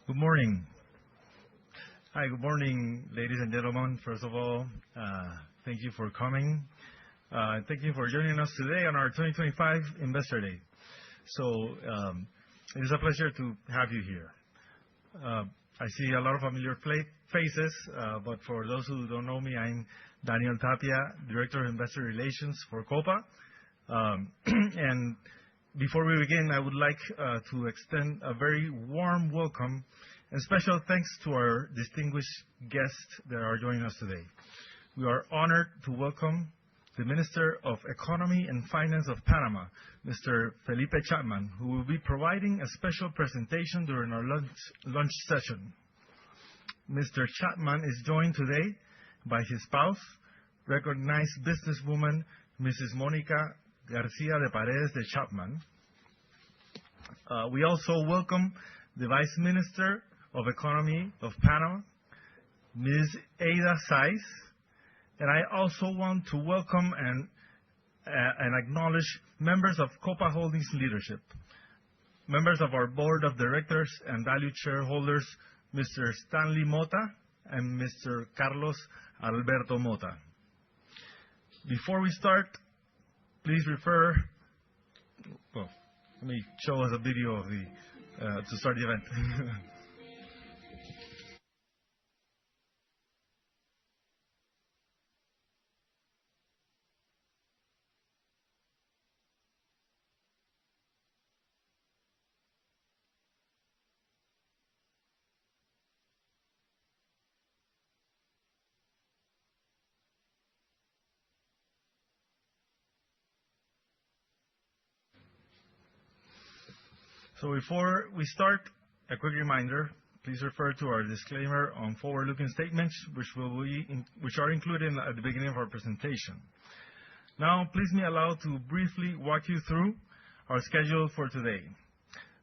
Good morning. Hi, good morning, ladies and gentlemen. First of all, thank you for coming. Thank you for joining us today on our 2025 Investor Day. It is a pleasure to have you here. I see a lot of familiar faces, but for those who don't know me, I'm Daniel Tapia, Director of Investor Relations for Copa. And before we begin, I would like to extend a very warm welcome and special thanks to our distinguished guests that are joining us today. We are honored to welcome the Minister of Economy and Finance of Panama, Mr. Felipe Chapman, who will be providing a special presentation during our lunch session. Mr. Chapman is joined today by his spouse, recognized businesswoman, Mrs. Mónica García de Paredes de Chapman. We also welcome the Vice Minister of Economy of Panama, Ms. Ada Saiz. And I also want to welcome and acknowledge members of Copa Holdings leadership, members of our Board of Directors and valued shareholders, Mr. Stanley Mota and Mr. Carlos Alberto Mota. Before we start, please let me show us a video of to start the event. So before we start, a quick reminder, please refer to our disclaimer on forward-looking statements, which are included at the beginning of our presentation. Now, please allow me to briefly walk you through our schedule for today.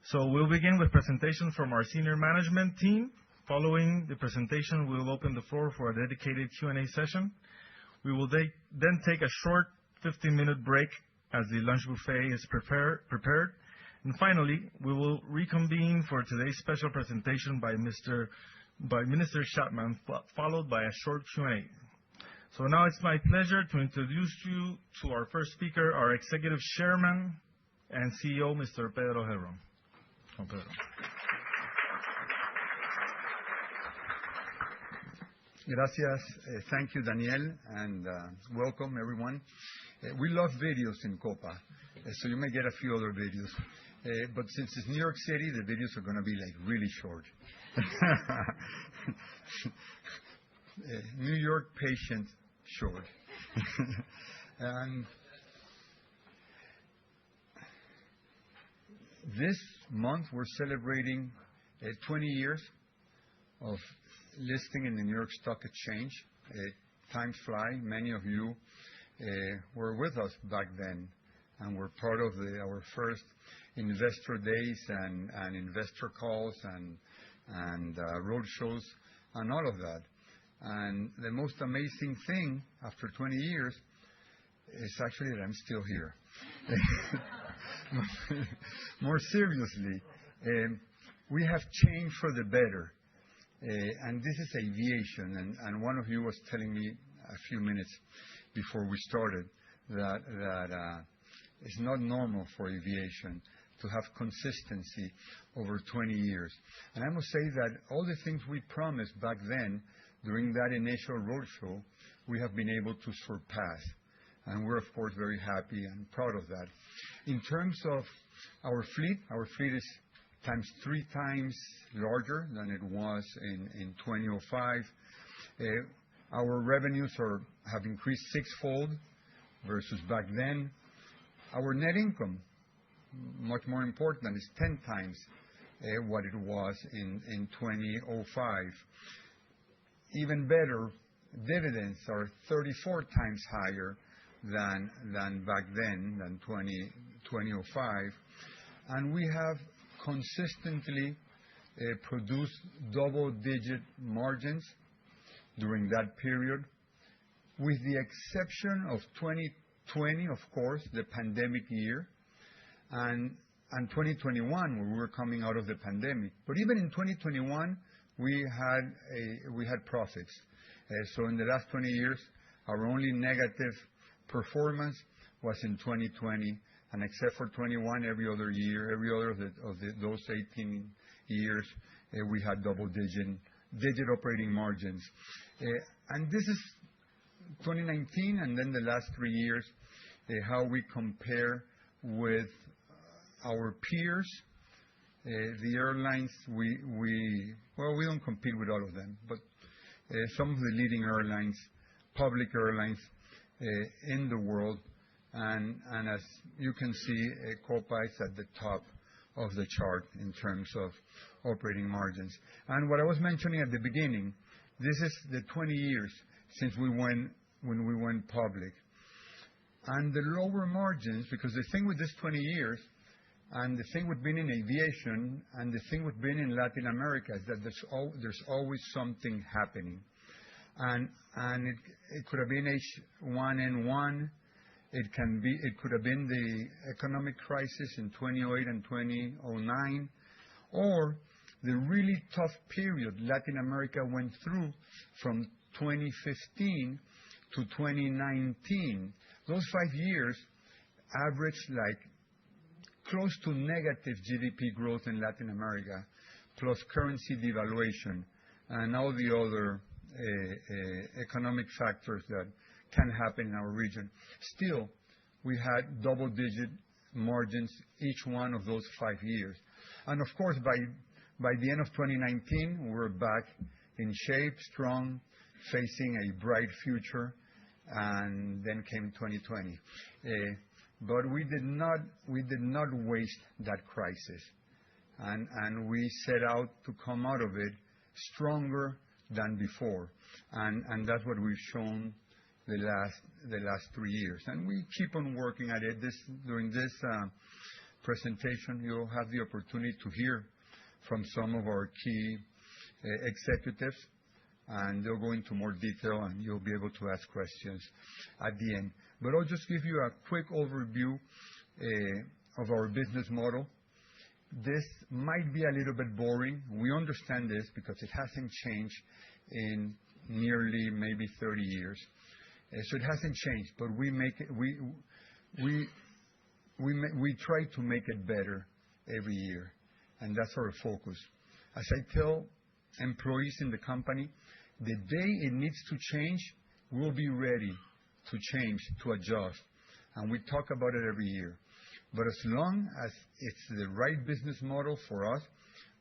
So we'll begin with presentations from our senior management team. Following the presentation, we'll open the floor for a dedicated Q&A session. We will then take a short 15-minute break as the lunch buffet is prepared. And finally, we will reconvene for today's special presentation by Minister Chapman, followed by a short Q&A. So now it's my pleasure to introduce you to our first speaker, our Executive Chairman and CEO, Mr. Pedro Heilbron. Pedro. Gracias. Thank you, Daniel, and welcome, everyone. We love videos in Copa, so you may get a few other videos. But since it's New York City, the videos are going to be like really short. New York patient short. And this month, we're celebrating 20 years of listing in the New York Stock Exchange. Time flies. Many of you were with us back then and were part of our first investor days and investor calls and road shows and all of that. And the most amazing thing after 20 years is actually that I'm still here. More seriously, we have changed for the better. And this is aviation. And one of you was telling me a few minutes before we started that it's not normal for aviation to have consistency over 20 years. And I must say that all the things we promised back then during that initial roadshow, we have been able to surpass. And we're, of course, very happy and proud of that. In terms of our fleet is three times larger than it was in 2005. Our revenues have increased sixfold versus back then. Our net income, much more important, is 10 times what it was in 2005. Even better, dividends are 34 times higher than back then, than 2005. And we have consistently produced double-digit margins during that period, with the exception of 2020, of course, the pandemic year. And and 2021, when we were coming out of the pandemic. But even in 2021, we had profits. So in the last 20 years, our only negative performance was in 2020, and except for 21, every other year, every other of those 18 years, we had double-digit operating margins. And this is 2019, and then the last 3 years, how we compare with our peers. The airlines, we don't compete with all of them, but some of the leading airlines, public airlines in the world, and as you can see, Copa is at the top of the chart in terms of operating margins. And what I was mentioning at the beginning, this is the 20 years since when we went public. And the lower margins, because the thing with this 20 years, and the thing with being in aviation, and the thing with being in Latin America is that there's always something happening. And it could have been H1N1. It could have been the economic crisis in 2008 and 2009, or the really tough period Latin America went through from 2015 to 2019. Those 5 years averaged like close to negative GDP growth in Latin America, plus currency devaluation and all the other economic factors that can happen in our region. Still, we had double-digit margins each one of those 5 years. And of course, by the end of 2019, we were back in shape, strong, facing a bright future, and then came 2020. But we did not waste that crisis, and we set out to come out of it stronger than before, and that's what we've shown the last 3 years, and we keep on working at it. During this presentation, you'll have the opportunity to hear from some of our key executives, and they'll go into more detail, and you'll be able to ask questions at the end. But I'll just give you a quick overview of our business model. This might be a little bit boring. We understand this because it hasn't changed in nearly maybe 30 years. So it hasn't changed, but we try to make it better every year, and that's our focus. As I tell employees in the company, the day it needs to change, we'll be ready to change, to adjust, and we talk about it every year. But as long as it's the right business model for us,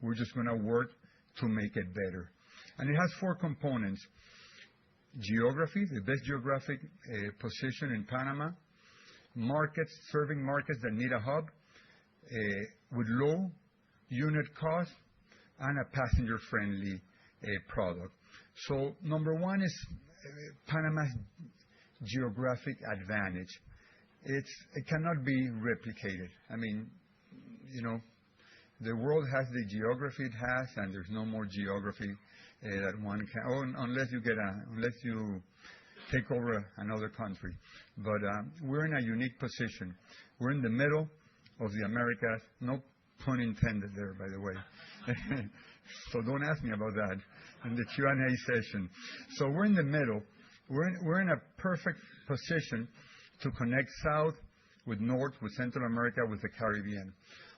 we're just going to work to make it better. And it has 4 components. Geography, the best geographic position in Panama. Markets, serving markets that need a hub with low unit cost and a passenger-friendly product. So number 1 is Panama's geographic advantage. It cannot be replicated. I mean, the world has the geography it has, and there's no more geography that one can, unless you take over another country. But we're in a unique position. We're in the middle of the Americas. No pun intended there, by the way. So don't ask me about that in the Q&A session. So we're in the middle. We're in a perfect position to connect South with North, with Central America, with the Caribbean.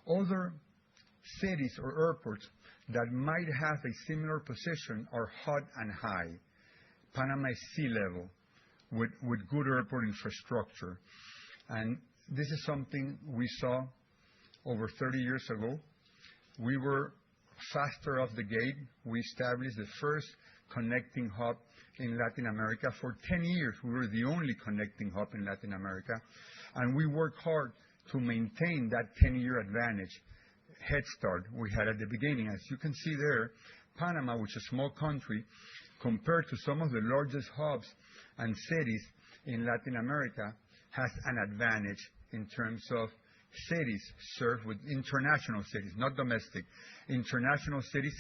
Other cities or airports that might have a similar position are hot and high. Panama is sea level with good airport infrastructure. And this is something we saw over 30 years ago. We were faster off the gate. We established the first connecting hub in Latin America. For 10 years, we were the only connecting hub in Latin America. And we worked hard to maintain that 10-year advantage, head start we had at the beginning. As you can see there, Panama, which is a small country, compared to some of the largest hubs and cities in Latin America, has an advantage in terms of cities served with international cities, not domestic. International cities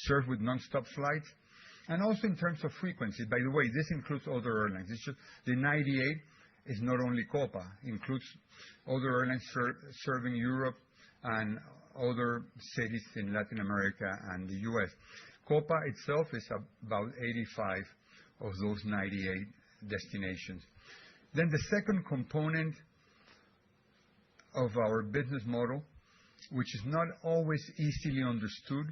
served with non-stop flights, and also in terms of frequency. By the way, this includes other airlines. It's just the 98 is not only Copa, includes other airlines serving Europe and other cities in Latin America and the U.S. Copa itself is about 85 of those 98 destinations. Then the second component of our business model, which is not always easily understood,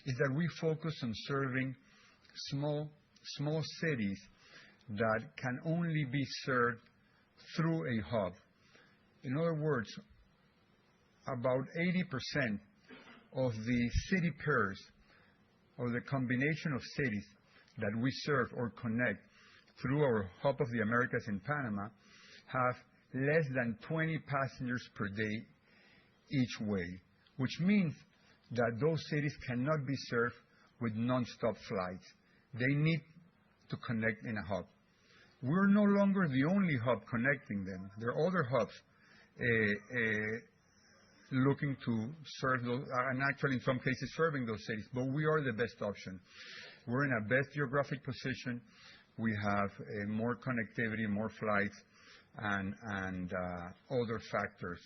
is that we focus on serving small cities that can only be served through a hub. In other words, about 80% of the city pairs, or the combination of cities that we serve or connect through our Hub of the Americas in Panama, have less than 20 passengers per day each way, which means that those cities cannot be served with non-stop flights. They need to connect in a hub. We're no longer the only hub connecting them. There are other hubs looking to serve those, and actually in some cases serving those cities, but we are the best option. We're in a best geographic position. We have more connectivity, more flights, and other factors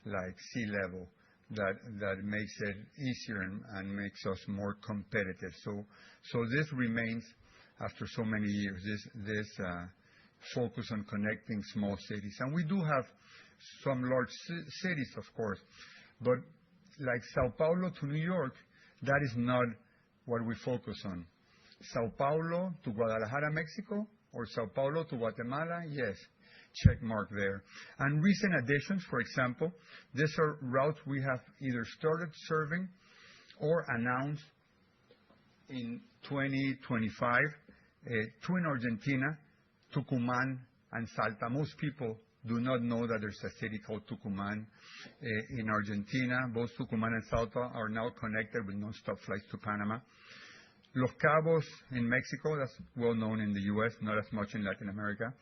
like sea level that makes it easier and makes us more competitive. So this remains, after so many years, this focus on connecting small cities. And we do have some large cities, of course, but like Sao Paulo to New York, that is not what we focus on. Sao Paulo to Guadalajara, Mexico, or Sao Paulo to Guatemala, yes, check mark there. And recent additions, for example, these are routes we have either started serving or announced in 2025, two in Argentina, Tucumán and Salta. Most people do not know that there's a city called Tucumán in Argentina. Both Tucumán and Salta are now connected with non-stop flights to Panama. Los Cabos in Mexico, that's well known in the U.S., not as much in Latin America.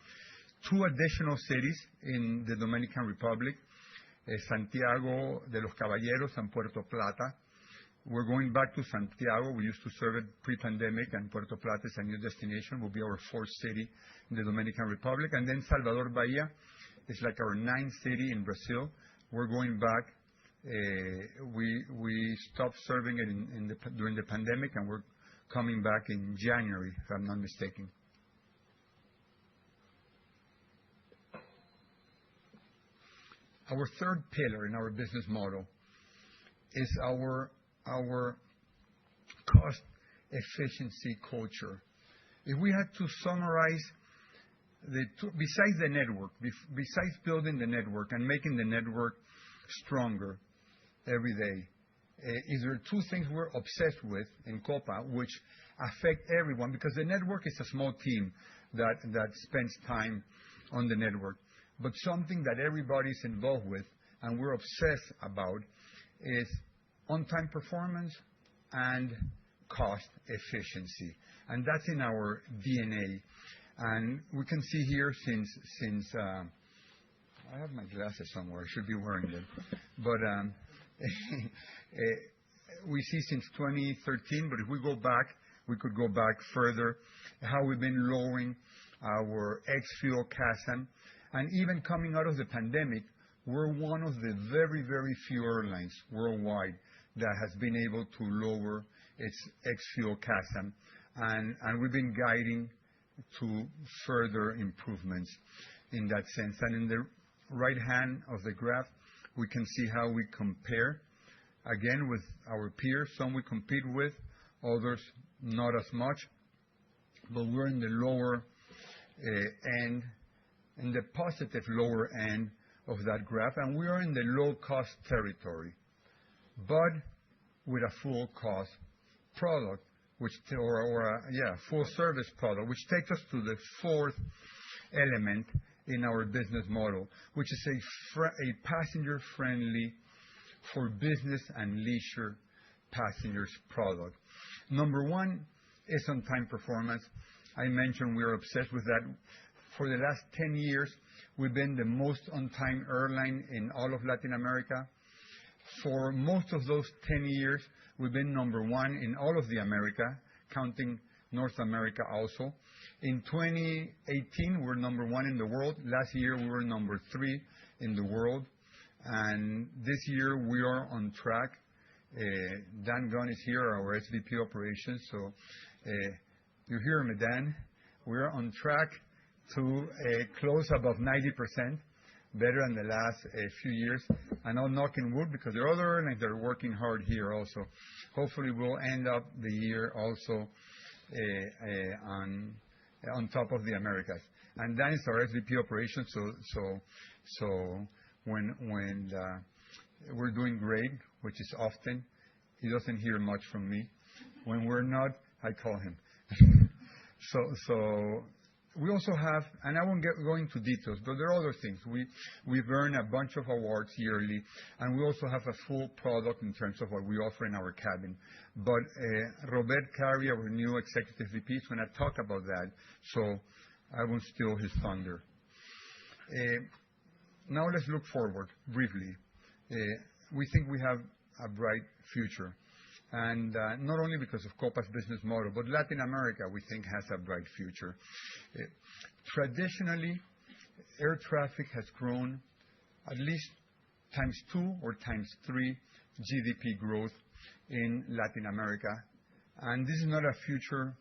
Two additional cities in the Dominican Republic, Santiago de los Caballeros and Puerto Plata. We're going back to Santiago. We used to serve it pre-pandemic, and Puerto Plata is a new destination. Will be our fourth city in the Dominican Republic. And then Salvador Bahia is like our ninth city in Brazil. We're going back. We stopped serving it during the pandemic, and we're coming back in January, if I'm not mistaken. Our third pillar in our business model is our cost efficiency culture. If we had to summarize besides the network, besides building the network and making the network stronger every day, is there two things we're obsessed with in Copa, which affect everyone, because the network is a small team that spends time on the network. But something that everybody's involved with and we're obsessed about is on-time performance and cost efficiency. And that's in our DNA. And we can see here since I have my glasses somewhere. I should be wearing them. But we see since 2013, but if we go back, we could go back further, how we've been lowering our ex-fuel CASM. And even coming out of the pandemic, we're one of the very, very few airlines worldwide that has been able to lower its ex-fuel CASM. And we've been guiding to further improvements in that sense. And in the right hand of the graph, we can see how we compare, again, with our peers. Some we compete with, others not as much. But we're in the lower end, in the positive lower end of that graph, and we are in the low-cost territory, but with a full-cost product, full-service product, which takes us to the fourth element in our business model, which is a passenger-friendly for business and leisure passengers product. Number one is on-time performance. I mentioned we are obsessed with that. For the last 10 years, we've been the most on-time airline in all of Latin America. For most of those 10 years, we've been number one in all of the America, counting North America also. In 2018, we're number one in the world. Last year, we were number 3 in the world. And this year, we are on track. Dan Gunn is here, our SVP Operations. So you hear me, Dan. We are on track to close above 90%, better than the last few years. And I'll knock on wood because there are other airlines that are working hard here also. Hopefully, we'll end up the year also on top of the Americas. And Dan is our SVP Operations. So when we're doing great, which is often, he doesn't hear much from me. When we're not, I call him. So we also have, and I won't go into details, but there are other things. We've earned a bunch of awards yearly, and we also have a full product in terms of what we offer in our cabin. But Robert Carey, our new executive VP, is going to talk about that, so I won't steal his thunder. Now let's look forward briefly. We think we have a bright future. And not only because of Copa's business model, but Latin America, we think, has a bright future. Traditionally, air traffic has grown at least ×2 or ×3 GDP growth in Latin America. And this is not a future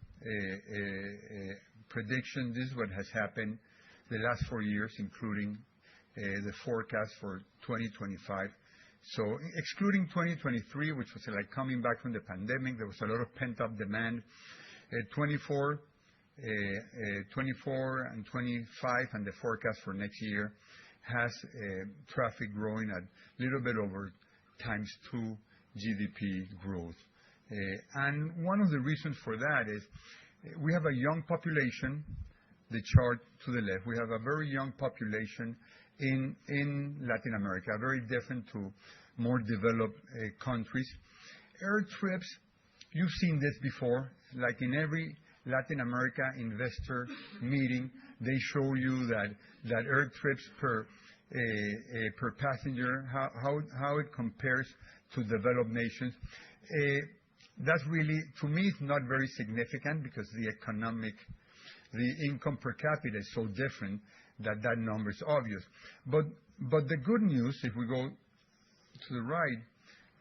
prediction. This is what has happened the last 4 years, including the forecast for 2025. So excluding 2023, which was like coming back from the pandemic, there was a lot of pent-up demand. 24 and 25 and the forecast for next year has traffic growing at a little bit over ×2 GDP growth. And one of the reasons for that is we have a young population, the chart to the left. We have a very young population in Latin America, very different to more developed countries. Air trips, you've seen this before, like in every Latin America investor meeting, they show you that air trips per passenger, how it compares to developed nations. That's really, to me, it's not very significant because the income per capita is so different that number is obvious. But the good news, if we go to the right,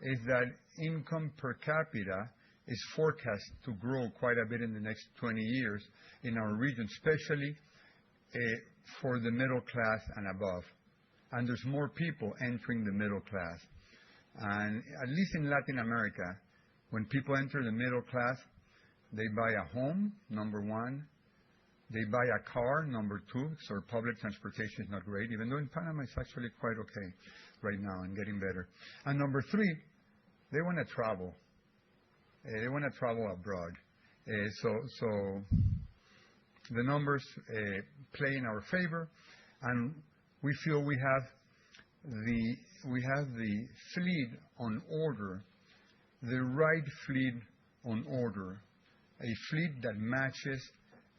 is that income per capita is forecast to grow quite a bit in the next 20 years in our region, especially for the middle class and above. And there's more people entering the middle class. And at least in Latin America, when people enter the middle class, they buy a home, number one. They buy a car, number two, so public transportation is not great, even though in Panama it's actually quite okay right now and getting better. And number three, they want to travel. They want to travel abroad. So the numbers play in our favor, and we feel we have the fleet on order, the right fleet on order, a fleet that matches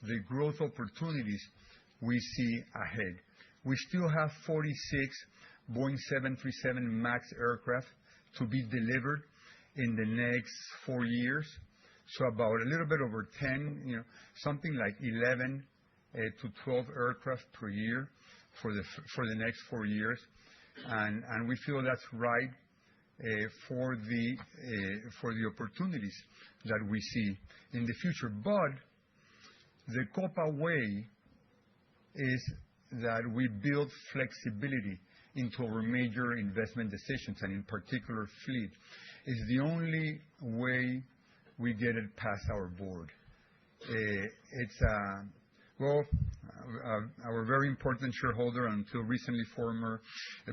the growth opportunities we see ahead. We still have 46 Boeing 737 MAX aircraft to be delivered in the next 4 years. So about a little bit over 10, something like 11 to 12 aircraft per year for the next 4 years. And we feel that's right for the opportunities that we see in the future. But the Copa way is that we build flexibility into our major investment decisions, and in particular, fleet. It's the only way we get it past our board. Our very important shareholder, until recently former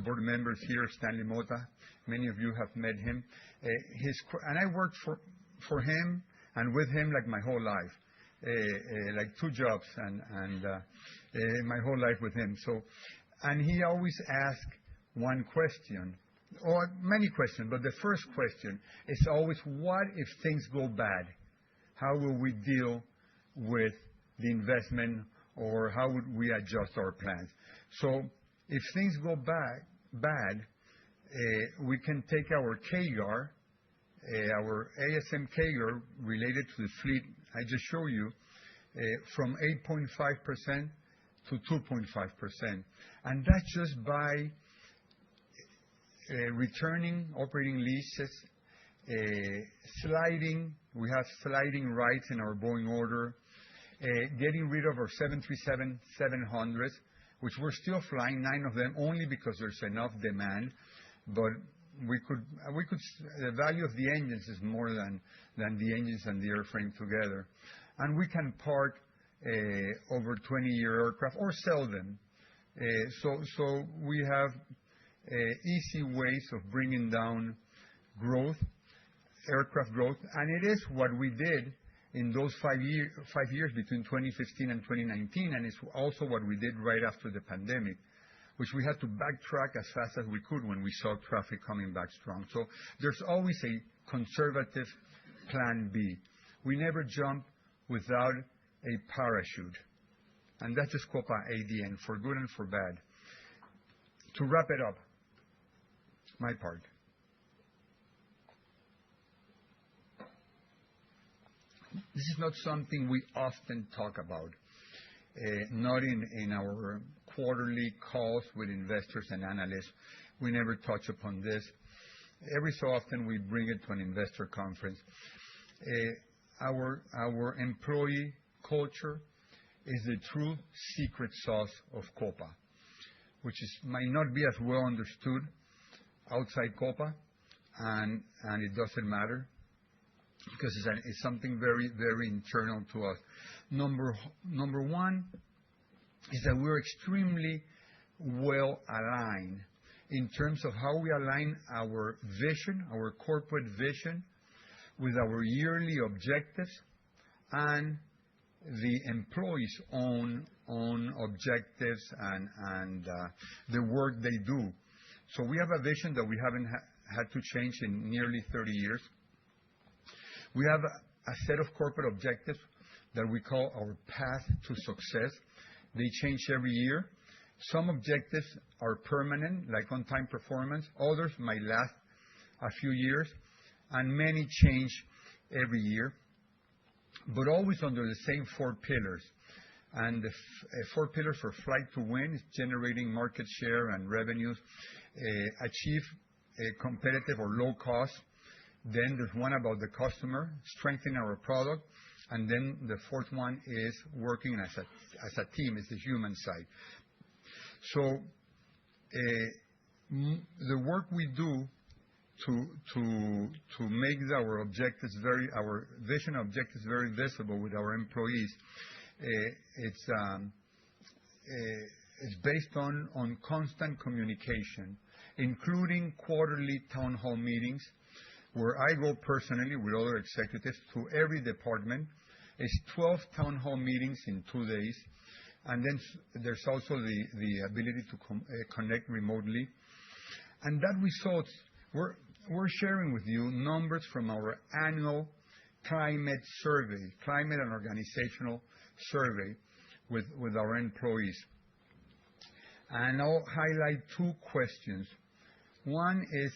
board members here, Stanley Mota. Many of you have met him. And I worked for him and with him like my whole life. Like 2 jobs and my whole life with him. And he always asked one question, or many questions, but the first question is always, what if things go bad? How will we deal with the investment, or how would we adjust our plans? So if things go bad, we can take our CAGR, our ASM CAGR related to the fleet I just showed you, from 8.5% to 2.5%. And that's just by returning operating leases, we have sliding rights in our Boeing order, getting rid of our 737-700s, which we're still flying, 9 of them, only because there's enough demand. But the value of the engines is more than the engines and the airframe together. And we can park over 20-year aircraft or sell them. So we have easy ways of bringing down aircraft growth. And it is what we did in those 5 years between 2015 and 2019, and it's also what we did right after the pandemic, which we had to backtrack as fast as we could when we saw traffic coming back strong. So there's always a conservative plan B. We never jump without a parachute. And that's just Copa ADN, for good and for bad. To wrap it up, my part. This is not something we often talk about, not in our quarterly calls with investors and analysts. We never touch upon this. Every so often we bring it to an investor conference. Our employee culture is the true secret sauce of Copa, which might not be as well understood outside Copa, and it doesn't matter, because it's something very, very internal to us. Number one is that we're extremely well aligned in terms of how we align our vision, our corporate vision, with our yearly objectives and the employees' own objectives and the work they do. So we have a vision that we haven't had to change in nearly 30 years. We have a set of corporate objectives that we call our path to success. They change every year. Some objectives are permanent, like on-time performance. Others might last a few years, and many change every year, but always under the same 4 pillars. And the 4 pillars are Flight to Win, is generating market share and revenues, achieve a competitive or low cost. Then there's one about the customer, strengthen our product. And then the 4th one is working as a team, is the human side. So the work we do to make our vision objectives very visible with our employees, it's based on constant communication, including quarterly town hall meetings, where I go personally with other executives to every department. It's 12 town hall meetings in 2 days. And then there's also the ability to connect remotely. And that results, we're sharing with you numbers from our annual climate and organizational survey with our employees. And I'll highlight 2 questions. One is,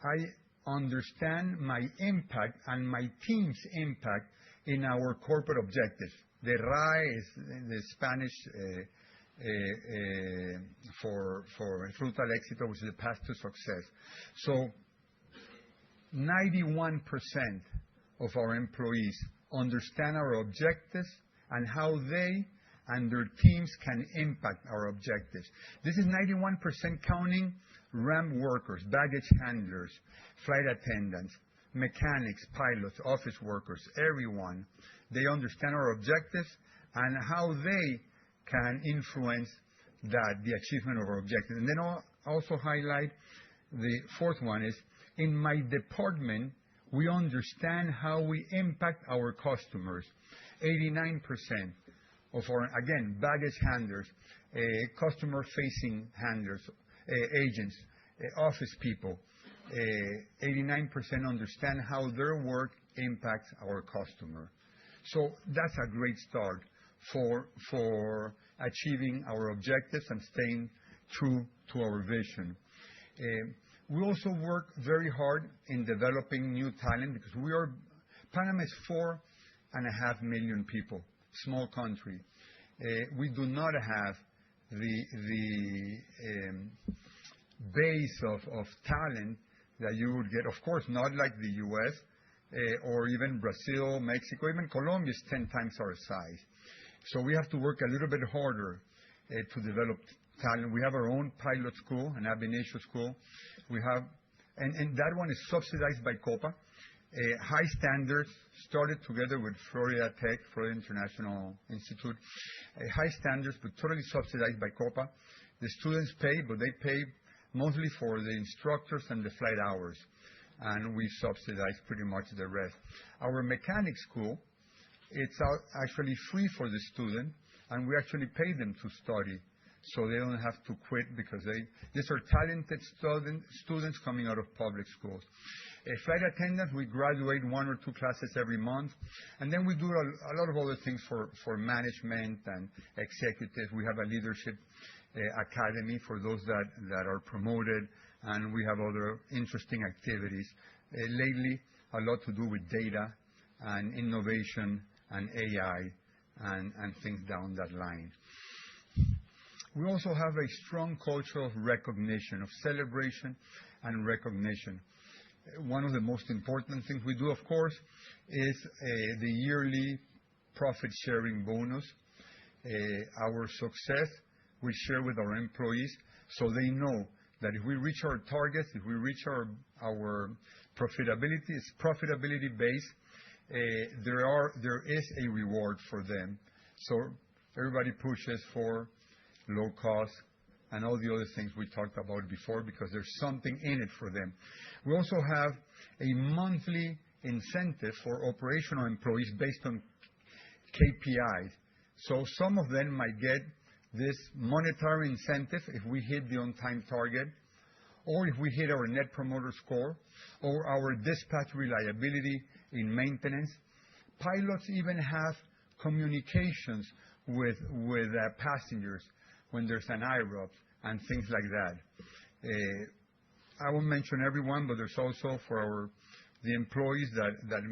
I understand my impact and my team's impact in our corporate objectives. The RAE is the Spanish for Fruta al Éxito, which is the path to success. So 91% of our employees understand our objectives and how they and their teams can impact our objectives. This is 91% counting ramp workers, baggage handlers, flight attendants, mechanics, pilots, office workers, everyone. They understand our objectives and how they can influence the achievement of our objectives. And then I'll also highlight the 4th one is, in my department, we understand how we impact our customers. 89% of our, again, baggage handlers, customer-facing handlers, agents, office people, 89% understand how their work impacts our customer. So that's a great start for achieving our objectives and staying true to our vision. We also work very hard in developing new talent, because Panama is 4.5 million people, small country. We do not have the base of talent that you would get. Of course, not like the U.S. Or even Brazil, Mexico, even Colombia is 10 times our size. So we have to work a little bit harder to develop talent. We have our own pilot school, an ab initio school. We have, and that one is subsidized by Copa. High standards, started together with Florida Tech, Florida International Institute. High standards, but totally subsidized by Copa. The students pay, but they pay mostly for the instructors and the flight hours. And we subsidize pretty much the rest. Our mechanic school, it's actually free for the student, and we actually pay them to study, so they don't have to quit because these are talented students coming out of public schools. Flight attendants, we graduate 1 or 2 classes every month, and then we do a lot of other things for management and executives. We have a leadership academy for those that are promoted, and we have other interesting activities. Lately, a lot to do with data and innovation and AI and things down that line. We also have a strong culture of recognition, of celebration and recognition. One of the most important things we do, of course, is the yearly profit-sharing bonus. Our success we share with our employees so they know that if we reach our targets, if we reach our profitability, it's profitability-based, there is a reward for them. So everybody pushes for low cost and all the other things we talked about before because there's something in it for them. We also have a monthly incentive for operational employees based on KPIs. So some of them might get this monetary incentive if we hit the on-time target, or if we hit our net promoter score, or our dispatch reliability in maintenance. Pilots even have communications with passengers when there's an IROP and things like that. I won't mention everyone, but there's also for the employees that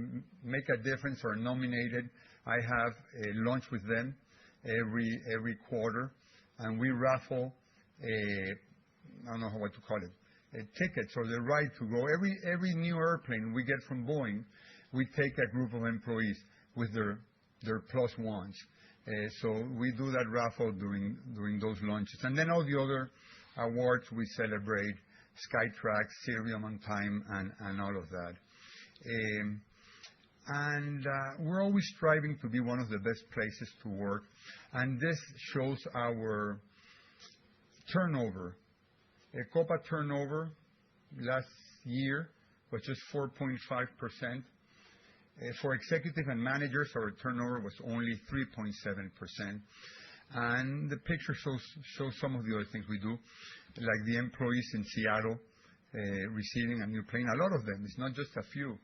make a difference or are nominated. I have a lunch with them every quarter, and we raffle I don't know what to call it, tickets or the right to go. Every new airplane we get from Boeing, we take a group of employees with their plus ones. So we do that raffle during those lunches. And then all the other awards we celebrate, Skytrax, Cirium on time, and all of that. And we're always striving to be one of the best places to work. And this shows our turnover. Copa turnover last year was just 4.5%. For executive and managers, our turnover was only 3.7%. And the picture shows some of the other things we do, like the employees in Seattle receiving a new plane. A lot of them. It's not just a few.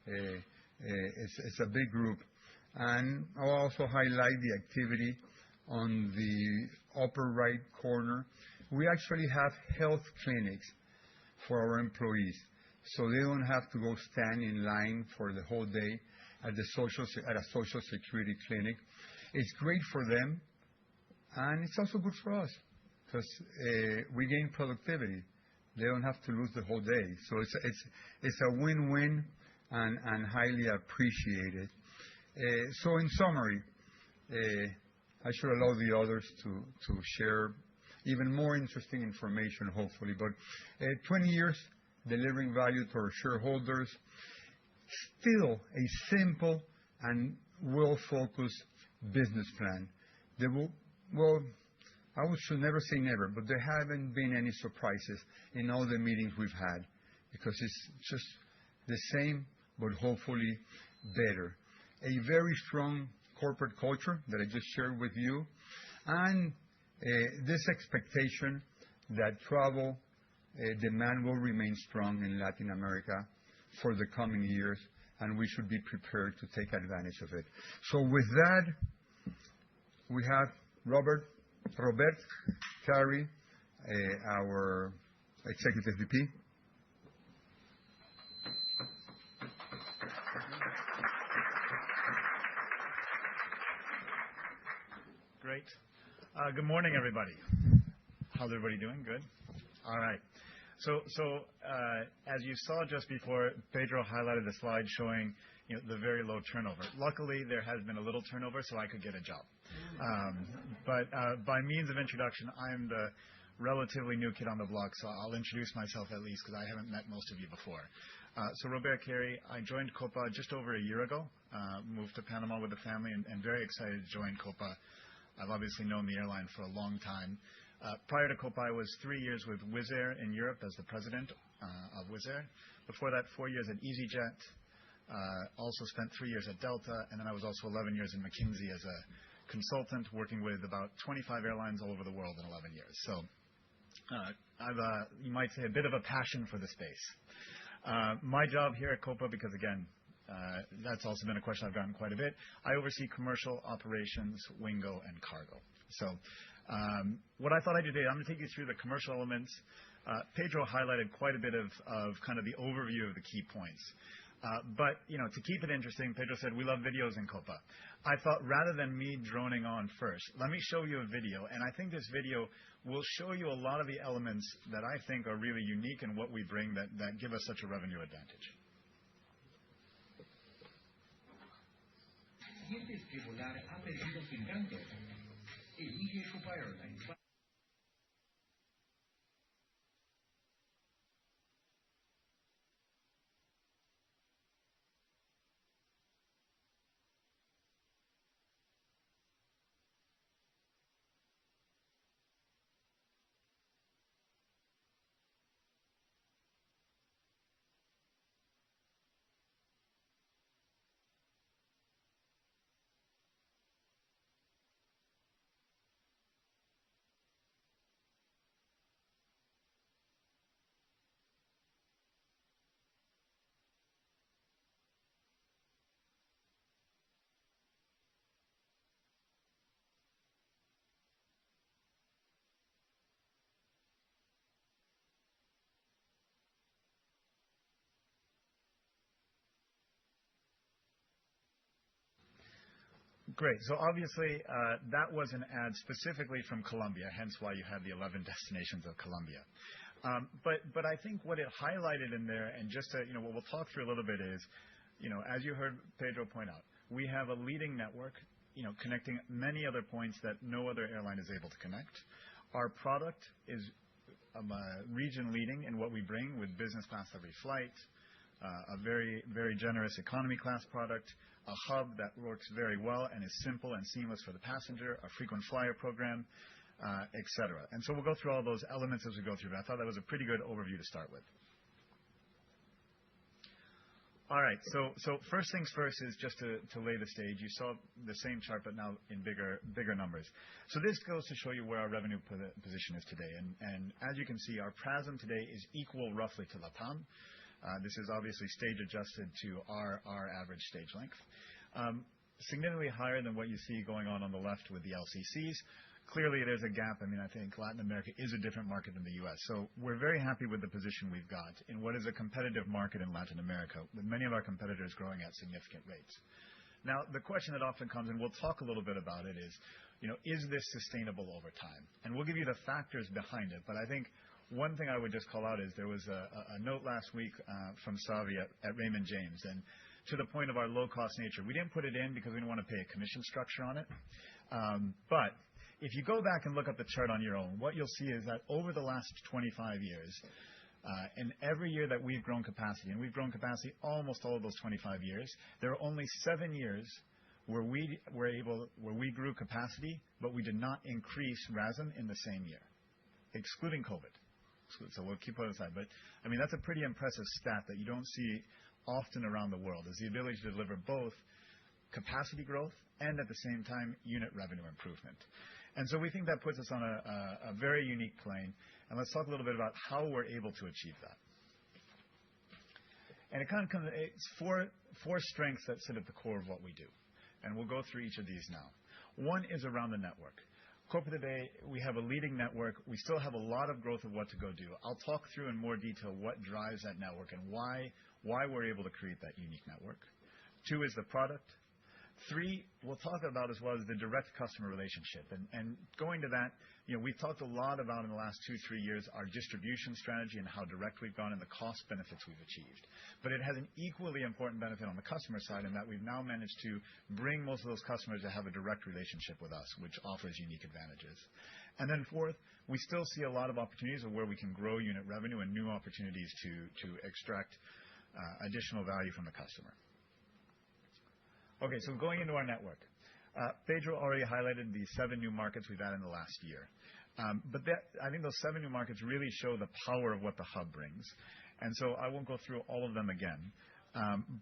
It's a big group. And I'll also highlight the activity on the upper right corner. We actually have health clinics for our employees, so they don't have to go stand in line for the whole day at a social security clinic. It's great for them, and it's also good for us because we gain productivity. They don't have to lose the whole day, so it's a win-win and highly appreciated. So in summary, I should allow the others to share even more interesting information, hopefully. But 20 years delivering value to our shareholders, still a simple and well-focused business plan. I should never say never, but there haven't been any surprises in all the meetings we've had because it's just the same, but hopefully better. A very strong corporate culture that I just shared with you, and this expectation that travel demand will remain strong in Latin America for the coming years, and we should be prepared to take advantage of it. So with that, we have Robert Carey, our Executive VP. Great. Good morning, everybody. How's everybody doing? Good? All right. As you saw just before, Pedro highlighted the slide showing the very low turnover. Luckily, there has been a little turnover, so I could get a job. But by means of introduction, I'm the relatively new kid on the block, so I'll introduce myself at least because I haven't met most of you before. Robert Carey, I joined Copa just over a year ago, moved to Panama with the family, and very excited to join Copa. I've obviously known the airline for a long time. Prior to Copa, I was 3 years with Wizz Air in Europe as the president of Wizz Air. Before that, 4 years at EasyJet. Also spent 3 years at Delta, and then I was also 11 years in McKinsey as a consultant, working with about 25 airlines all over the world in 11 years. So I've, you might say, a bit of a passion for the space. My job here at Copa, because again, that's also been a question I've gotten quite a bit. I oversee commercial operations, Wingo, and cargo. So what I thought I'd do today, I'm going to take you through the commercial elements. Pedro highlighted quite a bit of kind of the overview of the key points. But to keep it interesting, Pedro said we love videos in Copa. I thought rather than me droning on first, let me show you a video. And I think this video will show you a lot of the elements that I think are really unique in what we bring that give us such a revenue advantage. Sientes que volar ha perdido su encanto. Elige Copa Airlines. Great. So obviously, that was an ad specifically from Colombia, hence why you had the 11 destinations of Colombia. But I think what it highlighted in there, and just to, what we'll talk through a little bit is, as you heard Pedro point out, we have a leading network, connecting many other points that no other airline is able to connect. Our product is region leading in what we bring with business class every flight, a very, very generous economy class product, a hub that works very well and is simple and seamless for the passenger, a frequent flyer program, et cetera. And so we'll go through all those elements as we go through. But I thought that was a pretty good overview to start with. All right. So first things first is just to lay the stage. You saw the same chart, but now in bigger numbers. So this goes to show you where our revenue position is today. And as you can see, our PRASM today is equal roughly to LATAM. This is obviously stage adjusted to our average stage length. Significantly higher than what you see going on the left with the LCCs. Clearly, there's a gap. I mean, I think Latin America is a different market than the U.S. So we're very happy with the position we've got in what is a competitive market in Latin America, with many of our competitors growing at significant rates. Now, the question that often comes, and we'll talk a little bit about it, is this sustainable over time? And we'll give you the factors behind it. But I think one thing I would just call out is there was a note last week from Savi at Raymond James. And to the point of our low-cost nature, we didn't put it in because we didn't want to pay a commission structure on it. But if you go back and look at the chart on your own, what you'll see is that over the last 25 years, and every year that we've grown capacity, and we've grown capacity almost all of those 25 years, there are only 7 years where we grew capacity, but we did not increase RASM in the same year, excluding COVID. So we'll keep it aside. But I mean, that's a pretty impressive stat that you don't see often around the world, is the ability to deliver both capacity growth and at the same time unit revenue improvement. And so we think that puts us on a very unique plane. And let's talk a little bit about how we're able to achieve that. And it kind of comes, it's four strengths that sit at the core of what we do. And we'll go through each of these now. One is around the network. Copa today, we have a leading network. We still have a lot of growth of what to go do. I'll talk through in more detail what drives that network and why we're able to create that unique network. 2 is the product. Three, we'll talk about as well as the direct customer relationship. And going to that, we've talked a lot about in the last 2-3 years our distribution strategy and how direct we've gone and the cost benefits we've achieved. But it has an equally important benefit on the customer side in that we've now managed to bring most of those customers to have a direct relationship with us, which offers unique advantages. And then fourth, we still see a lot of opportunities of where we can grow unit revenue and new opportunities to extract additional value from the customer. Okay, so going into our network. Pedro already highlighted the 7 new markets we've added in the last year. But I think those 7 new markets really show the power of what the hub brings. And so I won't go through all of them again.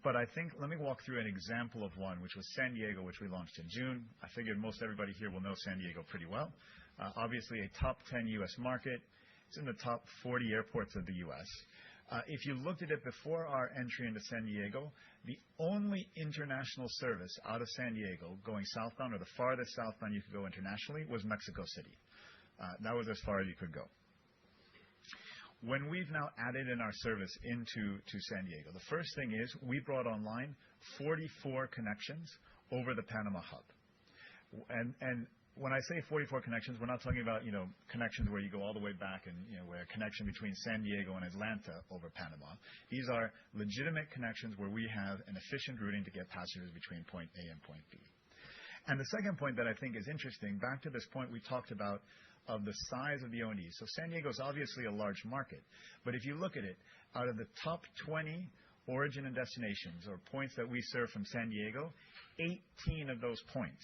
But I think let me walk through an example of one, which was San Diego, which we launched in June. I figured most everybody here will know San Diego pretty well. Obviously, a top 10 U.S. market. It's in the top 40 airports of the U.S. If you looked at it before our entry into San Diego, the only international service out of San Diego going southbound, or the farthest southbound you could go internationally, was Mexico City. That was as far as you could go. When we've now added in our service into San Diego, the first thing is we brought online 44 connections over the Panama hub. And when I say 44 connections, we're not talking about connections where you go all the way back and where a connection between San Diego and Atlanta over Panama. These are legitimate connections where we have an efficient routing to get passengers between point A and point B. And the second point that I think is interesting, back to this point we talked about of the size of the O&D. So San Diego is obviously a large market, but if you look at it, out of the top 20 origin and destinations or points that we serve from San Diego, 18 of those points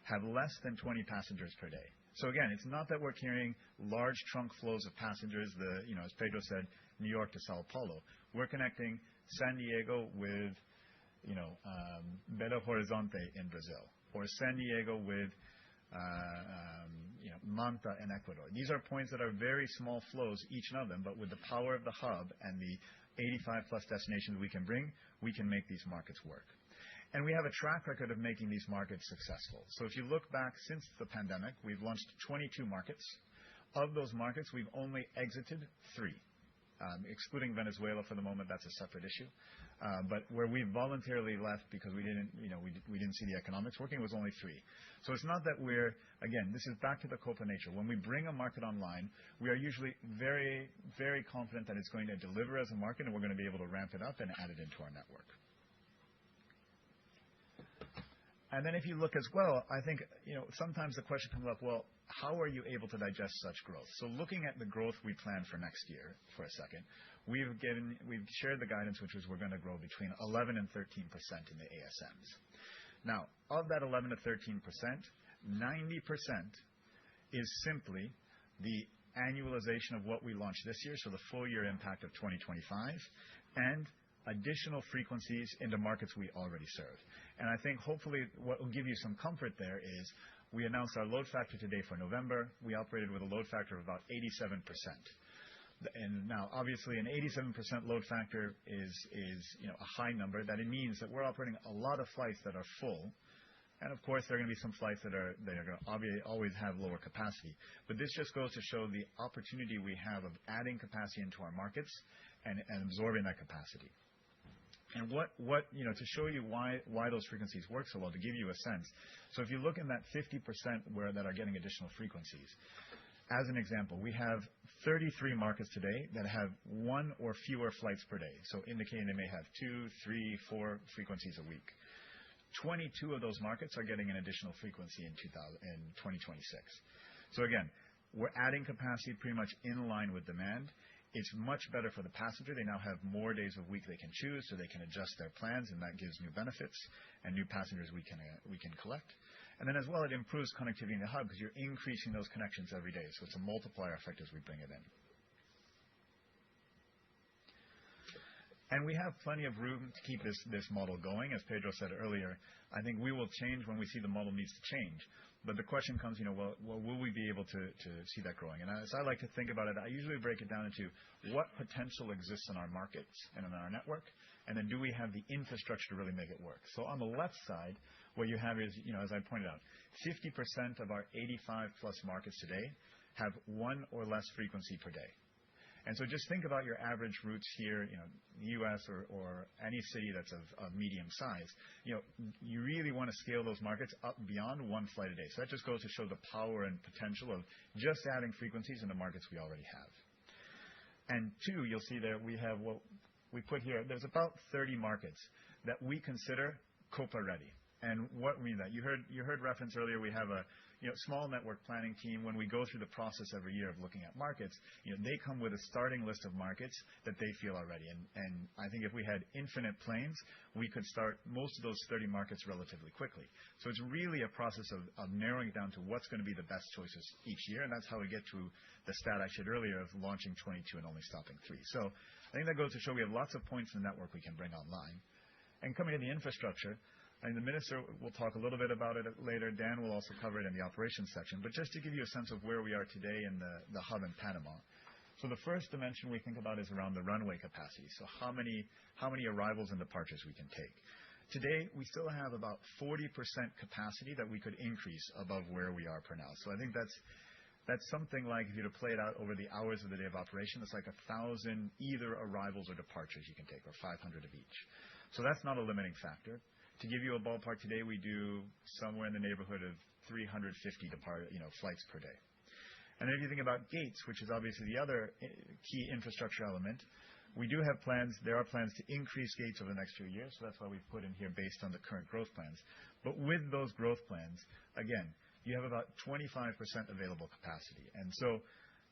have less than 20 passengers per day. So again, it's not that we're carrying large trunk flows of passengers, as Pedro said, New York to Sao Paulo. We're connecting San Diego with, Belo Horizonte in Brazil, or San Diego with, Manta in Ecuador. These are points that are very small flows, each of them, but with the power of the hub and the 85 plus destinations we can bring, we can make these markets work. And we have a track record of making these markets successful. So if you look back since the pandemic, we've launched 22 markets. Of those markets, we've only exited 3. Excluding Venezuela for the moment, that's a separate issue. But where we voluntarily left because we didn't see the economics working, was only 3. So it's not that again, this is back to the Copa nature. When we bring a market online, we are usually very, very confident that it's going to deliver as a market and we're going to be able to ramp it up and add it into our network. And then if you look as well, I think, sometimes the question comes up, well, how are you able to digest such growth? So looking at the growth we plan for next year for a second, we've shared the guidance, which is we're going to grow between 11 and 13% in the ASMs. Now, of that 11 to 13%, 90% is simply the annualization of what we launched this year, so the full year impact of 2025, and additional frequencies into markets we already serve. And I think hopefully what will give you some comfort there is we announced our load factor today for November. We operated with a load factor of about 87%. And now, obviously, an 87% load factor is a high number. That it means that we're operating a lot of flights that are full. And of course, there are going to be some flights that are going to always have lower capacity. But this just goes to show the opportunity we have of adding capacity into our markets and absorbing that capacity. And to show you why those frequencies work so well, to give you a sense. So if you look in that 50% that are getting additional frequencies, as an example, we have 33 markets today that have 1 or fewer flights per day. So indicating they may have 2, 3, 4 frequencies a week. 22 of those markets are getting an additional frequency in 2026. So again, we're adding capacity pretty much in line with demand. It's much better for the passenger. They now have more days a week they can choose, so they can adjust their plans, and that gives new benefits and new passengers we can collect. And then as well, it improves connectivity in the hub because you're increasing those connections every day. So it's a multiplier effect as we bring it in. And we have plenty of room to keep this model going. As Pedro said earlier, I think we will change when we see the model needs to change. But the question comes, well, will we be able to see that growing? And as I like to think about it, I usually break it down into what potential exists in our markets and in our network, and then do we have the infrastructure to really make it work? So on the left side, what you have is, as I pointed out, 50% of our 85 plus markets today have 1 or less frequency per day. Just think about your average routes here, the U.S. or any city that's of medium size. You really want to scale those markets up beyond one flight a day. That just goes to show the power and potential of just adding frequencies in the markets we already have. And two, you'll see there we have what we put here. There's about 30 markets that we consider Copa ready. And what we mean that you heard reference earlier. We have a small network planning team. When we go through the process every year of looking at markets, they come with a starting list of markets that they feel are ready. And I think if we had infinite planes, we could start most of those 30 markets relatively quickly. So it's really a process of narrowing it down to what's going to be the best choices each year. And that's how we get to the stat I shared earlier of launching 22 and only stopping 3. So I think that goes to show we have lots of points in the network we can bring online. And coming to the infrastructure, the minister will talk a little bit about it later. Dan will also cover it in the operations section. But just to give you a sense of where we are today in the hub in Panama. So the first dimension we think about is around the runway capacity. So how many arrivals and departures we can take. Today, we still have about 40% capacity that we could increase above where we are per now. So I think that's something like, if you were to play it out over the hours of the day of operation, it's like 1,000 either arrivals or departures you can take, or 500 of each. So that's not a limiting factor. To give you a ballpark, today we do somewhere in the neighborhood of 350 flights per day. And then if you think about gates, which is obviously the other key infrastructure element, we do have plans. There are plans to increase gates over the next few years. So that's why we've put in here based on the current growth plans. But with those growth plans, again, you have about 25% available capacity. And so,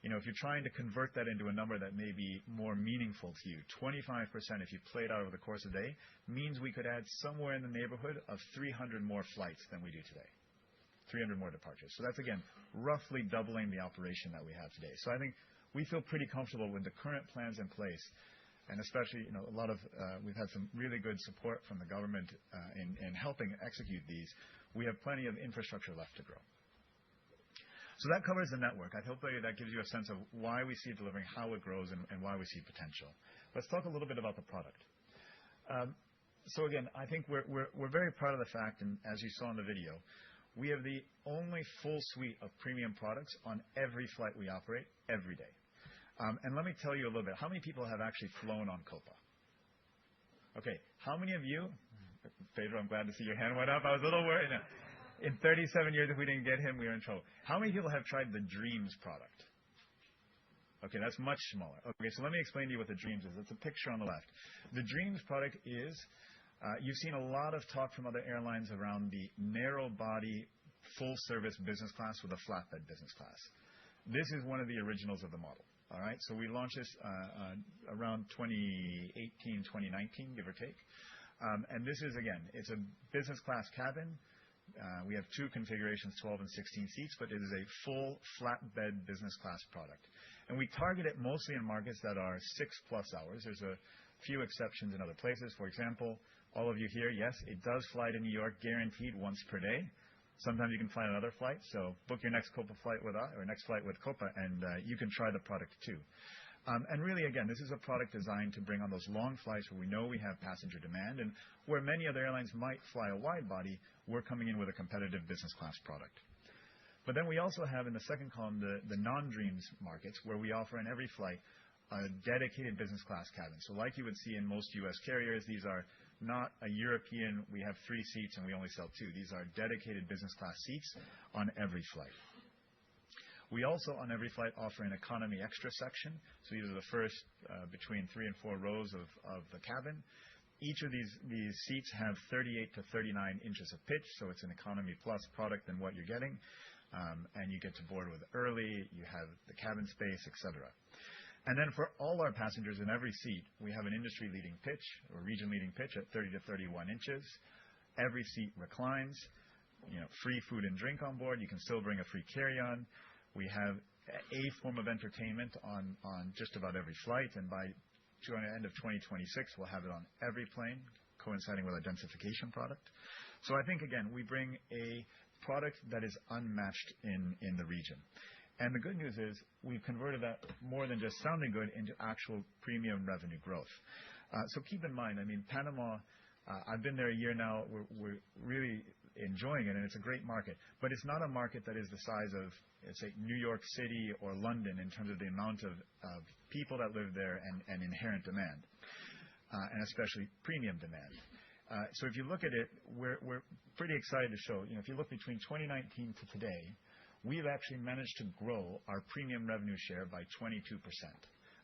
if you're trying to convert that into a number that may be more meaningful to you, 25%, if you play it out over the course of the day, means we could add somewhere in the neighborhood of 300 more flights than we do today, 300 more departures. So that's, again, roughly doubling the operation that we have today. So I think we feel pretty comfortable with the current plans in place. And especially, we've had some really good support from the government in helping execute these. We have plenty of infrastructure left to grow. So that covers the network. I hope that gives you a sense of why we see it delivering, how it grows, and why we see potential. Let's talk a little bit about the product. So again, I think we're very proud of the fact, and as you saw in the video, we have the only full suite of premium products on every flight we operate every day. And let me tell you a little bit. How many people have actually flown on Copa? Okay. How many of you? Pedro, I'm glad to see your hand went up. I was a little worried. In 37 years, if we didn't get him, we were in trouble. How many people have tried the Dreams product? Okay, that's much smaller. Okay, so let me explain to you what the Dreams is. It's a picture on the left. The Dreams product is, you've seen a lot of talk from other airlines around the narrow body, full service business class with a flatbed business class. This is one of the originals of the model. All right, so we launched this around 2018, 2019, give or take. And this is, again, it's a business class cabin. We have 2 configurations, 12 and 16 seats, but it is a full flatbed business class product. And we target it mostly in markets that are 6+ hours. There's a few exceptions in other places. For example, all of you here, yes, it does fly to New York guaranteed once per day. Sometimes you can fly another flight. So book your next Copa flight with us, or next flight with Copa, and you can try the product too. And really, again, this is a product designed to bring on those long flights where we know we have passenger demand, and where many other airlines might fly a wide body, we're coming in with a competitive business class product. But then we also have in the second column the non-Dreams markets, where we offer in every flight a dedicated business class cabin. So like you would see in most U.S. carriers, these are not a European, we have 3 seats and we only sell 2. These are dedicated business class seats on every flight. We also, on every flight, offer an economy extra section. So these are the first between 3 and 4 rows of the cabin. Each of these seats have 38 to 39 inches of pitch, so it's an economy plus product than what you're getting. And you get to board with early, you have the cabin space, etc. And then for all our passengers in every seat, we have an industry-leading pitch, or region-leading pitch at 30 to 31 inches. Every seat reclines. Free food and drink on board. You can still bring a free carry-on. We have a form of entertainment on just about every flight, and by the end of 2026, we'll have it on every plane, coinciding with our densification product. So I think, again, we bring a product that is unmatched in the region. And the good news is we've converted that more than just sounding good into actual premium revenue growth. So keep in mind, Panama, I've been there a year now. We're really in enjoying it, and it's a great market. But it's not a market that is the size of, let's say, New York City or London in terms of the amount of people that live there and inherent demand, and especially premium demand. So if you look at it, we're pretty excited to show. If you look between 2019 to today, we've actually managed to grow our premium revenue share by 22%.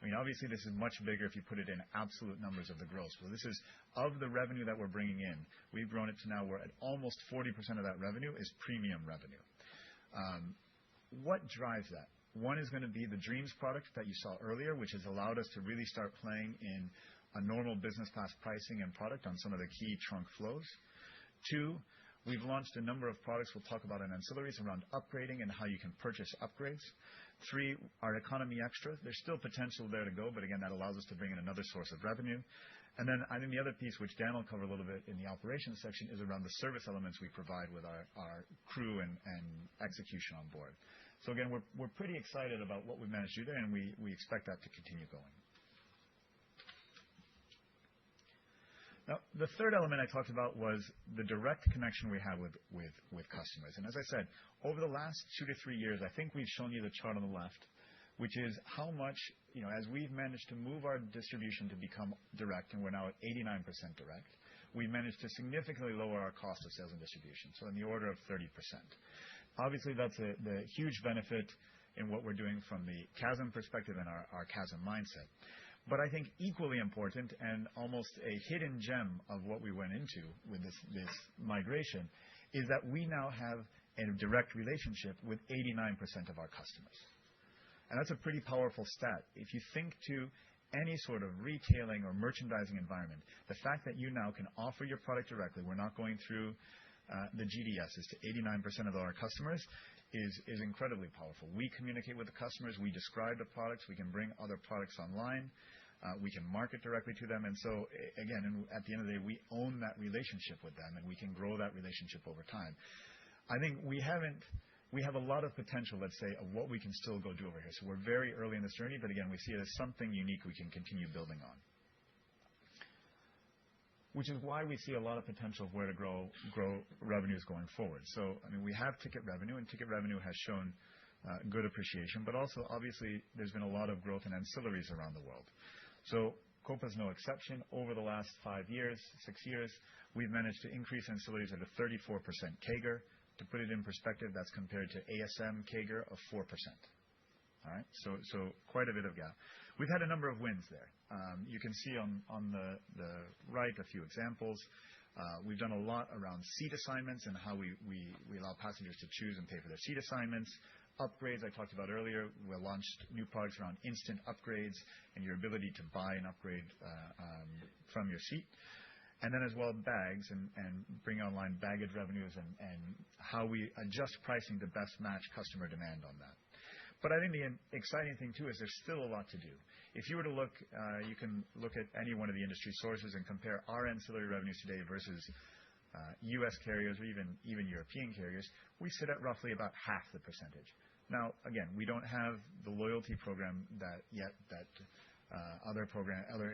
I mean, obviously, this is much bigger if you put it in absolute numbers of the growth. So this is of the revenue that we're bringing in. We've grown it to now we're at almost 40% of that revenue is premium revenue. What drives that? One is going to be the Dreams product that you saw earlier, which has allowed us to really start playing in a normal business class pricing and product on some of the key trunk flows. Two, we've launched a number of products we'll talk about in ancillaries around upgrading and how you can purchase upgrades. Three, our economy extra. There's still potential there to go, but again, that allows us to bring in another source of revenue. And then I think the other piece, which Dan will cover a little bit in the operations section, is around the service elements we provide with our crew and execution on board. So again, we're pretty excited about what we've managed to do there, and we expect that to continue going. Now, the third element I talked about was the direct connection we have with customers. And as I said, over the last 2 to 3 years, I think we've shown you the chart on the left, which is how much, as we've managed to move our distribution to become direct, and we're now at 89% direct, we've managed to significantly lower our cost of sales and distribution, so in the order of 30%. Obviously, that's the huge benefit in what we're doing from the CASM perspective and our CASM mindset. But I think equally important and almost a hidden gem of what we went into with this migration is that we now have a direct relationship with 89% of our customers. And that's a pretty powerful stat. If you think to any sort of retailing or merchandising environment, the fact that you now can offer your product directly, we're not going through the GDSs to 89% of our customers, is incredibly powerful. We communicate with the customers. We describe the products. We can bring other products online. We can market directly to them. And so, again, at the end of the day, we own that relationship with them, and we can grow that relationship over time. I think we have a lot of potential, let's say, of what we can still go do over here. So we're very early in this journey, but again, we see it as something unique we can continue building on, which is why we see a lot of potential of where to grow revenues going forward. So, I mean, we have ticket revenue, and ticket revenue has shown good appreciation, but also, obviously, there's been a lot of growth in ancillaries around the world. So Copa is no exception. Over the last 6 years, we've managed to increase ancillaries at a 34% CAGR. To put it in perspective, that's compared to ASM CAGR of 4%. All right? So quite a bit of gap. We've had a number of wins there. You can see on the right a few examples. We've done a lot around seat assignments and how we allow passengers to choose and pay for their seat assignments. Upgrades I talked about earlier. We launched new products around instant upgrades and your ability to buy an upgrade from your seat. And then as well, bags and bring online baggage revenues and how we adjust pricing to best match customer demand on that. But I think the exciting thing, too, is there's still a lot to do. If you were to look, you can look at any one of the industry sources and compare our ancillary revenues today versus U.S. carriers or even European carriers. We sit at roughly about half the percentage. Now, again, we don't have the loyalty program that other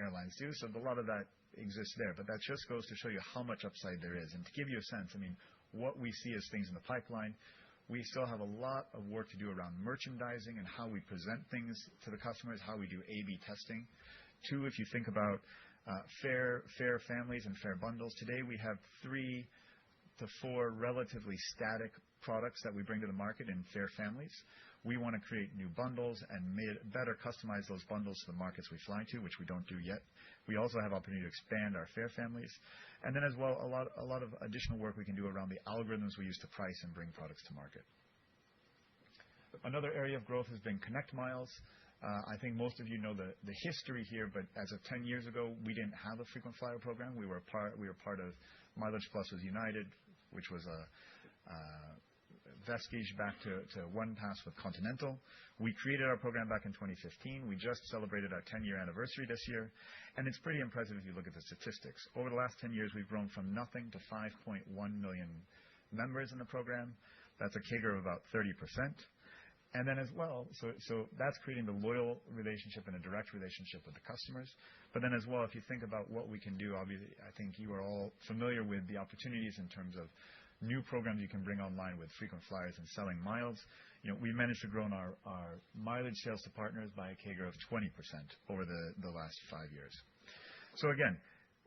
airlines do, so a lot of that exists there. But that just goes to show you how much upside there is. And to give you a sense, I mean, what we see as things in the pipeline, we still have a lot of work to do around merchandising and how we present things to the customers, how we do A/B testing. Two, if you think about fare families and fare bundles, today we have 3 to 4 relatively static products that we bring to the market in fare families. We want to create new bundles and better customize those bundles to the markets we fly to, which we don't do yet. We also have opportunity to expand our fare families. And then as well, a lot of additional work we can do around the algorithms we use to price and bring products to market. Another area of growth has been Connect Miles. I think most of you know the history here, but as of 10 years ago, we didn't have a frequent flyer program. We were part of Mileage Plus with United, which was a vestige back to OnePass with Continental. We created our program back in 2015. We just celebrated our 10-year anniversary this year, and it's pretty impressive if you look at the statistics. Over the last 10 years, we've grown from nothing to 5.1 million members in the program. That's a CAGR of about 30%. And then as well, so that's creating the loyal relationship and a direct relationship with the customers. But then as well, if you think about what we can do, obviously, I think you are all familiar with the opportunities in terms of new programs you can bring online with frequent flyers and selling miles. We managed to grow our mileage sales to partners by a CAGR of 20% over the last 5 years. So again,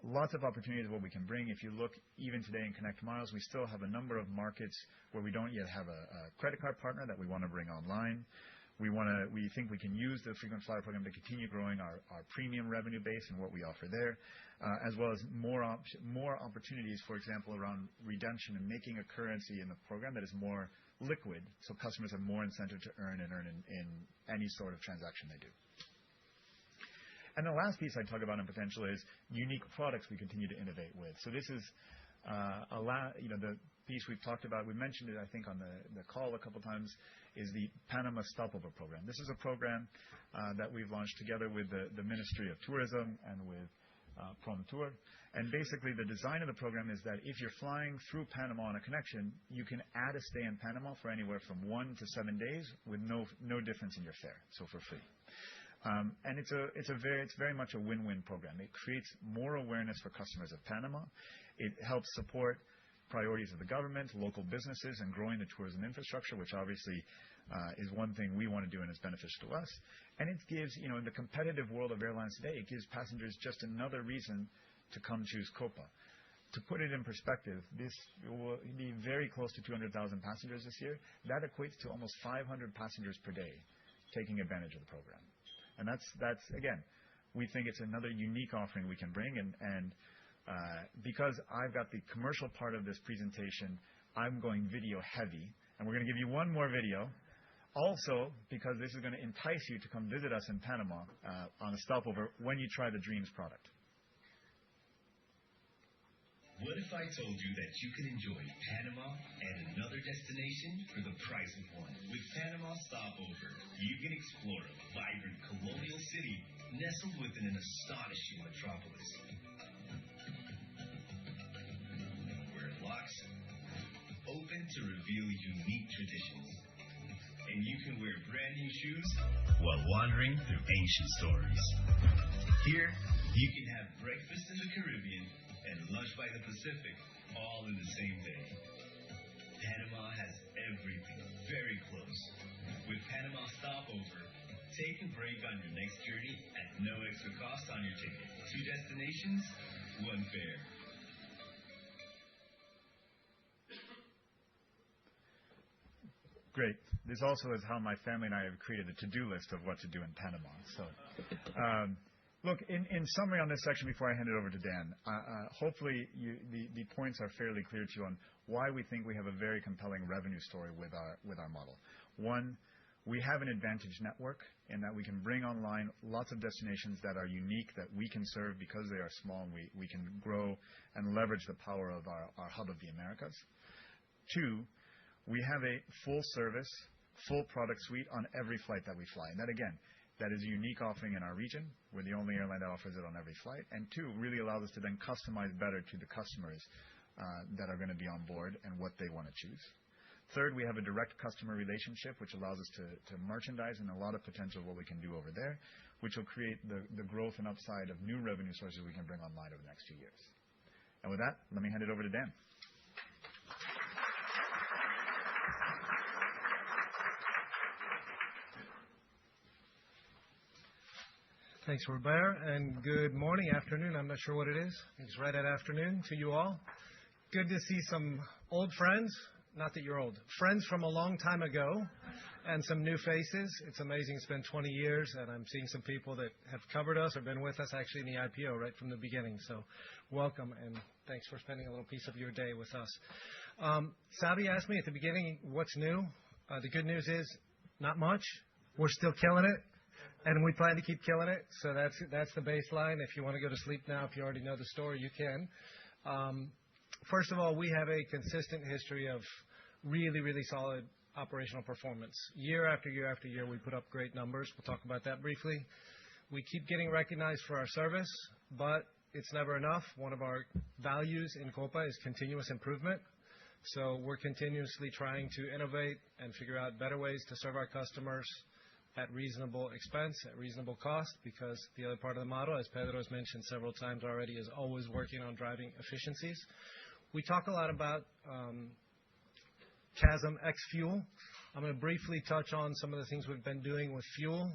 lots of opportunities what we can bring. If you look even today in Connect Miles, we still have a number of markets where we don't yet have a credit card partner that we want to bring online. We think we can use the frequent flyer program to continue growing our premium revenue base and what we offer there, as well as more opportunities, for example, around redemption and making a currency in the program that is more liquid, so customers have more incentive to earn in any sort of transaction they do. And the last piece I'd talk about in potential is unique products we continue to innovate with. So this is the piece we've talked about. We mentioned it, I think, on the call a couple of times, is the Panama Stopover program. This is a program that we've launched together with the Ministry of Tourism and with PromTour. And basically, the design of the program is that if you're flying through Panama on a connection, you can add a stay in Panama for anywhere from 1 to 7 days with no difference in your fare, so for free. And it's very much a win-win program. It creates more awareness for customers of Panama. It helps support priorities of the government, local businesses, and growing the tourism infrastructure, which obviously is one thing we want to do and is beneficial to us. And it gives, in the competitive world of airlines today, it gives passengers just another reason to come choose Copa. To put it in perspective, this will be very close to 200,000 passengers this year. That equates to almost 500 passengers per day taking advantage of the program. And that's again, we think it's another unique offering we can bring. And because I've got the commercial part of this presentation, I'm going video heavy. And we're going to give you one more video. Also, because this is going to entice you to come visit us in Panama on a stopover when you try the Dreams product. What if I told you that you can enjoy Panama and another destination for the price of one? With Panama Stopover, you can explore a vibrant colonial city nestled within an astonishing metropolis, where it locks, open to reveal unique traditions. And you can wear brand new shoes while wandering through ancient stories. Here, you can have breakfast in the Caribbean and lunch by the Pacific, all in the same day. Panama has everything very close. With Panama Stopover, take a break on your next journey at no extra cost on your ticket. 2 destinations, 1 fare. Great. This also is how my family and I have created a to-do list of what to do in Panama. So, look, in summary on this section before I hand it over to Dan, hopefully the points are fairly clear to you on why we think we have a very compelling revenue story with our model. One, we have an advantage network in that we can bring online lots of destinations that are unique that we can serve because they are small, and we can grow and leverage the power of our hub of the Americas. Two, we have a full service, full product suite on every flight that we fly. And that, again, that is a unique offering in our region. We're the only airline that offers it on every flight. And two, really allows us to then customize better to the customers that are going to be on board and what they want to choose. Third, we have a direct customer relationship, which allows us to merchandise and a lot of potential of what we can do over there, which will create the growth and upside of new revenue sources we can bring online over the next 2 years. And with that, let me hand it over to Dan. Thanks, Robert, and good morning, afternoon. I'm not sure what it is. I think it's right at afternoon to you all. Good to see some old friends. Not that you're old. Friends from a long time ago and some new faces. It's amazing. It's been 20 years, and I'm seeing some people that have covered us or been with us actually in the IPO right from the beginning. So welcome, and thanks for spending a little piece of your day with us. Sabi asked me at the beginning, what's new? The good news is not much. We're still killing it. And we plan to keep killing it. So that's the baseline. If you want to go to sleep now, if you already know the story, you can. First of all, we have a consistent history of really, really solid operational performance. Year after year after year, we put up great numbers. We'll talk about that briefly. We keep getting recognized for our service, but it's never enough. One of our values in Copa is continuous improvement. So we're continuously trying to innovate and figure out better ways to serve our customers at reasonable expense, at reasonable cost, because the other part of the model, as Pedro has mentioned several times already, is always working on driving efficiencies. We talk a lot about CASM ex-fuel. I'm going to briefly touch on some of the things we've been doing with fuel.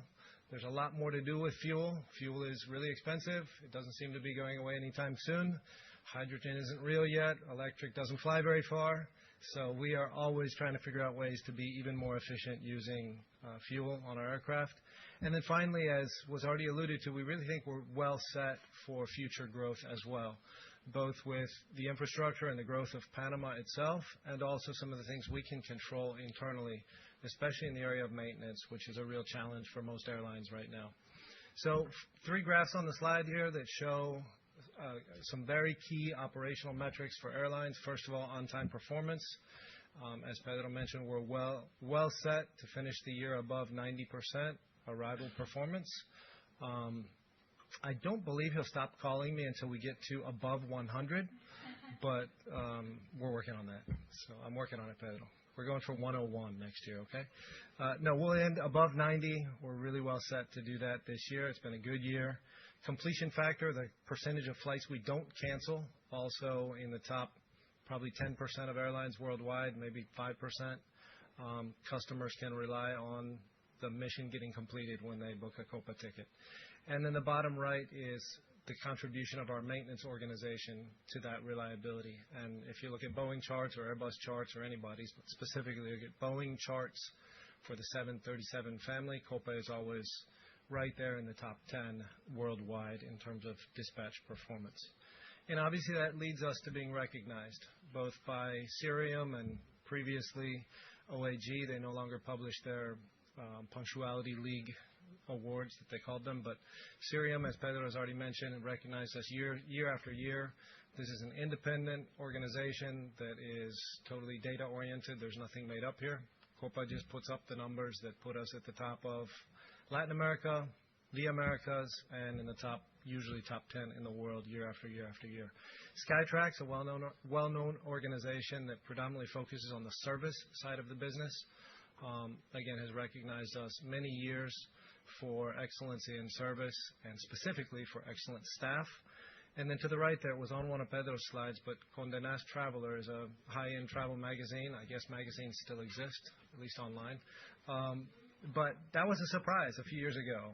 There's a lot more to do with fuel. Fuel is really expensive. It doesn't seem to be going away anytime soon. Hydrogen isn't real yet. Electric doesn't fly very far. So we are always trying to figure out ways to be even more efficient using fuel on our aircraft. And then finally, as was already alluded to, we really think we're well set for future growth as well, both with the infrastructure and the growth of Panama itself, and also some of the things we can control internally, especially in the area of maintenance, which is a real challenge for most airlines right now. So 3 graphs on the slide here that show some very key operational metrics for airlines. First of all, on-time performance. As Pedro mentioned, we're well set to finish the year above 90% arrival performance. I don't believe he'll stop calling me until we get to above 100, but we're working on that. So I'm working on it, Pedro. We're going for 101 next year, okay? No, we'll end above 90. We're really well set to do that this year. It's been a good year. Completion factor, the percentage of flights we don't cancel, also in the top probably 10% of airlines worldwide, maybe 5%. Customers can rely on the mission getting completed when they book a Copa ticket. And then the bottom right is the contribution of our maintenance organization to that reliability. And if you look at Boeing charts or Airbus charts or anybody's, but specifically look at Boeing charts for the 737 family, Copa is always right there in the top 10 worldwide in terms of dispatch performance. And obviously that leads us to being recognized both by Cirium and previously OAG. They no longer publish their Punctuality League awards that they called them, but Cirium, as Pedro has already mentioned, recognized us year after year. This is an independent organization that is totally data oriented. There's nothing made up here. Copa just puts up the numbers that put us at the top of Latin America, the Americas, and in the top, usually top 10 in the world year after year after year. Skytrax, a well-known organization that predominantly focuses on the service side of the business, again, has recognized us many years for excellency in service and specifically for excellent staff. And then to the right there was on one of Pedro's slides, but Condé Nast Traveler is a high-end travel magazine. I guess magazines still exist, at least online. But that was a surprise a few years ago.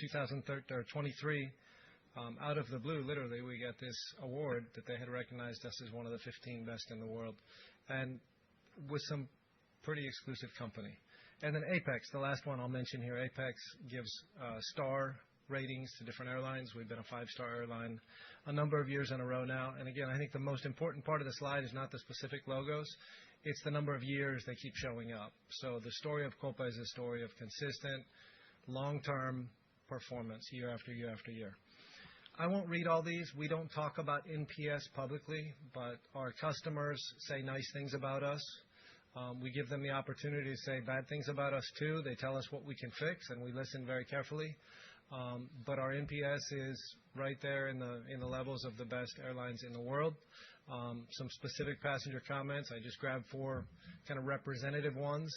2023, out of the blue, literally, we got this award that they had recognized us as one of the 15 best in the world, and with some pretty exclusive company. And then Apex, the last one I'll mention here. Apex gives star ratings to different airlines. We've been a 5-star airline a number of years in a row now. And again, I think the most important part of the slide is not the specific logos. It's the number of years they keep showing up. So the story of Copa is a story of consistent, long-term performance year after year after year. I won't read all these. We don't talk about NPS publicly, but our customers say nice things about us. We give them the opportunity to say bad things about us too. They tell us what we can fix, and we listen very carefully. But our NPS is right there in the levels of the best airlines in the world. Some specific passenger comments. I just grabbed 4 kind of representative ones.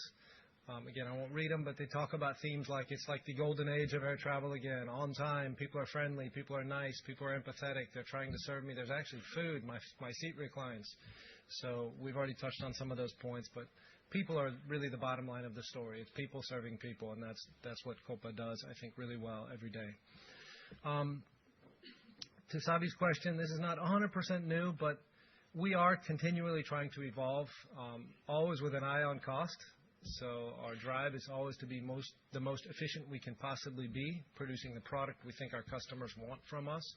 Again, I won't read them, but they talk about themes like it's like the golden age of air travel again. On time, people are friendly, people are nice, people are empathetic. They're trying to serve me. There's actually food. My seat reclines. So we've already touched on some of those points, but people are really the bottom line of the story. It's people serving people, and that's what Copa does, I think, really well every day. To Savi's question, this is not 100% new, but we are continually trying to evolve, always with an eye on cost. So our drive is always to be the most efficient we can possibly be, producing the product we think our customers want from us.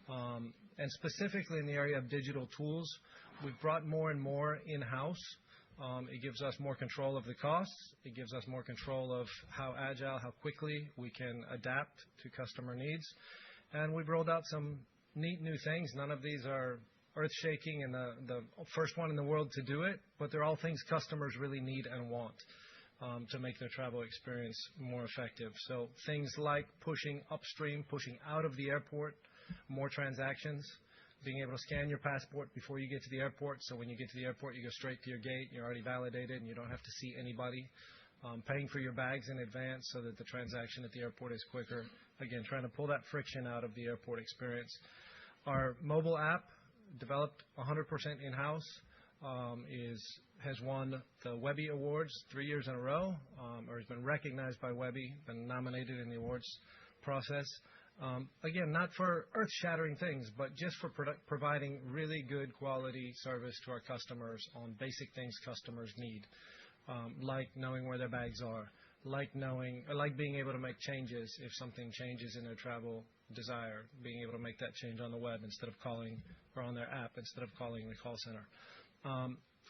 And specifically in the area of digital tools, we've brought more and more in-house. It gives us more control of the costs. It gives us more control of how agile, how quickly we can adapt to customer needs. And we've rolled out some neat new things. None of these are earth-shaking and the first one in the world to do it, but they're all things customers really need and want to make their travel experience more effective. So things like pushing upstream, pushing out of the airport, more transactions, being able to scan your passport before you get to the airport. So when you get to the airport, you go straight to your gate, you're already validated, and you don't have to see anybody. Paying for your bags in advance so that the transaction at the airport is quicker. Again, trying to pull that friction out of the airport experience. Our mobile app developed 100% in-house, has won the Webby Awards 3 years in a row, or has been recognized by Webby, been nominated in the awards process. Again, not for earth-shattering things, but just for providing really good quality service to our customers on basic things customers need, like knowing where their bags are, like being able to make changes if something changes in their travel desire, being able to make that change on the web instead of calling, or on their app instead of calling the call center.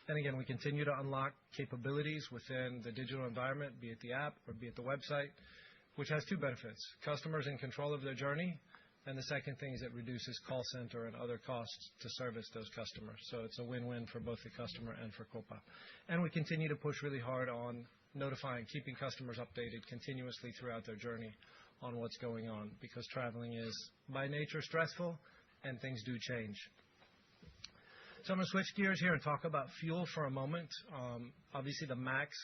And again, we continue to unlock capabilities within the digital environment, be it the app or be it the website, which has two benefits: customers in control of their journey, and the second thing is it reduces call center and other costs to service those customers. So it's a win-win for both the customer and for Copa. And we continue to push really hard on notifying, keeping customers updated continuously throughout their journey on what's going on, because traveling is by nature stressful and things do change. So I'm going to switch gears here and talk about fuel for a moment. Obviously, the MAX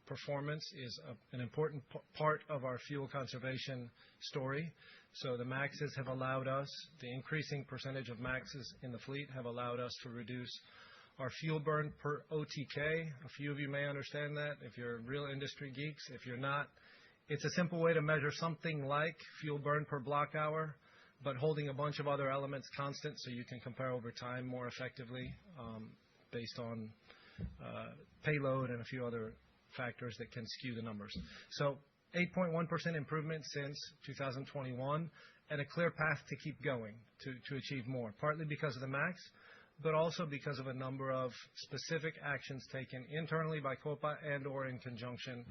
performance is an important part of our fuel conservation story. So the MAXs have allowed us, the increasing percentage of MAXs in the fleet have allowed us to reduce our fuel burn per OTK. A few of you may understand that if you're real industry geeks. If you're not, it's a simple way to measure something like fuel burn per block hour, but holding a bunch of other elements constant so you can compare over time more effectively based on payload and a few other factors that can skew the numbers. So 8.1% improvement since 2021, and a clear path to keep going to achieve more, partly because of the MAX, but also because of a number of specific actions taken internally by Copa and or in conjunction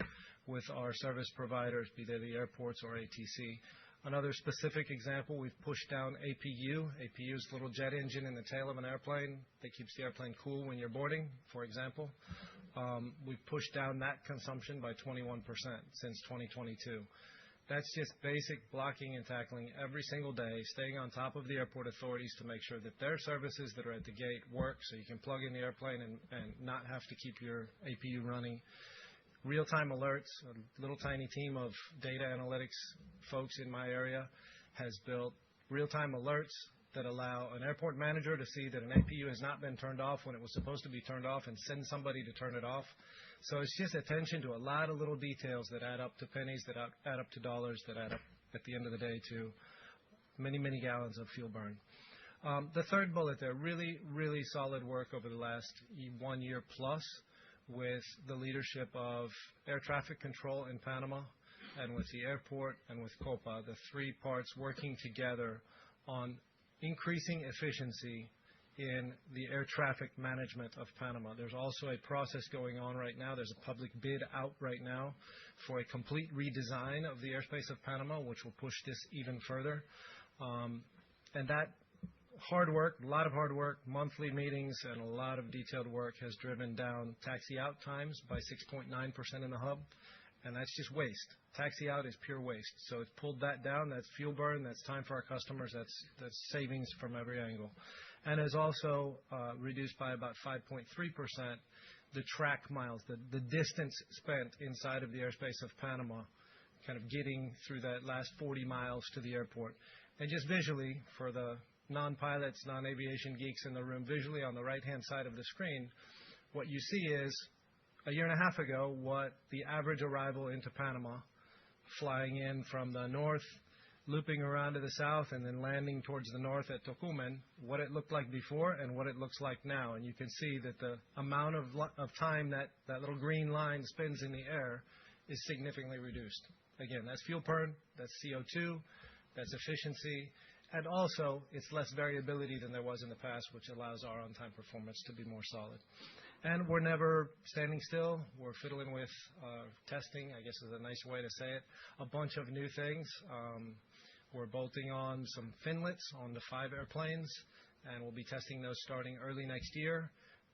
with our service providers, be they the airports or ATC. Another specific example, we've pushed down APU. APU is a little jet engine in the tail of an airplane that keeps the airplane cool when you're boarding, for example. We've pushed down that consumption by 21% since 2022. That's just basic blocking and tackling every single day, staying on top of the airport authorities to make sure that their services that are at the gate work so you can plug in the airplane and not have to keep your APU running. Real-time alerts, a little tiny team of data analytics folks in my area has built real-time alerts that allow an airport manager to see that an APU has not been turned off when it was supposed to be turned off and send somebody to turn it off. So it's just attention to a lot of little details that add up to pennies, that add up to dollars, that add up at the end of the day to many, many gallons of fuel burn. The third bullet there, really, really solid work over the last 1 year plus with the leadership of air traffic control in Panama and with the airport and with Copa, the three parts working together on increasing efficiency in the air traffic management of Panama. There's also a process going on right now. There's a public bid out right now for a complete redesign of the airspace of Panama, which will push this even further. And that hard work, a lot of hard work, monthly meetings, and a lot of detailed work has driven down taxi out times by 6.9% in the hub. And that's just waste. Taxi out is pure waste. So it's pulled that down. That's fuel burn. That's time for our customers. That's savings from every angle. And has also reduced by about 5.3% the track miles, the distance spent inside of the airspace of Panama, kind of getting through that last 40 miles to the airport. And just visually, for the non-pilots, non-aviation geeks in the room, visually on the right-hand side of the screen, what you see is a year and a half ago, what the average arrival into Panama, flying in from the north, looping around to the south, and then landing towards the north at Tocumen, what it looked like before and what it looks like now. And you can see that the amount of time that little green line spends in the air is significantly reduced. Again, that's fuel burn, that's CO2, that's efficiency, and also it's less variability than there was in the past, which allows our on-time performance to be more solid. And we're never standing still. We're fiddling with testing, I guess is a nice way to say it, a bunch of new things. We're bolting on some finlets on the 5 airplanes, and we'll be testing those starting early next year.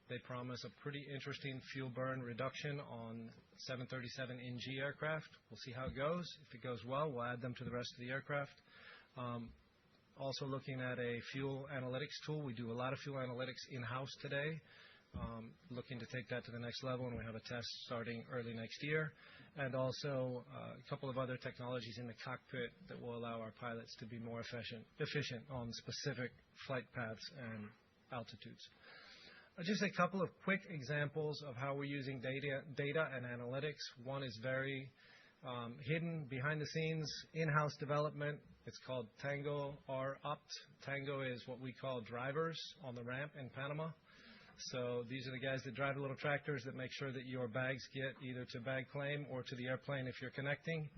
They promise a pretty interesting fuel burn reduction on 737 NG aircraft. We'll see how it goes. If it goes well, we'll add them to the rest of the aircraft. Also looking at a fuel analytics tool. We do a lot of fuel analytics in-house today. Looking to take that to the next level, and we have a test starting early next year. And also a couple of other technologies in the cockpit that will allow our pilots to be more efficient on specific flight paths altitudes. Just a couple of quick examples of how we're using data and analytics. One is very hidden behind the scenes in-house development. It's called Tango or Opt. Tango is what we call drivers on the ramp in Panama. So these are the guys that drive the little tractors that make sure that your bags get either to bag claim or to the airplane if you're connecting.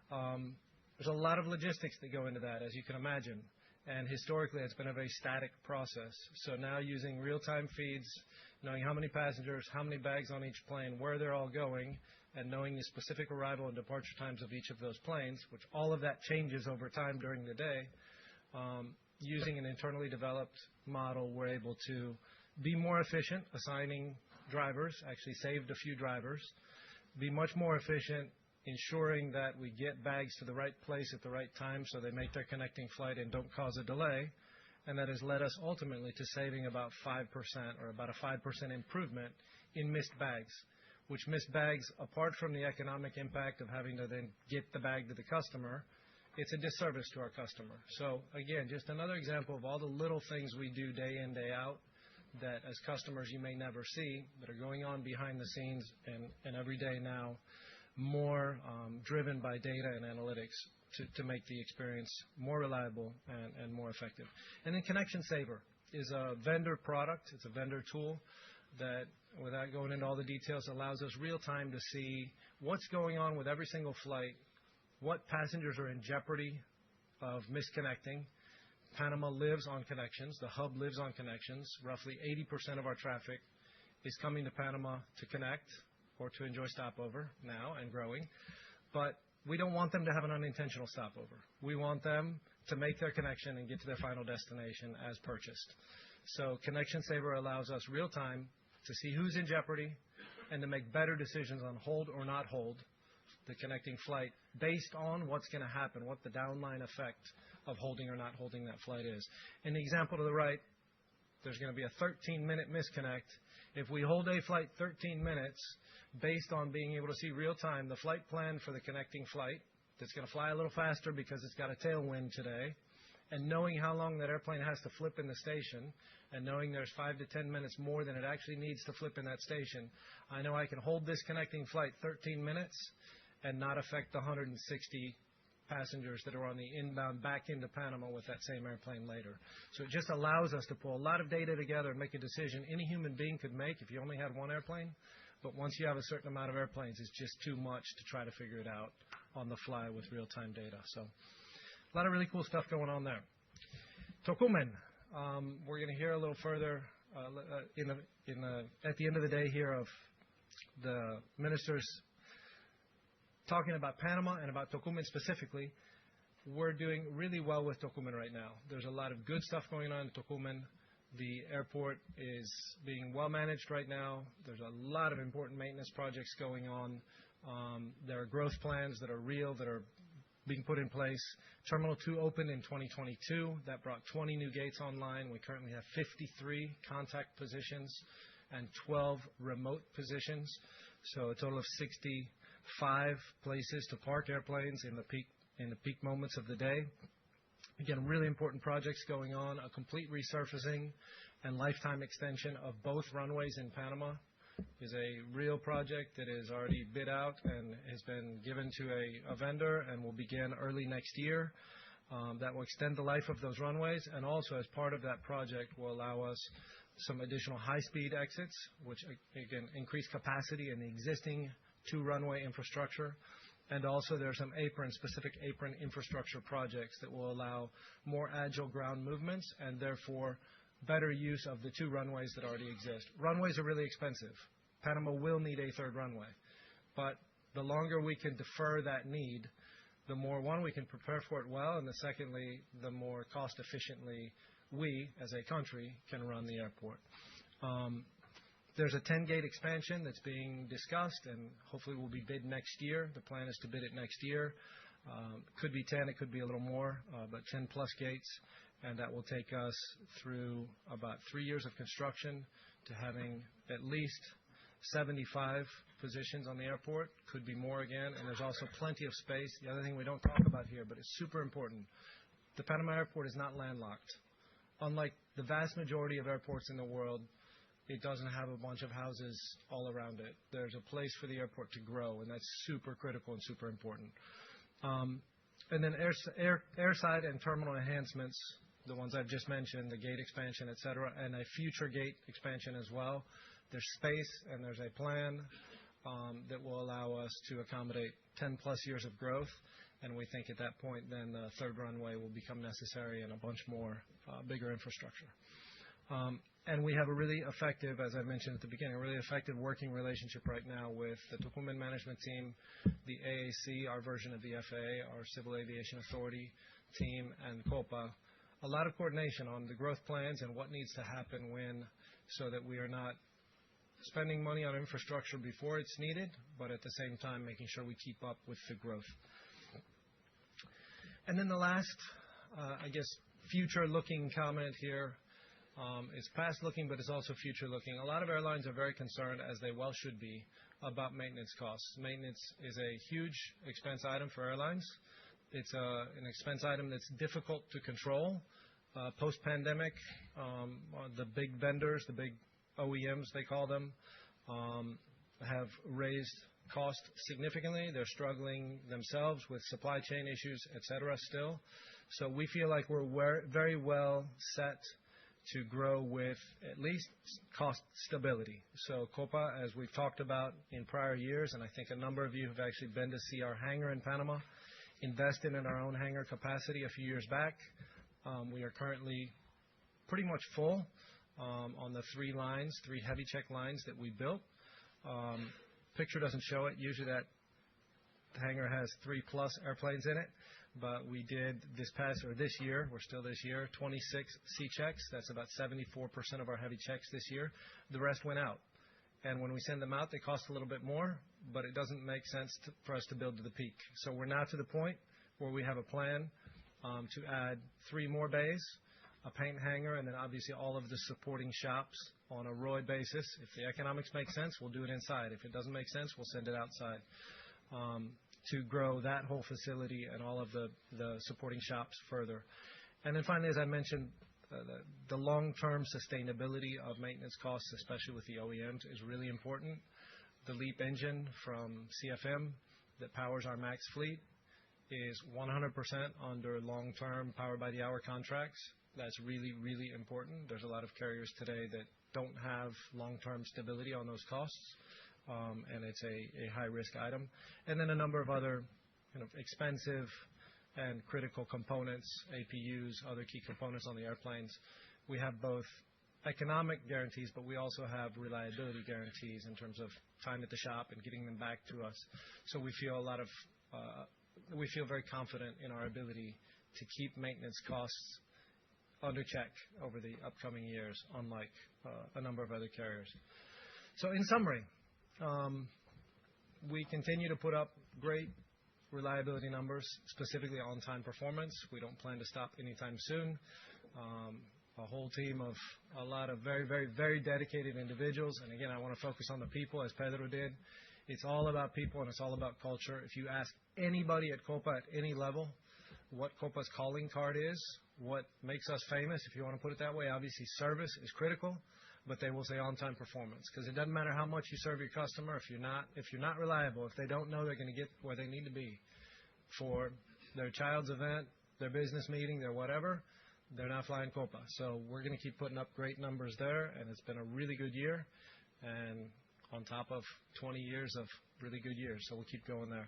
There's a lot of logistics that go into that, as you can imagine. And historically, it's been a very static process. So now using real-time feeds, knowing how many passengers, how many bags on each plane, where they're all going, and knowing the specific arrival and departure times of each of those planes, which all of that changes over time during the day, using an internally developed model, we're able to be more efficient, assigning drivers, actually saved a few drivers, be much more efficient, ensuring that we get bags to the right place at the right time so they make their connecting flight and don't cause a delay. And that has led us ultimately to saving about 5% or about a 5% improvement in missed bags, which missed bags, apart from the economic impact of having to then get the bag to the customer, it's a disservice to our customer. So again, just another example of all the little things we do day in, day out that as customers you may never see that are going on behind the scenes and every day now, more driven by data and analytics to make the experience more reliable and more effective. And then Connection Saver is a vendor product. It's a vendor tool that, without going into all the details, allows us real time to see what's going on with every single flight, what passengers are in jeopardy of misconnecting. Panama lives on connections. The hub lives on connections. Roughly 80% of our traffic is coming to Panama to connect or to enjoy stopover now and growing. But we don't want them to have an unintentional stopover. We want them to make their connection and get to their final destination as purchased. So Connection Saver allows us real time to see who's in jeopardy and to make better decisions on hold or not hold the connecting flight based on what's going to happen, what the downline effect of holding or not holding that flight is. In the example to the right, there's going to be a 13-minute misconnect. If we hold a flight 13 minutes based on being able to see real time the flight plan for the connecting flight that's going to fly a little faster because it's got a tailwind today, and knowing how long that airplane has to flip in the station, and knowing there's 5 to 10 minutes more than it actually needs to flip in that station, I know I can hold this connecting flight 13 minutes and not affect the 160 passengers that are on the inbound back into Panama with that same airplane later. So it just allows us to pull a lot of data together and make a decision any human being could make if you only had one airplane. But once you have a certain amount of airplanes, it's just too much to try to figure it out on the fly with real-time data. So a lot of really cool stuff going on there. Tocumen, we're going to hear a little further at the end of the day here of the ministers talking about Panama and about Tocumen specifically. We're doing really well with Tocumen right now. There's a lot of good stuff going on in Tocumen. The airport is being well managed right now. There's a lot of important maintenance projects going on. There are growth plans that are real, that are being put in place. Terminal 2 opened in 2022. That brought 20 new gates online. We currently have 53 contact positions and 12 remote positions. So a total of 65 places to park airplanes in the peak moments of the day. Again, really important projects going on, a complete resurfacing and lifetime extension of both runways in Panama is a real project that is already bid out and has been given to a vendor and will begin early next year. That will extend the life of those runways, and also as part of that project will allow us some additional high-speed exits, which again increase capacity in the existing 2-runway infrastructure. And also there are some specific apron infrastructure projects that will allow more agile ground movements and therefore better use of the 2 runways that already exist. Runways are really expensive. Panama will need a 3rd runway. But the longer we can defer that need, the more, one, we can prepare for it well, and secondly, the more cost efficiently we, as a country, can run the airport. There's a 10-gate expansion that's being discussed and hopefully will be bid next year. The plan is to bid it next year. Could be 10, it could be a little more, but 10-plus gates. And that will take us through about 3 years of construction to having at least 75 positions on the airport. Could be more again. And there's also plenty of space. The other thing we don't talk about here, but it's super important, the Panama airport is not landlocked. Unlike the vast majority of airports in the world, it doesn't have a bunch of houses all around it. There's a place for the airport to grow, and that's super critical and super important. And then airside and terminal enhancements, the ones I've just mentioned, the gate expansion, et cetera, and a future gate expansion as well. There's space and there's a plan that will allow us to accommodate 10+ years of growth. And we think at that point, then the third runway will become necessary and a bunch more bigger infrastructure. And we have a really effective, as I mentioned at the beginning, a really effective working relationship right now with the Tucumán management team, the AAC, our version of the FAA, our Civil Aviation Authority team, and Copa. A lot of coordination on the growth plans and what needs to happen when, so that we are not spending money on infrastructure before it's needed, but at the same time making sure we keep up with the growth. And then the last, I guess, future-looking comment here. It's past-looking, but it's also future-looking. A lot of airlines are very concerned, as they well should be, about maintenance costs. Maintenance is a huge expense item for airlines. It's an expense item that's difficult to control. Post-pandemic, the big vendors, the big OEMs, they call them, have raised cost significantly. They're struggling themselves with supply chain issues, et cetera, still. So we feel like we're very well set to grow with at least cost stability. So Copa, as we've talked about in prior years, and I think a number of you have actually been to see our hangar in Panama, invested in our own hangar capacity a few years back. We are currently pretty much full on the 3 heavy check lines that we built. Picture doesn't show it. Usually that hangar has 3+ airplanes in it. But we did this year, we're still this year, 26 C checks. That's about 74% of our heavy checks this year. The rest went out. And when we send them out, they cost a little bit more, but it doesn't make sense for us to build to the peak. So we're now to the point where we have a plan to add 3 more bays, a paint hangar, and then obviously all of the supporting shops on a ROI basis. If the economics make sense, we'll do it inside. If it doesn't make sense, we'll send it outside. To grow that whole facility and all of the supporting shops further. And then finally, as I mentioned, the long-term sustainability of maintenance costs, especially with the OEMs, is really important. The LEAP engine from CFM that powers our MAX fleet is 100% under long-term power-by-the-hour contracts. That's really, really important. There's a lot of carriers today that don't have long-term stability on those costs. And it's a high-risk item. And then a number of other kind of expensive and critical components, APUs, other key components on the airplanes. We have both economic guarantees, but we also have reliability guarantees in terms of time at the shop and getting them back to us. So we feel we feel very confident in our ability to keep maintenance costs under check over the upcoming years, unlike a number of other carriers. So in summary, we continue to put up great reliability numbers, specifically on-time performance. We don't plan to stop anytime soon. A whole team of a lot of very, very, very dedicated individuals. And again, I want to focus on the people, as Pedro did. It's all about people and it's all about culture. If you ask anybody at Copa at any level what Copa's calling card is, what makes us famous, if you want to put it that way, obviously service is critical. But they will say on-time performance, because it doesn't matter how much you serve your customer if you're not reliable, if they don't know they're going to get where they need to be for their child's event, their business meeting, their whatever, they're not flying Copa. So we're going to keep putting up great numbers there, and it's been a really good year, and on top of 20 years of really good years. So we'll keep going there.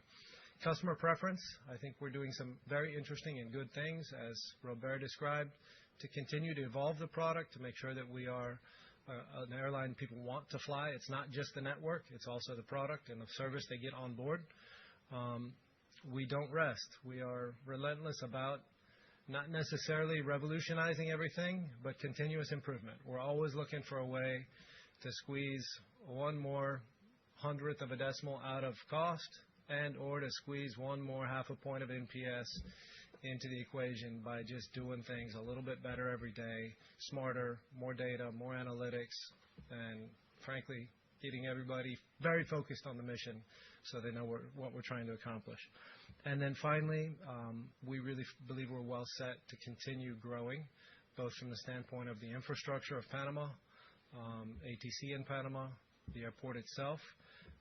Customer preference, I think we're doing some very interesting and good things, as Robert described, to continue to evolve the product, to make sure that we are an airline people want to fly. It's not just the network, it's also the product and the service they get on board. We don't rest. We are relentless about not necessarily revolutionizing everything, but continuous improvement. We're always looking for a way to squeeze 1 more hundredth of a decimal out of cost and or to squeeze 1 more half a point of NPS into the equation by just doing things a little bit better every day, smarter, more data, more analytics, and frankly, getting everybody very focused on the mission so they know what we're trying to accomplish. And then finally, we really believe we're well set to continue growing, both from the standpoint of the infrastructure of Panama, ATC in Panama, the airport itself,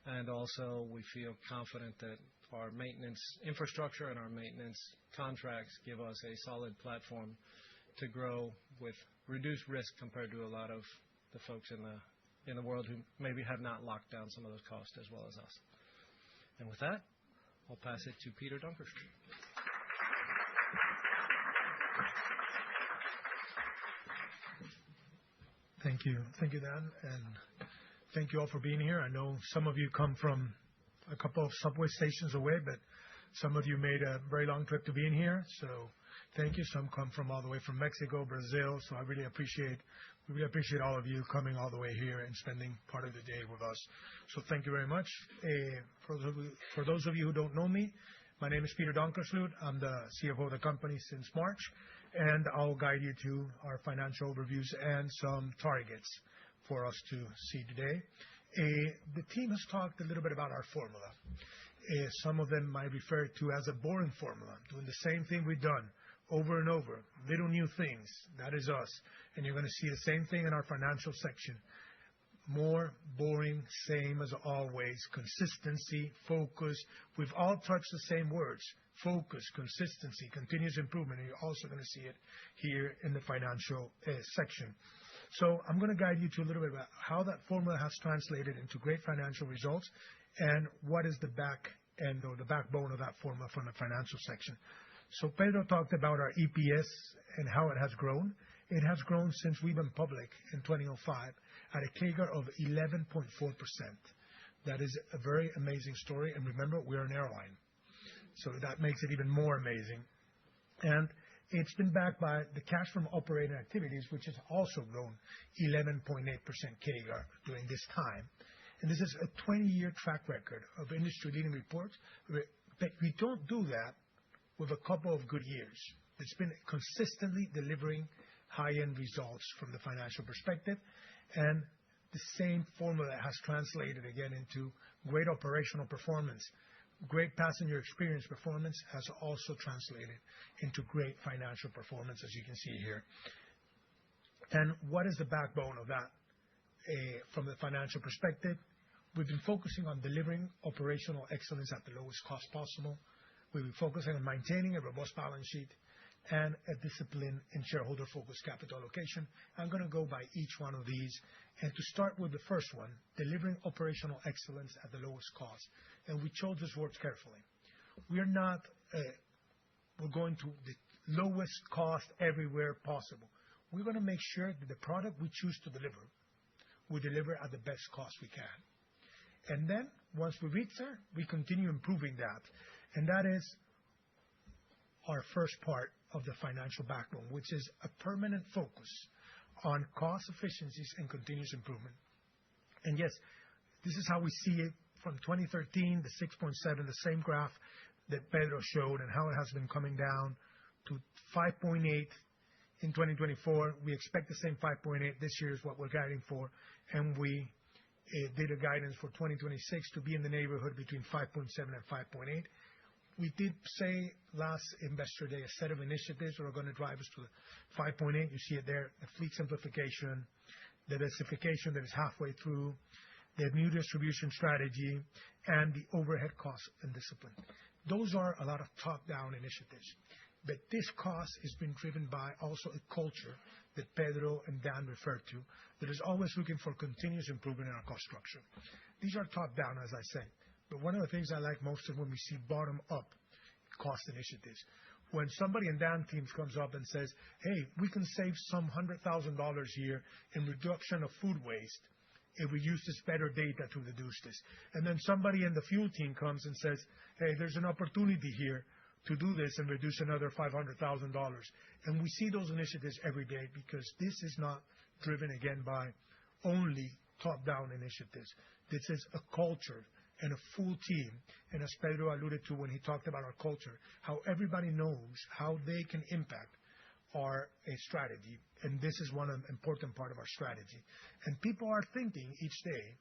and also we feel confident that our maintenance infrastructure and our maintenance contracts give us a solid platform to grow with reduced risk compared to a lot of the folks in the world who maybe have not locked down some of those costs as well as us. And with that, I'll pass it to Peter Donkersloot. Thank you. Thank you, Dan. And thank you all for being here. I know some of you come from a couple of subway stations away, but some of you made a very long trip to being here. So thank you. Some come from all the way from Mexico, Brazil. So I really appreciate all of you coming all the way here and spending part of the day with us. So thank you very much. For those of you who don't know me, my name is Peter Donkersloot. I'm the CFO of the company since March, and I'll guide you to our financial overviews and some targets for us to see today. The team has talked a little bit about our formula. Some of them might refer to as a boring formula, doing the same thing we've done over and over, little new things. That is us. And you're going to see the same thing in our financial section. More boring, same as always, consistency, focus. We've all touched the same words: focus, consistency, continuous improvement. And you're also going to see it here in the financial section. So I'm going to guide you to a little bit about how that formula has translated into great financial results and what is the back end or the backbone of that formula from the financial section. So Pedro talked about our EPS and how it has grown. It has grown since we've been public in 2005 at a CAGR of 11.4%. That is a very amazing story. And remember, we're an airline. So that makes it even more amazing. And it's been backed by the cash from operating activities, which has also grown 11.8% CAGR during this time. And this is a 20-year track record of industry-leading reports. But we don't do that with a couple of good years. It's been consistently delivering high-end results from the financial perspective. And the same formula has translated again into great operational performance. Great passenger experience performance has also translated into great financial performance, as you can see here. And what is the backbone of that from the financial perspective? We've been focusing on delivering operational excellence at the lowest cost possible. We've been focusing on maintaining a robust balance sheet and a discipline in shareholder-focused capital allocation. I'm going to go by each one of these. And to start with the first one, delivering operational excellence at the lowest cost. And we chose these words carefully. We're going to the lowest cost everywhere possible. We're going to make sure that the product we choose to deliver, we deliver at the best cost we can. And then once we reach there, we continue improving that. And that is our first part of the financial backbone, which is a permanent focus on cost efficiencies and continuous improvement. And yes, this is how we see it from 2013, the 6.7, the same graph that Pedro showed, and how it has been coming down to 5.8 in 2024. We expect the same 5.8 this year is what we're guiding for. And we did a guidance for 2026 to be in the neighborhood between 5.7 and 5.8. We did say last Investor Day a set of initiatives that are going to drive us to the 5.8. You see it there, the fleet simplification, the diversification that is halfway through, the new distribution strategy, and the overhead cost and discipline. Those are a lot of top-down initiatives. But this cost has been driven by also a culture that Pedro and Dan referred to that is always looking for continuous improvement in our cost structure. These are top-down, as I say. But one of the things I like most is when we see bottom-up cost initiatives. When somebody in Dan teams comes up and says, hey, we can save some $100,000 here in reduction of food waste if we use this better data to reduce this. And then somebody in the fuel team comes and says, hey, there's an opportunity here to do this and reduce another $500,000. And we see those initiatives every day because this is not driven, again, by only top-down initiatives. This is a culture and a full team. And as Pedro alluded to when he talked about our culture, how everybody knows how they can impact our strategy. And this is one important part of our strategy. And people are thinking each day,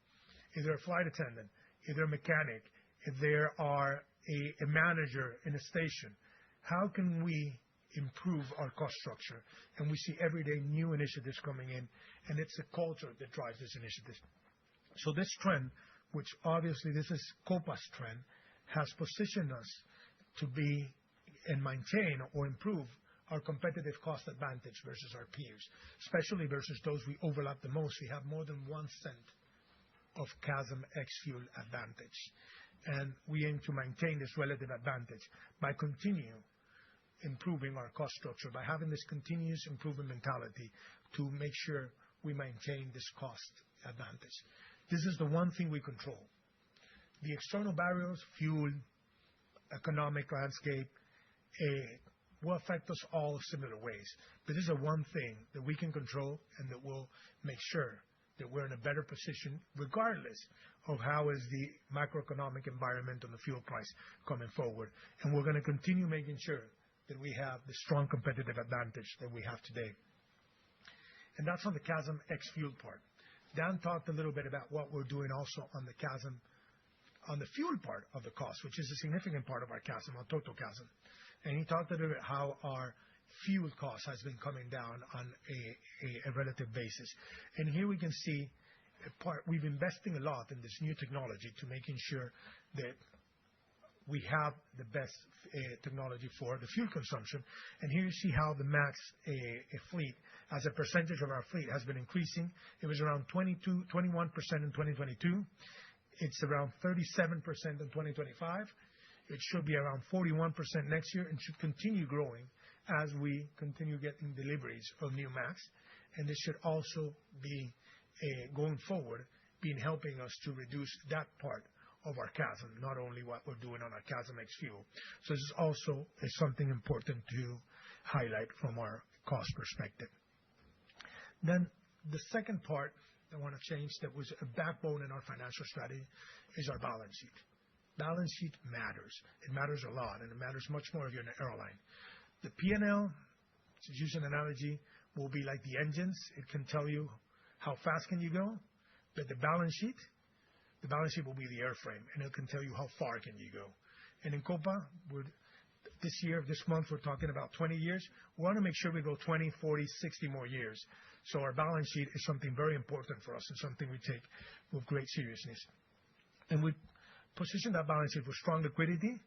if they're a flight attendant, if they're a mechanic, if they are a manager in a station, how can we improve our cost structure. And we see every day new initiatives coming in, and it's the culture that drives this initiative. So this trend, which obviously this is Copa's trend, has positioned us to be and maintain or improve our competitive cost advantage versus our peers, especially versus those we overlap the most. We have more than 1 cent of CASM ex-fuel advantage. And we aim to maintain this relative advantage by continue improving our cost structure, by having this continuous improvement mentality to make sure we maintain this cost advantage. This is the one thing we control. The external barriers, fuel, economic landscape, will affect us all similar ways. But this is the one thing that we can control and that will make sure that we're in a better position regardless of how is the macroeconomic environment and the fuel price coming forward. And we're going to continue making sure that we have the strong competitive advantage that we have today. And that's on the CASM ex-fuel part. Dan talked a little bit about what we're doing also on the CASM, on the fuel part of the cost, which is a significant part of our CASM, our total CASM. And he talked a little bit how our fuel cost has been coming down on a relative basis. And here we can see we've investing a lot in this new technology to making sure that we have the best technology for the fuel consumption. And here you see how the MAX fleet, as a percentage of our fleet, has been increasing. It was around 21% in 2022. It's around 37% in 2025. It should be around 41% next year and should continue growing as we continue getting deliveries of new MAX. And this should also be, going forward, being helping us to reduce that part of our CASM, not only what we're doing on our CASM ex-fuel. So this is also something important to highlight from our cost perspective. Then the second part I want to change that was a backbone in our financial strategy is our balance sheet. Balance sheet matters. It matters a lot, and it matters much more if you're in an airline. The P&L, to use an analogy, will be like the engines. It can tell you how fast can you go, but the balance sheet will be the airframe, and it can tell you how far can you go. And in Copa, this month, we're talking about 20 years. We want to make sure we go 20, 40, 60 more years. So our balance sheet is something very important for us and something we take with great seriousness. And we position that balance sheet with strong liquidity.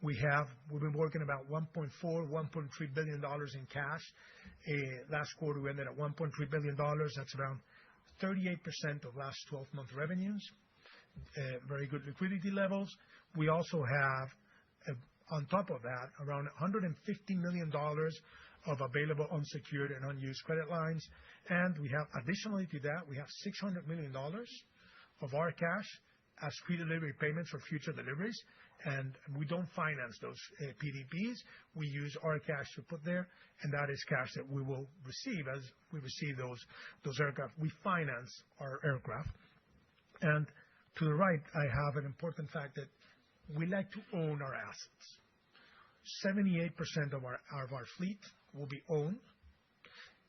We've been working about $1.4, $1.3 billion in cash. Last quarter, we ended at $1.3 billion. That's around 38% of last 12-month revenues. Very good liquidity levels. We also have, on top of that, around $150 million of available unsecured and unused credit lines. And we have, additionally to that, we have $600 million of our cash as pre-delivery payments for future deliveries. And we don't finance those PDPs. We use our cash to put there, and that is cash that we will receive as we receive those aircraft. We finance our aircraft. And to the right, I have an important fact that we like to own our assets. 78% of our fleet will be owned,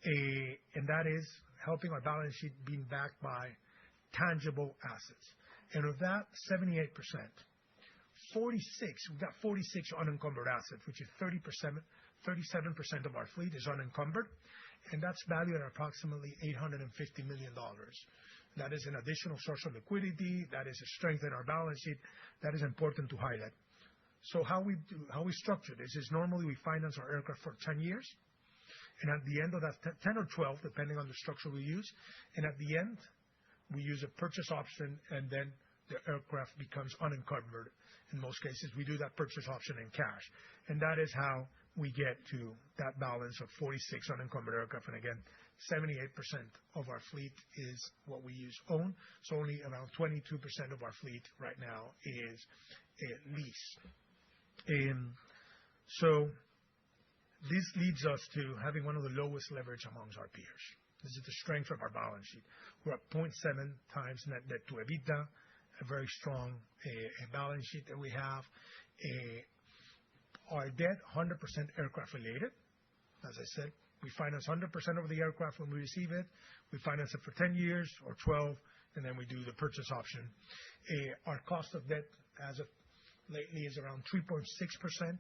and that is helping our balance sheet being backed by tangible assets. And of that 78%, we've got 46 unencumbered assets, which is 37% of our fleet is unencumbered, and that's valued at approximately $850 million. That is an additional source of liquidity. That is a strength in our balance sheet. That is important to highlight. So how we structure this is normally we finance our aircraft for 10 years, and at the end of that 10 or 12, depending on the structure we use, and at the end, we use a purchase option, and then the aircraft becomes unencumbered. In most cases, we do that purchase option in cash, and that is how we get to that balance of 46 unencumbered aircraft. And again, 78% of our fleet is what we use own, so only around 22% of our fleet right now is lease. So this leads us to having one of the lowest leverage amongst our peers. This is the strength of our balance sheet. We're at 0.7 times net debt to EBITDA, a very strong balance sheet that we have. Our debt, 100% aircraft related. As I said, we finance 100% of the aircraft when we receive it. We finance it for 10 years or 12, and then we do the purchase option. Our cost of debt as of lately is around 3.6%.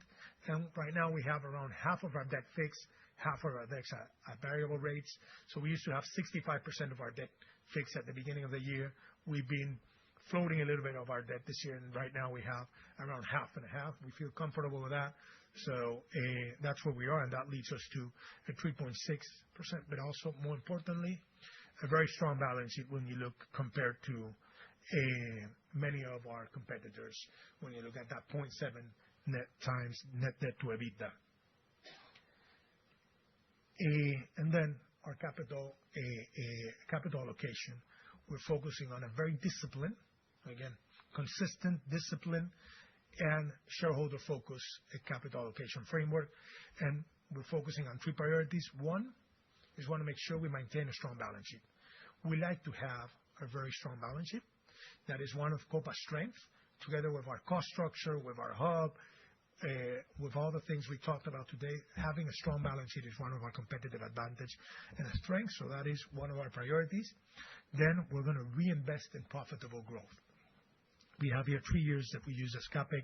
And right now we have around half of our debt fixed, half of our debts at variable rates. So we used to have 65% of our debt fixed at the beginning of the year. We've been floating a little bit of our debt this year, and right now we have around half and a half. We feel comfortable with that. So that's where we are, and that leads us to a 3.6%, but also more importantly, a very strong balance sheet when you look compared to many of our competitors, when you look at that 0.7 times net debt to EBITDA. And then our capital allocation, we're focusing on a very disciplined, again, consistent, discipline, and shareholder-focused capital allocation framework. And we're focusing on three priorities. One is we want to make sure we maintain a strong balance sheet. We like to have a very strong balance sheet. That is one of Copa's strengths, together with our cost structure, with our hub, with all the things we talked about today. Having a strong balance sheet is one of our competitive advantage and a strength, so that is one of our priorities. Then we're going to reinvest in profitable growth. We have here 3 years that we use as CapEx.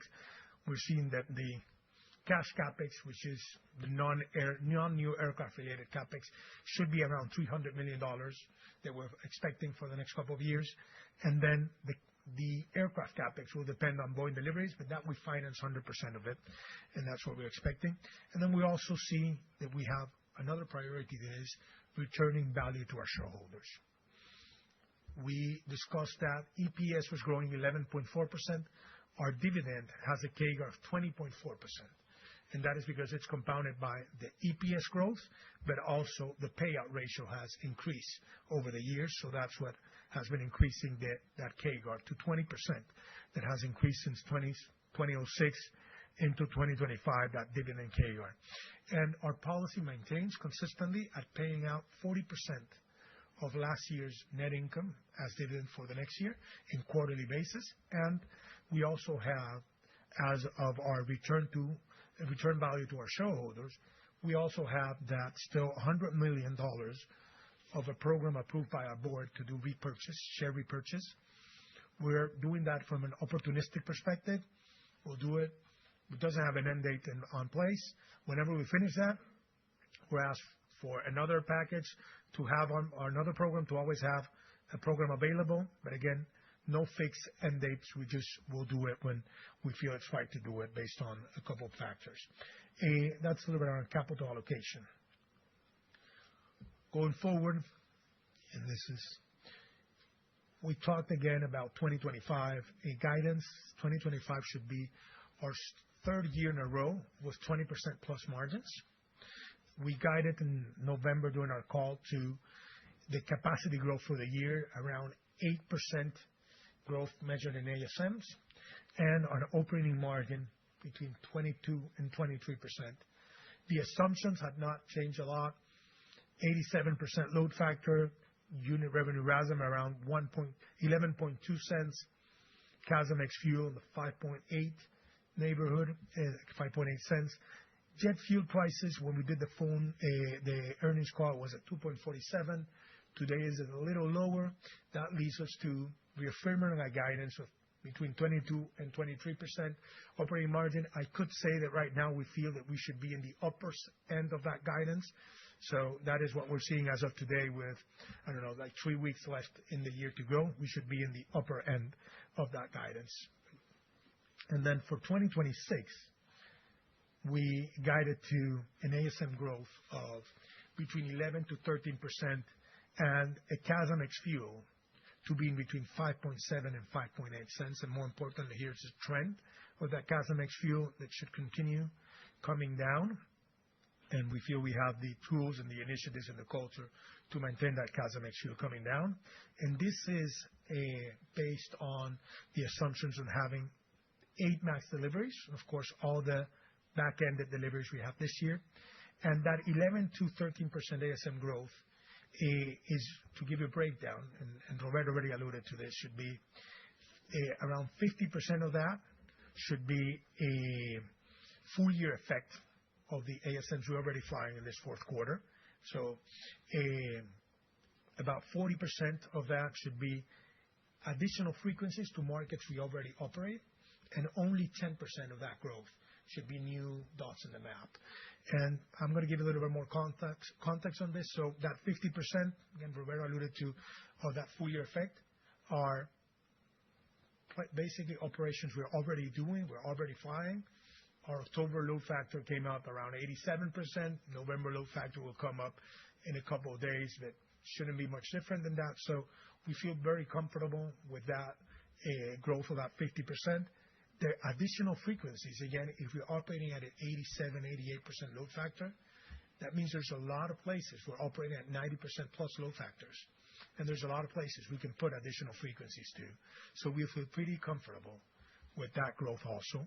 We're seeing that the cash CapEx, which is the non-new aircraft-related CapEx, should be around $300 million that we're expecting for the next couple of years. And then the aircraft CapEx will depend on Boeing deliveries, but that we finance 100% of it, and that's what we're expecting. And then we also see that we have another priority, that is returning value to our shareholders. We discussed that EPS was growing 11.4%. Our dividend has a CAGR of 20.4%. And that is because it's compounded by the EPS growth, but also the payout ratio has increased over the years. So that's what has been increasing that CAGR to 20%. That has increased since 2006 into 2025, that dividend CAGR. And our policy maintains consistently at paying out 40% of last year's net income as dividend for the next year in quarterly basis. And we also have, as of our return value to our shareholders, we also have that still $100 million of a program approved by our board to do share repurchase. We're doing that from an opportunistic perspective. We'll do it. It doesn't have an end date on place. Whenever we finish that, we're asked for another package to have on another program, to always have a program available. But again, no fixed end dates. We'll do it when we feel it's right to do it based on a couple of factors. That's a little bit on capital allocation. Going forward, and we talked again about 2025, guidance. 2025 should be our third year in a row with 20% plus margins. We guided in November during our call to the capacity growth for the year, around 8% growth measured in ASMs, and an operating margin between 22% and 23%. The assumptions have not changed a lot. 87% load factor, unit revenue RASM around 11.2 cents, CASM ex-fuel in the 5.8 neighborhood, 5.8 cents. Jet fuel prices, when we did the earnings call, was at 2.47. Today is a little lower. That leads us to reaffirming our guidance of between 22% and 23% operating margin. I could say that right now we feel that we should be in the upper end of that guidance. So that is what we're seeing as of today with, 3 weeks left in the year to go. We should be in the upper end of that guidance. And then for 2026, we guided to an ASM growth of between 11% to 13% and a CASM ex-fuel to be in between 5.7 and 5.8 cents. And more importantly, here's the trend of that CASM ex-fuel that should continue coming down. And we feel we have the tools and the initiatives and the culture to maintain that CASM ex-fuel coming down. And this is based on the assumptions on having 8 MAX deliveries, of course, all the back-ended deliveries we have this year. And that 11 to 13% ASM growth is, to give you a breakdown, and Roberto already alluded to this, should be around 50% of that should be a full year effect of the ASMs we're already flying in this fourth quarter. So about 40% of that should be additional frequencies to markets we already operate. and only 10% of that growth should be new dots in the map. And I'm going to give a little bit more context on this. So that 50%, again, Roberto alluded to, of that full year effect are basically operations we're already doing, we're already flying. Our October load factor came out around 87%. November load factor will come up in a couple of days, but shouldn't be much different than that. So we feel very comfortable with that growth of that 50%. The additional frequencies, again, if we're operating at an 87, 88% load factor, that means there's a lot of places we're operating at 90% plus load factors. And there's a lot of places we can put additional frequencies to. So we feel pretty comfortable with that growth also.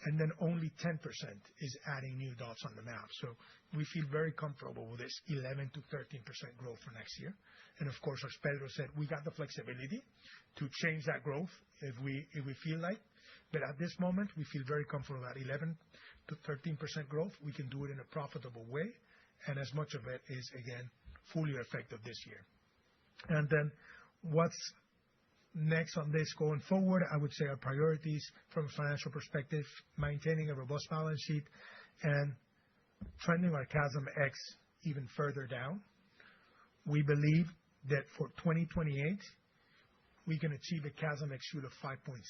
And then only 10% is adding new dots on the map. So we feel very comfortable with this 11 to 13% growth for next year. And of course, as Pedro said, we got the flexibility to change that growth if we feel like. But at this moment, we feel very comfortable at 11 to 13% growth. We can do it in a profitable way. And as much of it is, again, full year effect of this year. And then what's next on this going forward? I would say our priorities from a financial perspective, maintaining a robust balance sheet and trending our CASM-ex even further down. We believe that for 2028, we can achieve a CASM-ex fuel of 5.6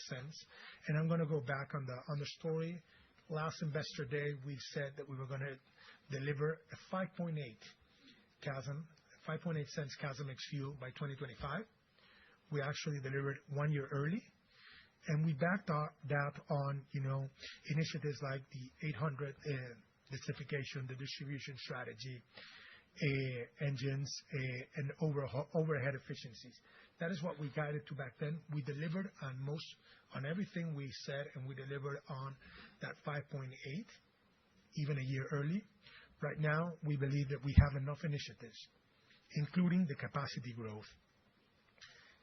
cents. And I'm going to go back on the story. Last Investor Day, we said that we were going to deliver a 5.8 cents CASM-ex fuel by 2025. We actually delivered 1 year early, and we backed that on initiatives like the 800 densification, the distribution strategy, engines, and overhead efficiencies. That is what we guided to back then. We delivered on everything we said, and we delivered on that 5.8, even a year early. Right now, we believe that we have enough initiatives, including the capacity growth.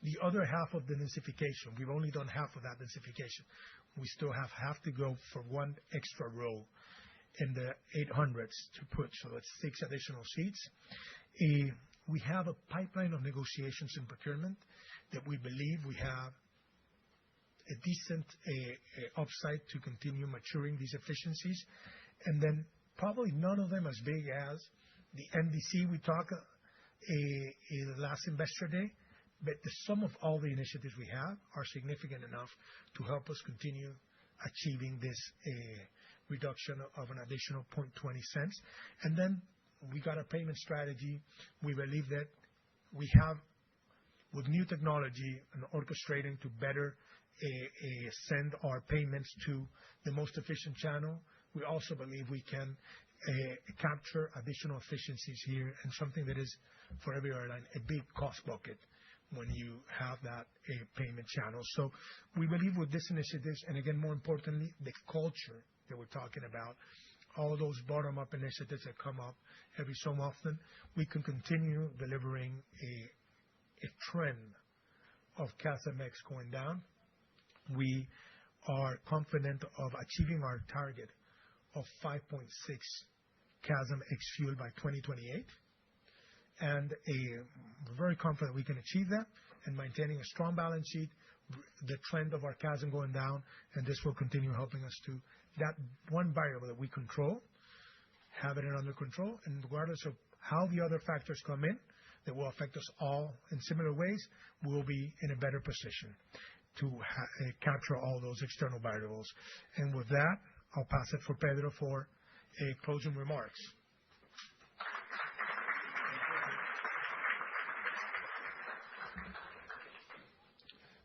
The other half of the densification, we've only done half of that densification. We still have to go for one extra row in the 800s to put, so that's 6 additional seats. We have a pipeline of negotiations and procurement that we believe we have a decent upside to continue maturing these efficiencies. And then probably none of them as big as the NDC we talked in the last Investor Day, but the sum of all the initiatives we have are significant enough to help us continue achieving this reduction of an additional 0.20 cents. And then we got a payment strategy. We believe that we have, with new technology and orchestrating to better send our payments to the most efficient channel, we also believe we can capture additional efficiencies here, and something that is, for every airline, a big cost bucket when you have that payment channel. So we believe with this initiatives, and again, more importantly, the culture that we're talking about, all those bottom-up initiatives that come up every so often, we can continue delivering a trend of CASM-ex going down. We are confident of achieving our target of 5.6 CASM-ex fuel by 2028. And we're very confident we can achieve that, and maintaining a strong balance sheet, the trend of our CASM going down, and this will continue helping us to that one variable that we control, have it under control, and regardless of how the other factors come in that will affect us all in similar ways, we'll be in a better position to capture all those external variables. And with that, I'll pass it for Pedro for closing remarks.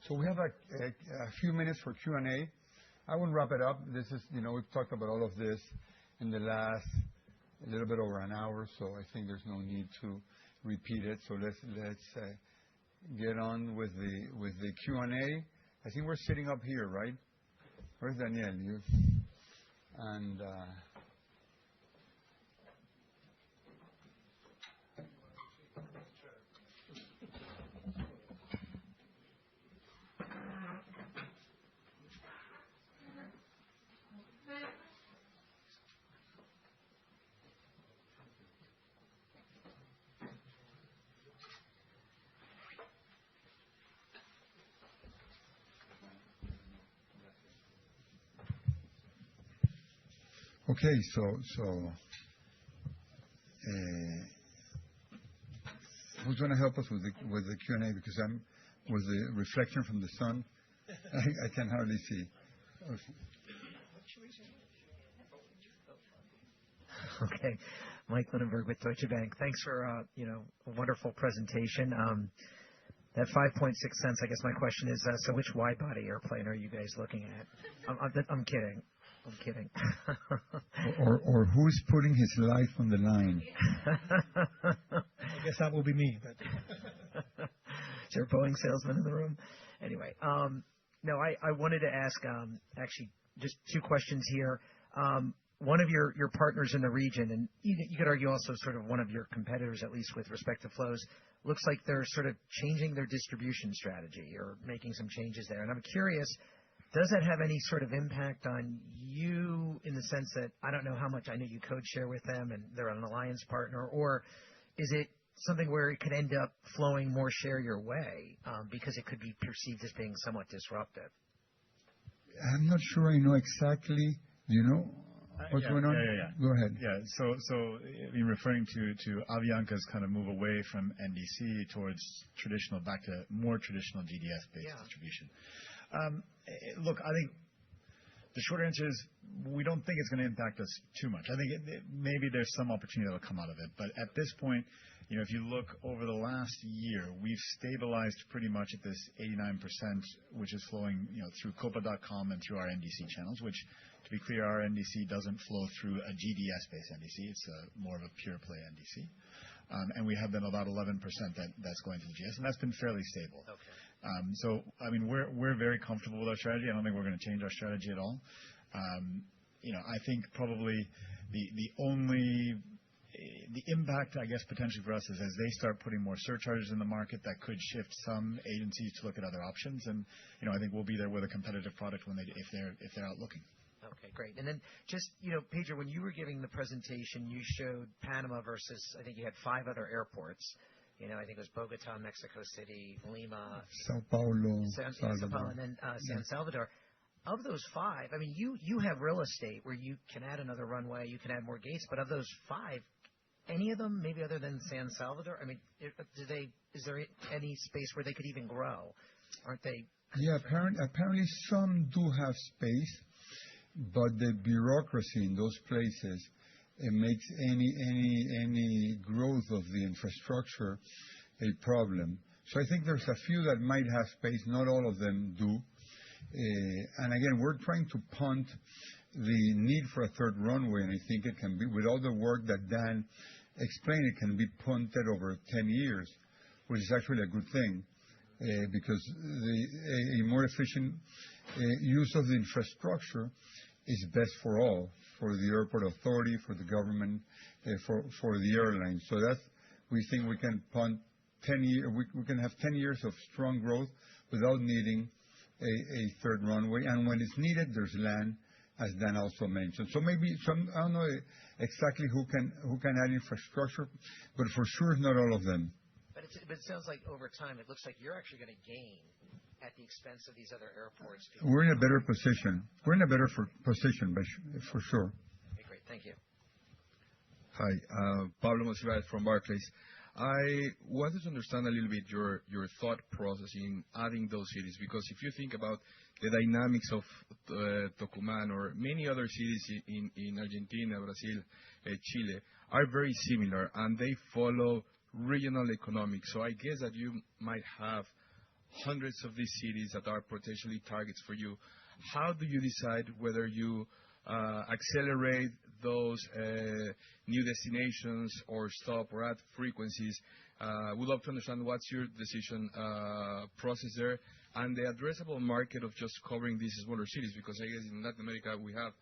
So we have a few minutes for Q&A. I will wrap it up. This is, we've talked about all of this in the last a little bit over an hour, so I think there's no need to repeat it. So let's get on with the Q&A. I think we're sitting up here, right? Where's Daniel? And Okay, who's going to help us with the Q&A? Because with the reflection from the sun, I can hardly see. Okay. Mike Lindenberg with Deutsche Bank. Thanks for a wonderful presentation. That 5.6 cents, I guess my question is, so which wide-body airplane are you guys looking at? I'm kidding. Or who's putting his life on the line? I guess that will be me. Is there a Boeing salesman in the room? Anyway, no, I wanted to ask actually just two questions here. One of your partners in the region, and you could argue also sort of one of your competitors, at least with respect to flows, looks like they're sort of changing their distribution strategy or making some changes there. And I'm curious, does that have any sort of impact on you in the sense that I don't know how much I know you code share with them and they're an alliance partner, or is it something where it could end up flowing more share your way because it could be perceived as being somewhat disruptive? I'm not sure I know exactly. Do you know what's going on? Yeah. Go ahead. Yeah. So in referring to Avianca's kind of move away from NDC towards back to more traditional GDS-based distribution. Look, I think the short answer is we don't think it's going to impact us too much. I think maybe there's some opportunity that will come out of it. But at this point, if you look over the last year, we've stabilized pretty much at this 89%, which is flowing through Copa.com and through our NDC channels, which, to be clear, our NDC doesn't flow through a GDS-based NDC. It's more of a pure play NDC. And we have then about 11% that's going to the GS, and that's been fairly stable. Okay. So, I mean, we're very comfortable with our strategy. I don't think we're going to change our strategy at all. I think probably the impact, I guess, potentially for us is as they start putting more surcharges in the market, that could shift some agencies to look at other options. And I think we'll be there with a competitive product if they're out looking. Okay, great. And then just, Pedro, when you were giving the presentation, you showed Panama versus, I think you had 5 other airports. I think it was Bogota, Mexico City, Lima, Sao Paulo, Sao Paulo, and then San Salvador. Of those 5, I mean, you have real estate where you can add another runway, you can add more gates, but of those 5, any of them, maybe other than San Salvador, I mean, is there any space where they could even grow? Aren't they? Yeah, apparently some do have space, but the bureaucracy in those places, it makes any growth of the infrastructure a problem. So I think there's a few that might have space, not all of them do. And again, we're trying to punt the need for a third runway, and I think it can be, with all the work that Dan explained, it can be punted over 10 years, which is actually a good thing, because a more efficient use of the infrastructure is best for all, for the airport authority, for the government, for the airlines. So we think we can punt 10 years. We can have 10 years of strong growth without needing a third runway. And when it's needed, there's land, as Dan also mentioned. So maybe I don't know exactly who can add infrastructure, but for sure not all of them. But it sounds like over time, it looks like you're actually going to gain at the expense of these other airports. We're in a better position. We're in a better position, for sure. Okay, great. Thank you. Hi, Pablo Monsiváis from Barclays. I wanted to understand a little bit your thought process in adding those cities, because if you think about the dynamics of Tucumán or many other cities in Argentina, Brazil, Chile, are very similar, and they follow regional economics. So I guess that you might have hundreds of these cities that are potentially targets for you. How do you decide whether you accelerate those new destinations or stop or add frequencies? We'd love to understand what's your decision process there and the addressable market of just covering these smaller cities, because I guess in Latin America we have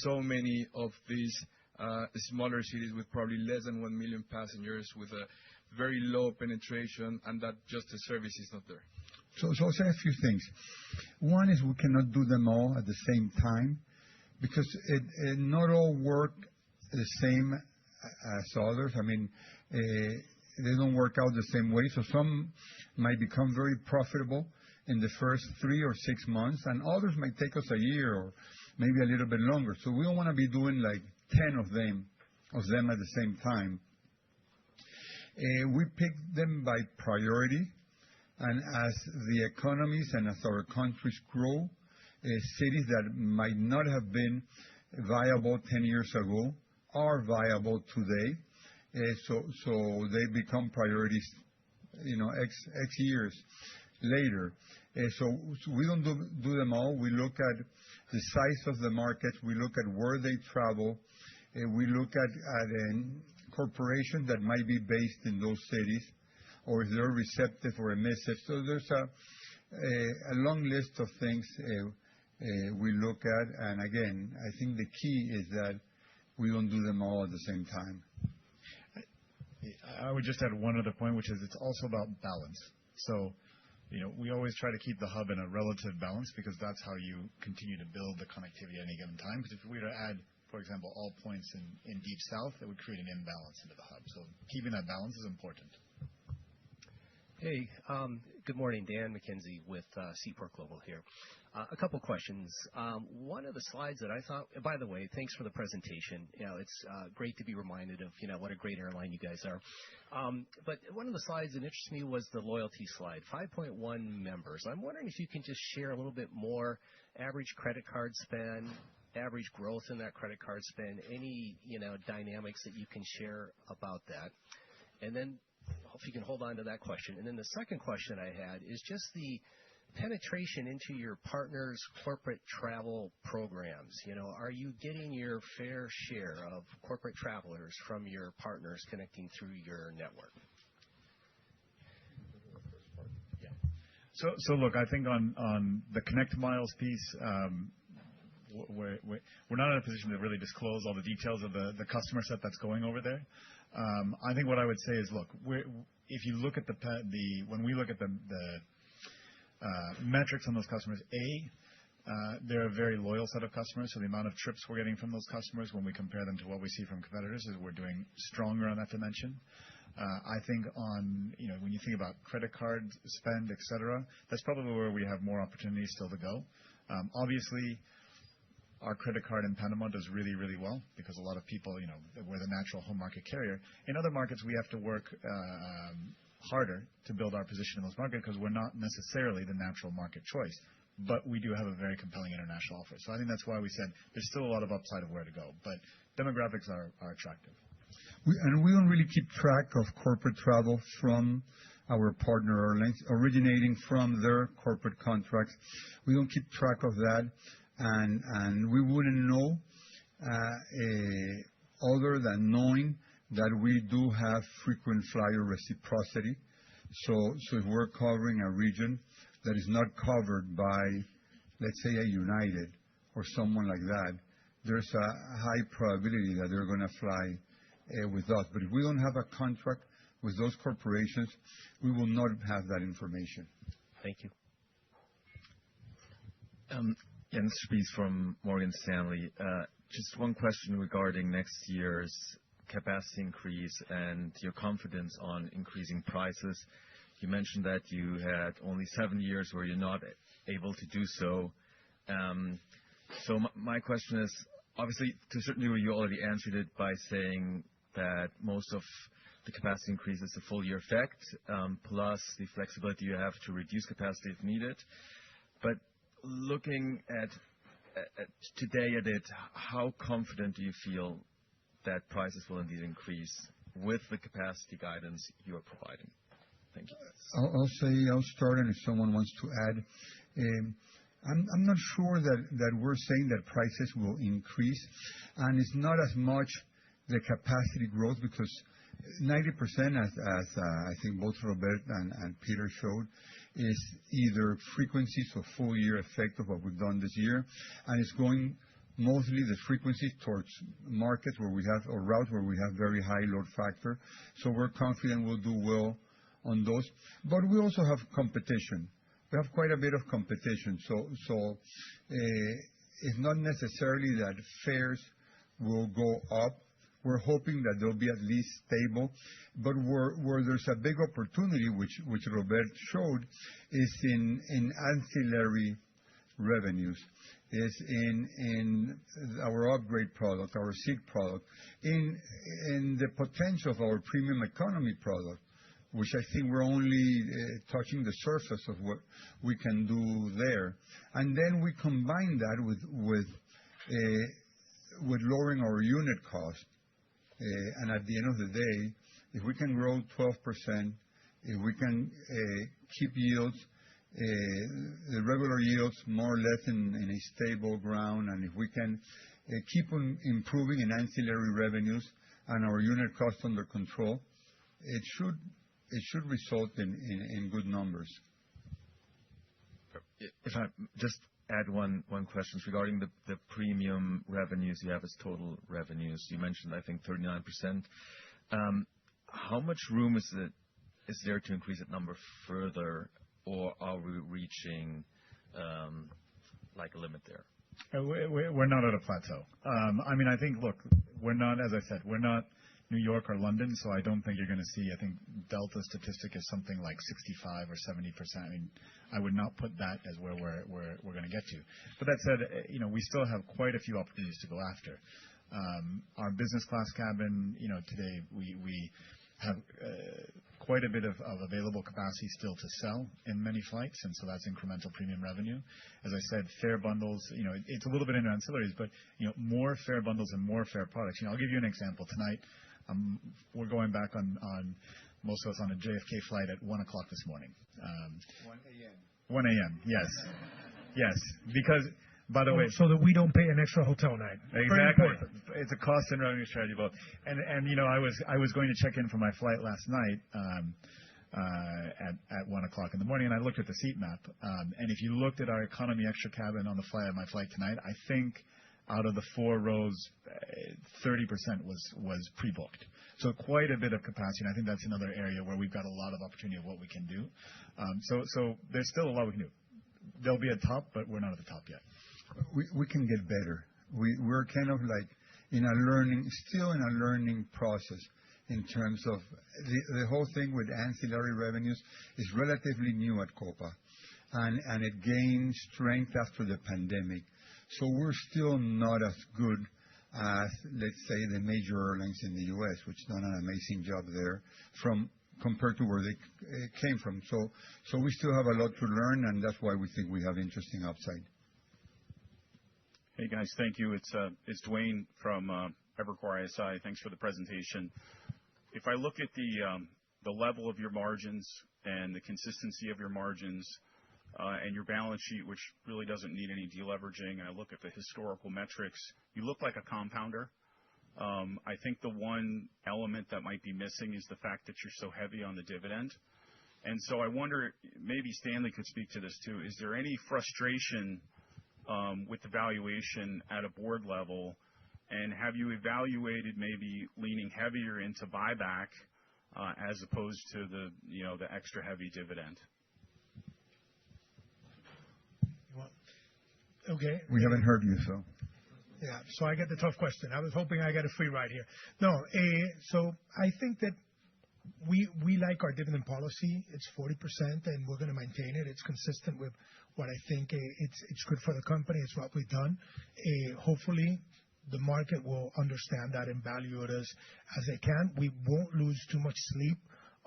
so many of these smaller cities with probably less than 1 million passengers with a very low penetration, and that just the service is not there. So I'll say a few things. One is we cannot do them all at the same time, because not all work the same as others. I mean, they don't work out the same way. So some might become very profitable in the first 3 or 6 months, and others might take us a year maybe a little bit longer. So we don't want to be doing like 10 of them at the same time. We pick them by priority, and as the economies and as our countries grow, cities that might not have been viable 10 years ago are viable today. So they become priorities, X years later. So we don't do them all. We look at the size of the market. We look at where they travel. We look at corporations that might be based in those cities, or if they're receptive or emissive. So there's a long list of things we look at. And again, I think the key is that we don't do them all at the same time. I would just add one other point, which is it's also about balance. So, we always try to keep the hub in a relative balance because that's how you continue to build the connectivity at any given time. Because if we were to add, for example, all points in Deep South, it would create an imbalance into the hub. So keeping that balance is important. Hey, good morning. Dan McKenzie with Seaport Global here. A couple questions. One of the slides that I thought, by the way, thanks for the presentation. It's great to be reminded of what a great airline you guys are. But one of the slides that interested me was the loyalty slide, 5.1 members. I'm wondering if you can just share a little bit more average credit card spend, average growth in that credit card spend, any dynamics that you can share about that, and then if you can hold on to that question. And then the second question I had is just the penetration into your partners' corporate travel programs. Are you getting your fair share of corporate travelers from your partners connecting through your network? Yeah. So look, I think on the Connect Miles piece, we're not in a position to really disclose all the details of the customer set that's going over there. I think what I would say is, look, if you look at when we look at the metrics on those customers, they're a very loyal set of customers. So the amount of trips we're getting from those customers when we compare them to what we see from competitors is we're doing stronger on that dimension. I think when you think about credit card spend, et cetera, that's probably where we have more opportunities still to go. Obviously, our credit card in Panama does really, really well because a lot of people, we're the natural home market carrier. In other markets, we have to work harder to build our position in those markets because we're not necessarily the natural market choice. But we do have a very compelling international offer. So I think that's why we said there's still a lot of upside of where to go. But demographics are attractive. We don't really keep track of corporate travel from our partner airlines, originating from their corporate contracts. We don't keep track of that. And we wouldn't know other than knowing that we do have frequent flyer reciprocity. So if we're covering a region that is not covered by, let's say, a United or someone like that, there's a high probability that they're going to fly with us. But if we don't have a contract with those corporations, we will not have that information. Thank you. Jens Spies from Morgan Stanley. Just one question regarding next year's capacity increase and your confidence on increasing prices. You mentioned that you had only 7 years where you're not able to do so. So my question is, obviously, to a certain degree, you already answered it by saying that most of the capacity increase is a full year effect, plus the flexibility you have to reduce capacity if needed. But looking at today at it, how confident do you feel that prices will indeed increase with the capacity guidance you are providing? Thank you. I'll start, and if someone wants to add. I'm not sure that we're saying that prices will increase, and it's not as much the capacity growth because 90%, as I think both Robert and Peter showed, is either frequencies or full year effect of what we've done this year, and it's going mostly the frequencies towards markets where we have or routes where we have very high load factor. So we're confident we'll do well on those. But we also have competition. We have quite a bit of competition. So it's not necessarily that fares will go up. We're hoping that they'll be at least stable. But where there's a big opportunity, which Robert showed, is in ancillary revenues is in our upgrade product, our seat product, in the potential of our premium economy product, which I think we're only touching the surface of what we can do there. And then we combine that with lowering our unit cost. And at the end of the day, if we can grow 12%, if we can keep yields, the regular yields more or less in a stable ground, and if we can keep on improving in ancillary revenues and our unit cost under control, it should result in good numbers. If I just add one question regarding the premium revenues you have as total revenues. You mentioned, I think, 39%. How much room is there to increase that number further, or are we reaching like a limit there? We're not at a plateau. I mean, I think, look, we're not, as I said, we're not New York or London, so I don't think you're going to see. I think Delta statistic is something like 65 or 70%. I mean, I would not put that as where we're going to get to. But that said, we still have quite a few opportunities to go after. Our business class cabin, today we have quite a bit of available capacity still to sell in many flights, and so that's incremental premium revenue. As I said, fare bundles, it's a little bit in ancillaries, but more fare bundles and more fare products. I'll give you an example. Tonight, we're going back on most of us on a JFK flight at 1 o'clock this morning. 1 a.m. 1 a.m. Yes. Because, by the way, so that we don't pay an extra hotel night. Exactly. It's a cost and revenue strategy both. And I was going to check in for my flight last night at 1 o'clock in the morning, and I looked at the seat map. And if you looked at our economy extra cabin on my flight tonight, I think out of the 4 rows, 30% was pre-booked. So quite a bit of capacity, and I think that's another area where we've got a lot of opportunity of what we can do. So there's still a lot we can do. There'll be a top, but we're not at the top yet. We can get better. We're kind of like still in a learning process in terms of the whole thing with ancillary revenues is relatively new at Copa, and it gained strength after the pandemic. So we're still not as good as, let's say, the major airlines in the U.S., which done an amazing job there compared to where they came from. So we still have a lot to learn, and that's why we think we have interesting upside. Hey guys, thank you. It's Dwayne from Evercore ISI. Thanks for the presentation. If I look at the level of your margins and the consistency of your margins and your balance sheet, which really doesn't need any deleveraging, and I look at the historical metrics, you look like a compounder. I think the one element that might be missing is the fact that you're so heavy on the dividend. And so I wonder, maybe Stanley could speak to this too. Is there any frustration with the valuation at a board level, and have you evaluated maybe leaning heavier into buyback as opposed to the extra heavy dividend? Okay. We haven't heard you, so. Yeah, so I get the tough question. I was hoping I got a free ride here. No, so I think that we like our dividend policy. It's 40%, and we're going to maintain it. It's consistent with what I think it's good for the company. It's what we've done. Hopefully, the market will understand that and value it as they can. We won't lose too much sleep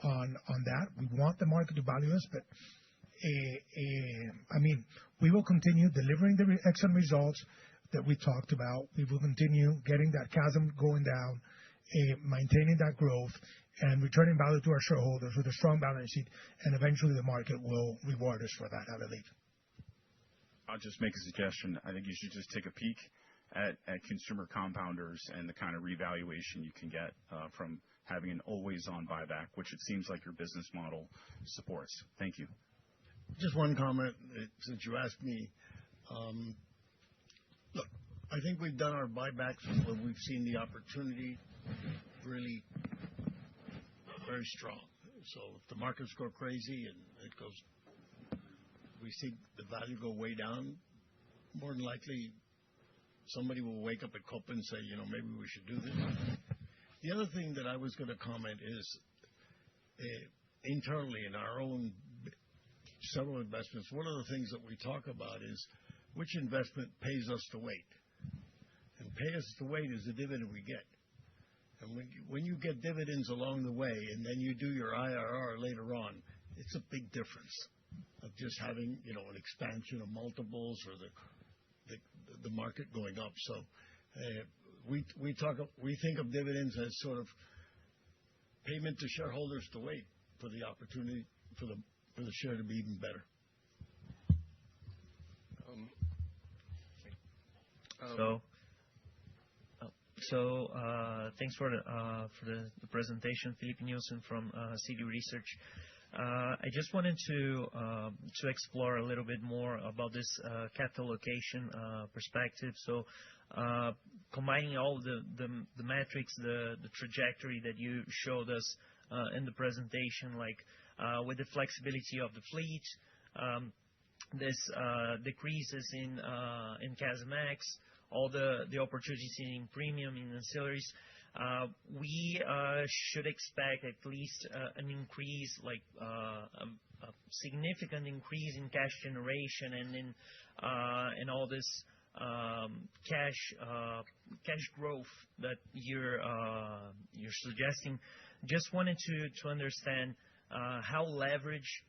on that. We want the market to value us, but I mean, we will continue delivering the excellent results that we talked about. We will continue getting that CASM going down, maintaining that growth, and returning value to our shareholders with a strong balance sheet, and eventually the market will reward us for that, I believe. I'll just make a suggestion. I think you should just take a peek at consumer compounders and the kind of revaluation you can get from having an always-on buyback, which it seems like your business model supports. Thank you. Just one comment, since you asked me. Look, I think we've done our buybacks when we've seen the opportunity really very strong. So if the markets go crazy and we see the value go way down, more than likely somebody will wake up at Copa and say, maybe we should do this. The other thing that I was going to comment is internally in our own several investments, one of the things that we talk about is which investment pays us to wait? And pay us to wait is the dividend we get. And when you get dividends along the way and then you do your IRR later on, it's a big difference of just having, an expansion of multiples or the market going up. So we think of dividends as sort of payment to shareholders to wait for the opportunity for the share to be even better. Thanks for the presentation. Felipe Nielsen from Citi Research. I just wanted to explore a little bit more about this capital allocation perspective. So, combining all the metrics, the trajectory that you showed us in the presentation, like with the flexibility of the fleet, this decreases in CASM-ex, all the opportunities in premium, in ancillaries, we should expect at least an increase, like a significant increase in cash generation and all this cash growth that you're suggesting. Just wanted to understand how leverage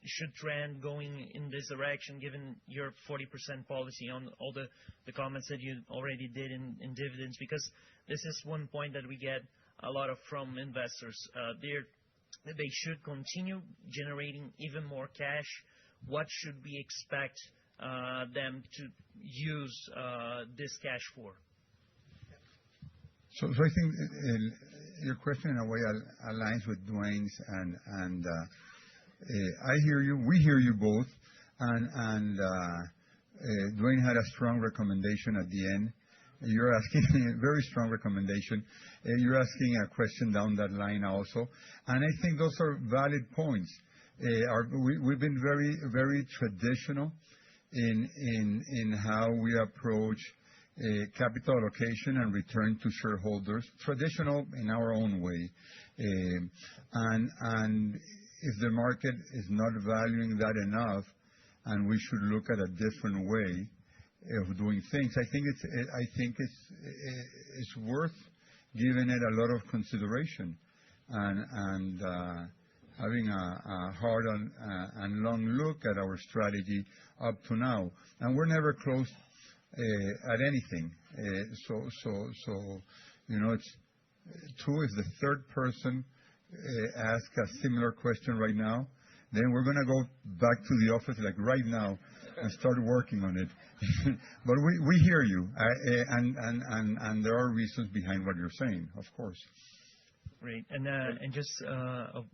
should trend going in this direction, given your 40% policy on all the comments that you already did in dividends, because this is one point that we get a lot of from investors. They should continue generating even more cash. What should we expect them to use this cash for? So I think your question in a way aligns with Dwayne's, and I hear you. We hear you both, and Dwayne had a strong recommendation at the end. You're asking a very strong recommendation. You're asking a question down that line also, and I think those are valid points. We've been very, very traditional in how we approach capital allocation and return to shareholders, traditional in our own way. And if the market is not valuing that enough, and we should look at a different way of doing things, I think it's worth giving it a lot of consideration and having a hard and long look at our strategy up to now. And we're never close at anything. It's true. If the third person asks a similar question right now, then we're going to go back to the office like right now and start working on it. But we hear you, and there are reasons behind what you're saying, of course. Great. And just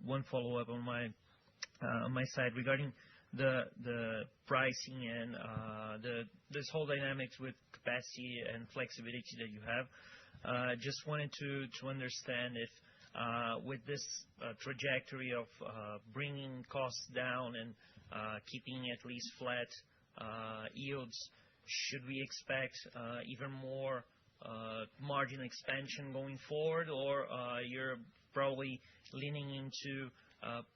one follow-up on my side regarding the pricing and this whole dynamics with capacity and flexibility that you have. Just wanted to understand if with this trajectory of bringing costs down and keeping at least flat yields, should we expect even more margin expansion going forward, or you're probably leaning into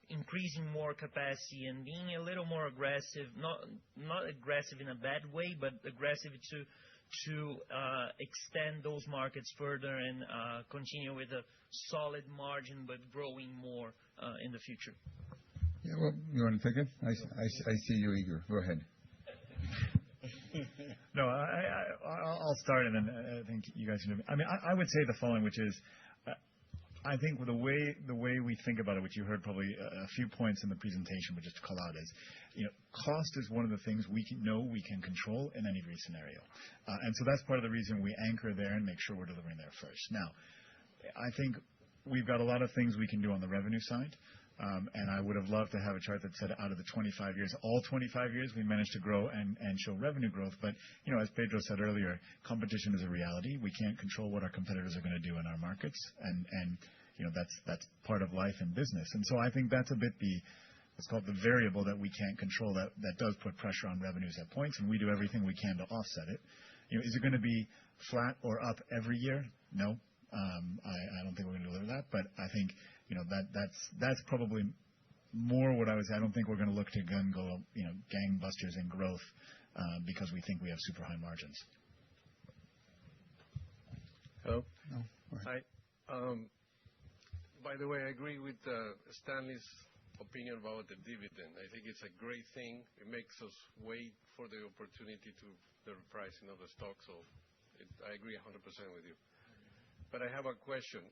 increasing more capacity and being a little more aggressive, not aggressive in a bad way, but aggressive to extend those markets further and continue with a solid margin, but growing more in the future? Yeah, well, you want to take it? I see you eager. Go ahead. No, I'll start, and then I think you guys can. I mean, I would say the following, which is, I think the way we think about it, which you heard probably a few points in the presentation, but just to call out is, cost is one of the things we can control in any scenario, and so that's part of the reason we anchor there and make sure we're delivering there first. Now, I think we've got a lot of things we can do on the revenue side. And I would have loved to have a chart that said out of the 25 years, all 25 years, we managed to grow and show revenue growth. But, as Pedro said earlier, competition is a reality. We can't control what our competitors are going to do in our markets. And that's part of life and business. And so I think that's a bit let's call it the variable that we can't control that does put pressure on revenues at points. And we do everything we can to offset it. Is it going to be flat or up every year? No. I don't think we're going to deliver that. But I think, that's probably more what I would say, I don't think we're going to look to go, gangbusters in growth because we think we have super high margins. Hello. No. Go ahead. Hi. By the way, I agree with Stanley's opinion about the dividend. I think it's a great thing. It makes us wait for the opportunity to the pricing of the stock. So I agree 100% with you. But I have a question.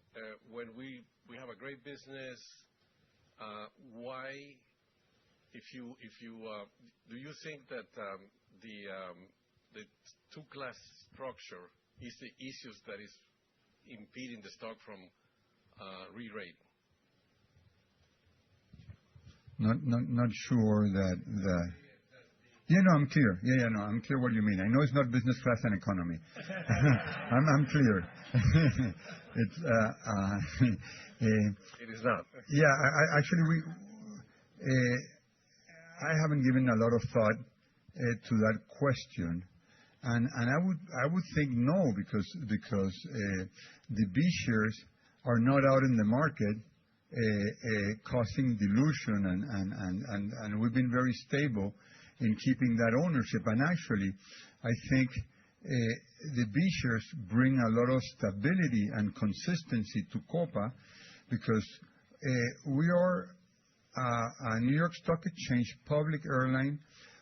When we have a great business, why, do you think that the two-class structure is the issues that is impeding the stock from re-rating? Not sure that the. Yeah, no, I'm clear. No, I'm clear what you mean. I know it's not business class and economy. I'm clear. It's it is not. Yeah, actually, I haven't given a lot of thought to that question, and I would think no, because the B shares are not out in the market causing dilution, and we've been very stable in keeping that ownership. And actually, I think the B shares bring a lot of stability and consistency to Copa, because we are a New York Stock Exchange public airline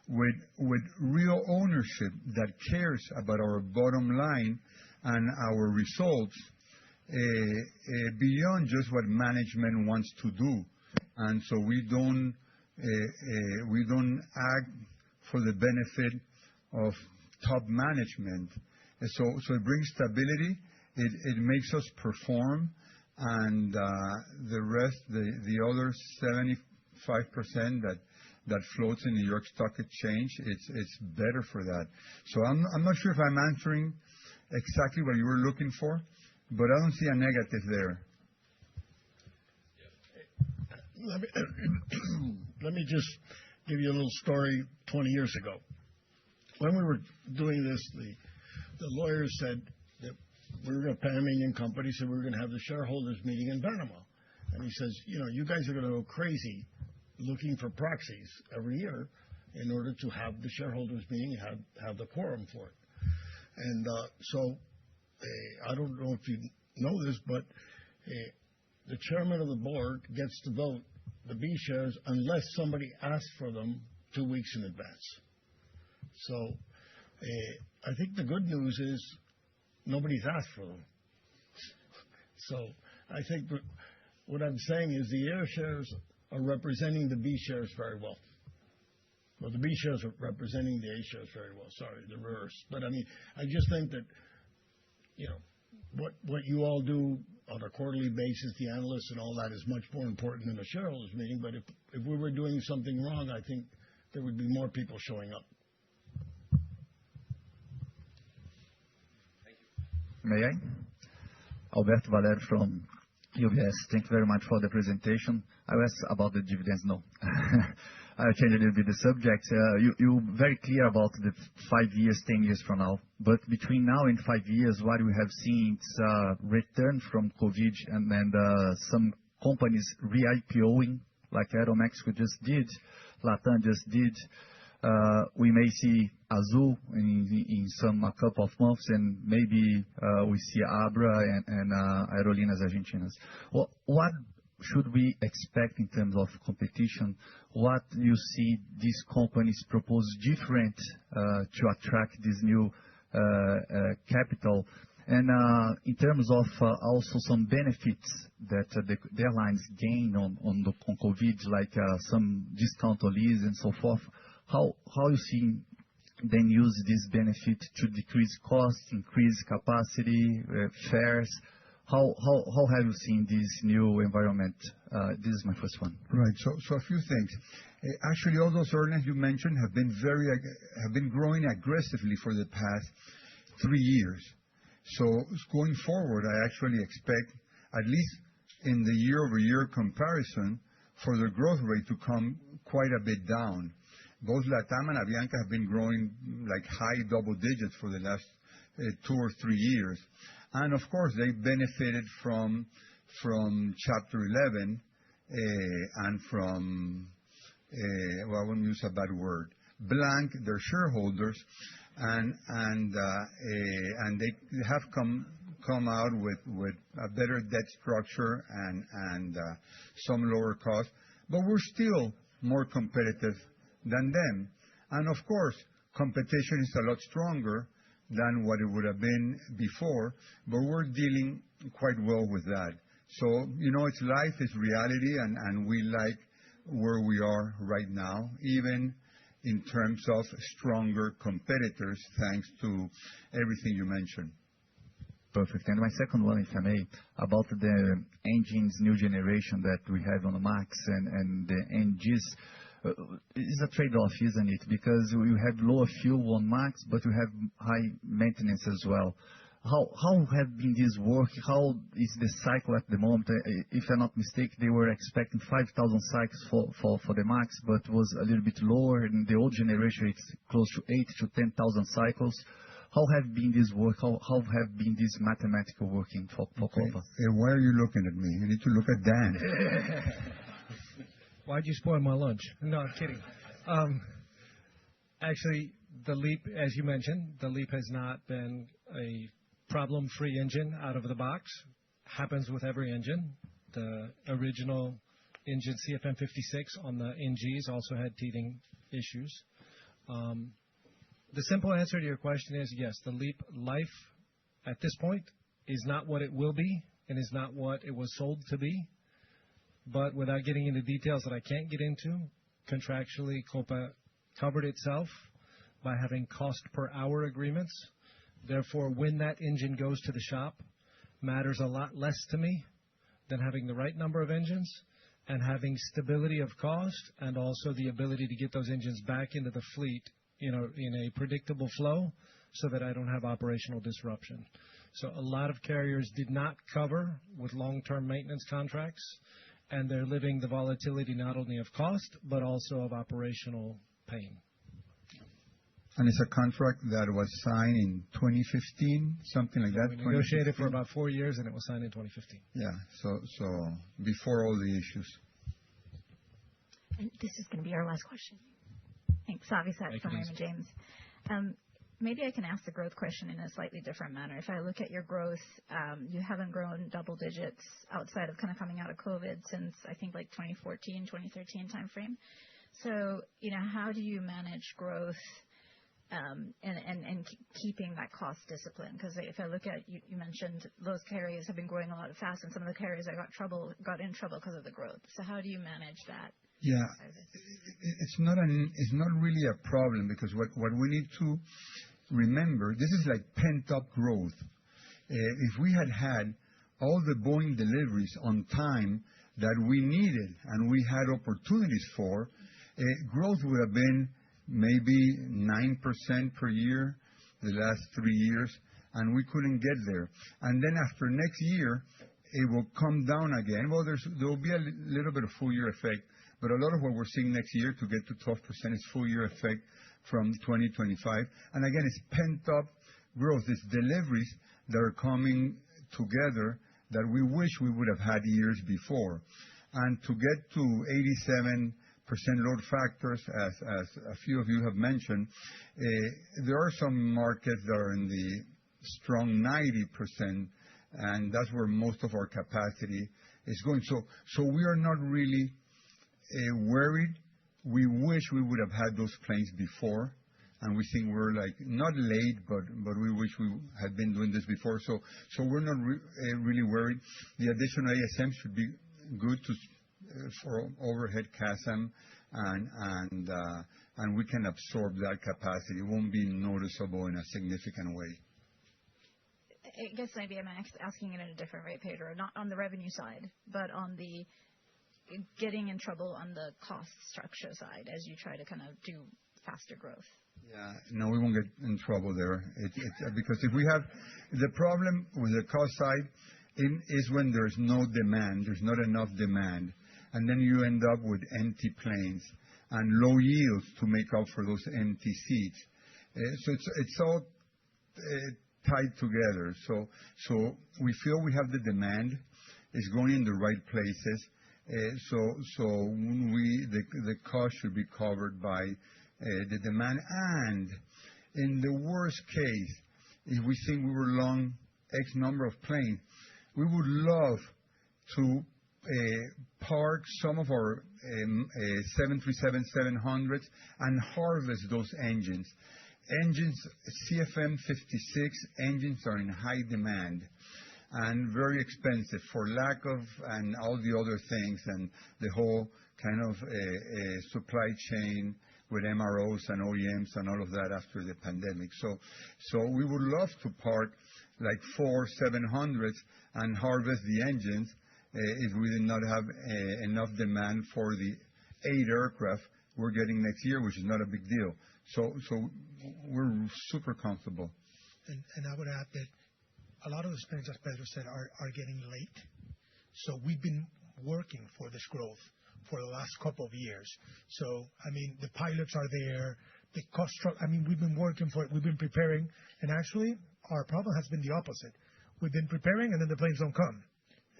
with real ownership that cares about our bottom line and our results beyond just what management wants to do. And so we don't act for the benefit of top management. So it brings stability. It makes us perform, and the rest, the other 75% that floats in New York Stock Exchange, it's better for that. So I'm not sure if I'm answering exactly what you were looking for, but I don't see a negative there. Let me just give you a little story. 20 years ago, when we were doing this, the lawyers said that we were going to Panamanian company, said we were going to have the shareholders meeting in Panama. And he says, you guys are going to go crazy looking for proxies every year in order to have the shareholders meeting, have the quorum for it. And so I don't know if you know this, but the chairman of the board gets to vote the B shares unless somebody asks for them 2 weeks in advance. So I think the good news is nobody's asked for them. So I think what I'm saying is the A shares are representing the B shares very well. Well, the B shares are representing the A shares very well. Sorry, the reverse. But I mean, I just think that, what you all do on a quarterly basis, the analysts and all that, is much more important than a shareholders meeting. But if we were doing something wrong, I think there would be more people showing up. Thank you. May I? Alberto Valério from UBS. Thank you very much for the presentation. I was about the dividends. No. I'll change a little bit the subject. You're very clear about the 5 years, 10 years from now. But between now and 5 years, what we have seen is return from COVID, and then some companies re-IPOing, like Aeromexico just did, Latam just did. We may see Azul in a couple of months, and maybe we see Abra and Aerolíneas Argentinas. What should we expect in terms of competition? What you see these companies propose different to attract this new capital? And in terms of also some benefits that the airlines gain on COVID, like some discount on lease and so forth, how you see them use this benefit to decrease costs, increase capacity, fares? How have you seen this new environment? This is my first one. Right. So a few things. Actually, all those airlines you mentioned have been growing aggressively for the past 3 years. So going forward, I actually expect, at least in the year-over-year comparison, for the growth rate to come quite a bit down. Both Latam and Avianca have been growing like high double digits for the last 2 or 3 years. And of course, they benefited from Chapter 11 and from, well, I won't use a bad word, blank their shareholders, and they have come out with a better debt structure and some lower costs, but we're still more competitive than them. And of course, competition is a lot stronger than what it would have been before, but we're dealing quite well with that. So, it's life, it's reality, and we like where we are right now, even in terms of stronger competitors, thanks to everything you mentioned. Perfect. And my second one, if I may, about the engines, new generation that we have on the MAX and the NGs. It's a trade-off, isn't it? Because we have lower fuel on MAX, but we have high maintenance as well. How have been this work? How is the cycle at the moment? If I'm not mistaken, they were expecting 5,000 cycles for the MAX, but was a little bit lower. In the old generation, it's close to 8,000 to 10,000 cycles. How have been this work? How have been this mathematical working for Copa? Why are you looking at me? You need to look at Dan. Why'd you spoil my lunch? No, I'm kidding. Actually, the LEAP, as you mentioned, the LEAP has not been a problem-free engine out of the box. Happens with every engine. The original engine CFM56 on the NGs also had teething issues. The simple answer to your question is yes, the LEAP life at this point is not what it will be and is not what it was sold to be. But without getting into details that I can't get into, contractually, Copa covered itself by having cost per hour agreements. Therefore, when that engine goes to the shop, matters a lot less to me than having the right number of engines and having stability of cost and also the ability to get those engines back into the fleet, in a predictable flow so that I don't have operational disruption. So a lot of carriers did not cover with long-term maintenance contracts, and they're living the volatility not only of cost, but also of operational pain. And it's a contract that was signed in 2015, something like that? We negotiated for about 4 years, and it was signed in 2015. Yeah, so before all the issues. And this is going to be our last question. Thanks. Savi Seth from Raymond James. Maybe I can ask the growth question in a slightly different manner. If I look at your growth, you haven't grown double digits outside of kind of coming out of COVID since, I think, like 2014, 2013 timeframe. So, how do you manage growth and keeping that cost discipline? Because if I look at, you mentioned those carriers have been growing a lot fast, and some of the carriers that got in trouble because of the growth. So how do you manage that? Yeah, it's not really a problem, because what we need to remember, this is like pent-up growth. If we had all the Boeing deliveries on time that we needed and we had opportunities for, growth would have been maybe 9% per year the last 3 years, and we couldn't get there. And then after next year, it will come down again. Well, there will be a little bit of full-year effect, but a lot of what we're seeing next year to get to 12% is full-year effect from 2025. And again, it's pent-up growth. It's deliveries that are coming together that we wish we would have had years before. And to get to 87% load factors, as a few of you have mentioned, there are some markets that are in the strong 90%, and that's where most of our capacity is going. So we are not really worried. We wish we would have had those planes before, and we think we're like not late, but we wish we had been doing this before. So we're not really worried. The additional ASM should be good for overhead CASM, and we can absorb that capacity. It won't be noticeable in a significant way. I guess maybe I'm asking it in a different way, Pedro, not on the revenue side, but on the getting in trouble on the cost structure side as you try to kind of do faster growth. Yeah, no, we won't get in trouble there. Because if we have the problem with the cost side is when there's no demand, there's not enough demand, and then you end up with empty planes and low yields to make up for those empty seats. So it's all tied together. So we feel we have the demand. It's going in the right places. The cost should be covered by the demand. And in the worst case, if we think we were long X number of planes, we would love to park some of our 737-700s and harvest those engines. CFM56 engines are in high demand and very expensive for lack of and all the other things and the whole kind of supply chain with MROs and OEMs and all of that after the pandemic. So we would love to park like 4 700s and harvest the engines if we did not have enough demand for the 8 aircraft we're getting next year, which is not a big deal. So we're super comfortable. And I would add that a lot of those planes, as Pedro said, are getting late. So we've been working for this growth for the last couple of years. So, I mean, the pilots are there. The cost structure, I mean, we've been working for it. We've been preparing. And actually, our problem has been the opposite. We've been preparing, and then the planes don't come.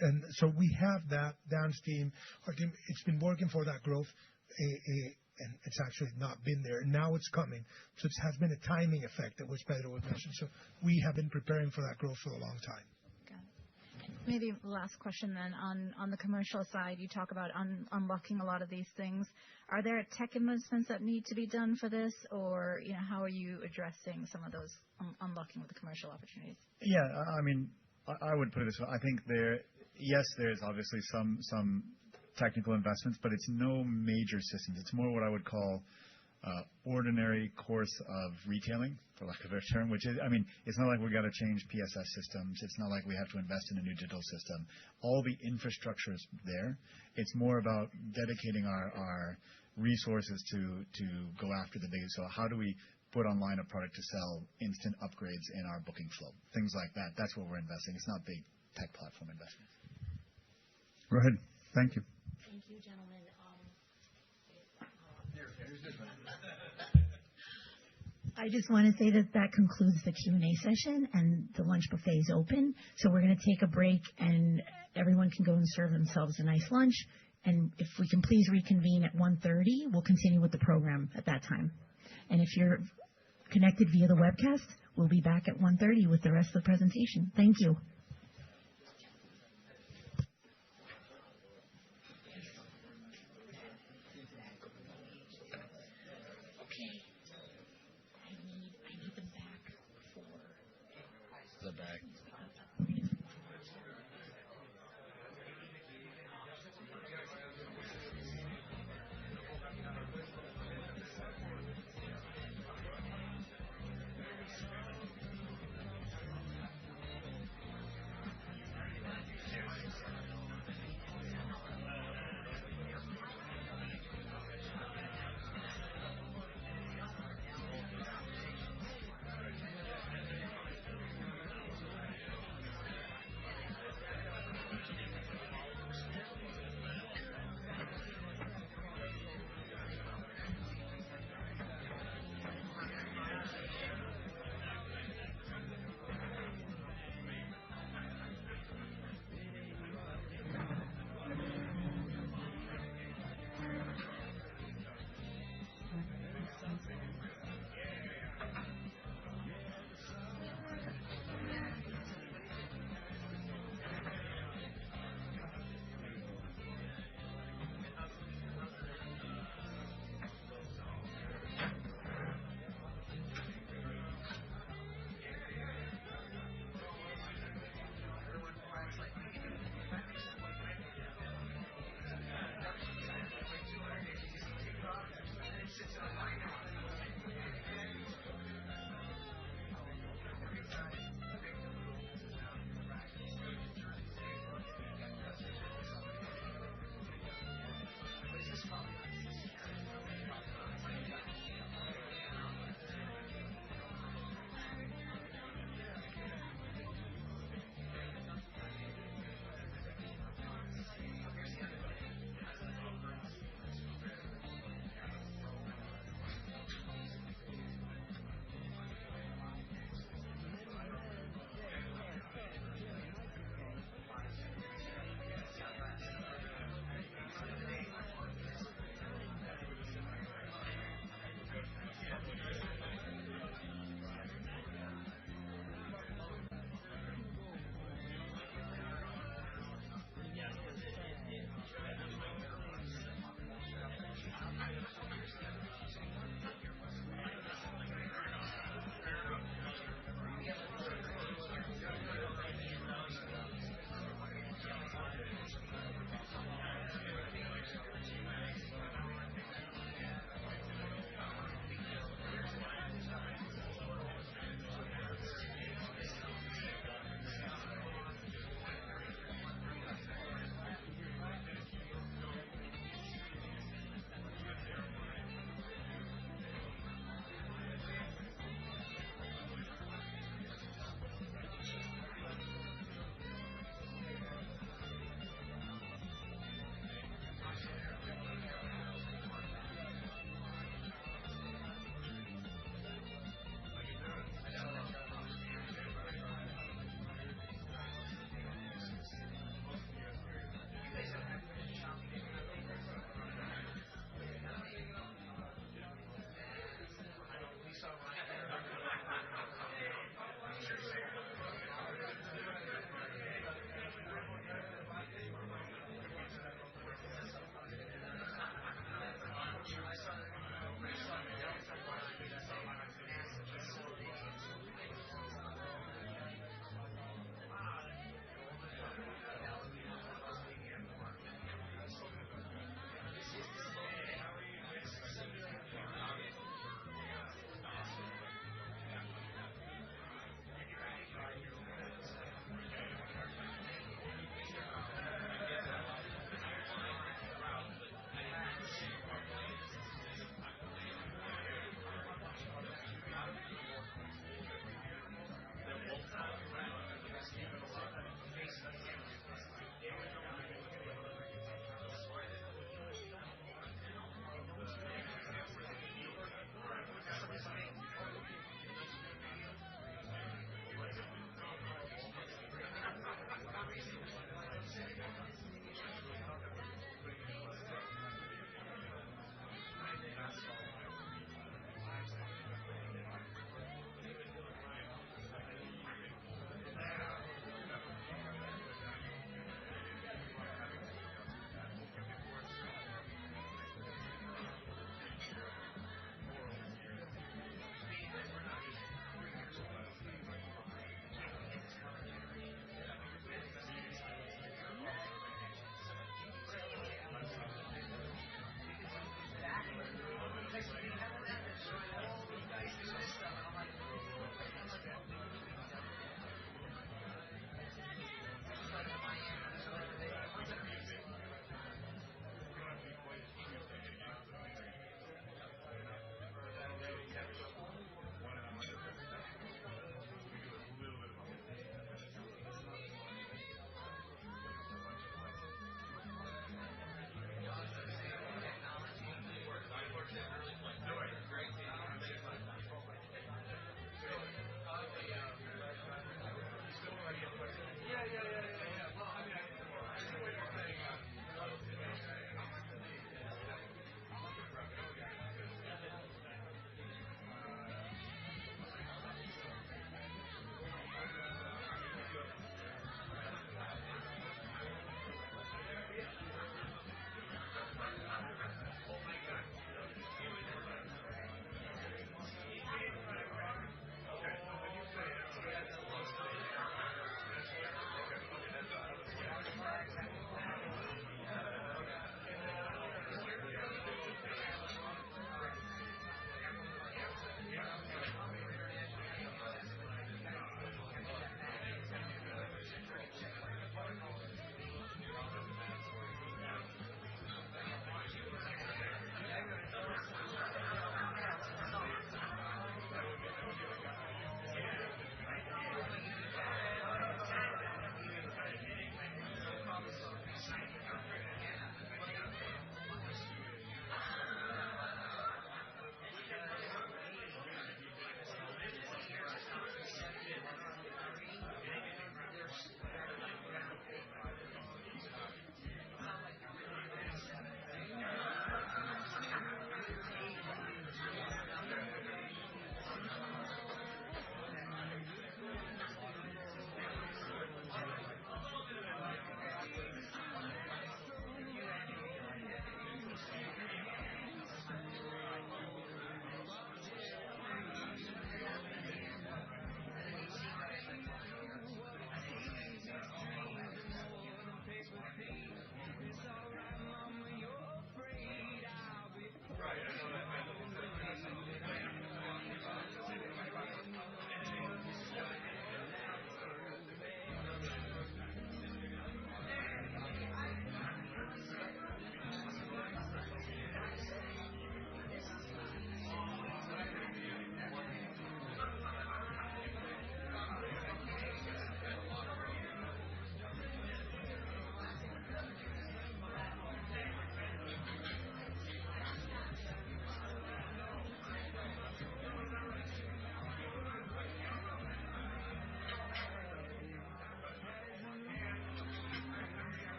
And so we have that downstream. Our team, it's been working for that growth, and it's actually not been there. And now it's coming. So it has been a timing effect that which Pedro would mention. So we have been preparing for that growth for a long time. Maybe last question then on the commercial side, you talk about unlocking a lot of these things. Are there tech investments that need to be done for this, or how are you addressing some of those unlocking with the commercial opportunities? Yeah, I mean, I would put it this way. I think there's obviously some technical investments, but it's no major systems. It's more what I would call ordinary course of retailing, for lack of a term, which is, I mean, it's not like we got to change PSS systems. It's not like we have to invest in a new digital system. All the infrastructure is there. It's more about dedicating our resources to go after the biggest. So how do we put online a product to sell instant upgrades in our booking flow? Things like that. That's what we're investing. It's not big tech platform investments. Go ahead. Thank you. Thank you, gentlemen. I just want to say that concludes the Q&A session, and the lunch buffet is open. So we're going to take a break, and everyone can go and serve themselves a nice lunch. And if we can please reconvene at 1:30, we'll continue with the program at that time. And if you're connected via the webcast, we'll be back at 1:30 with the rest of the presentation. Thank you.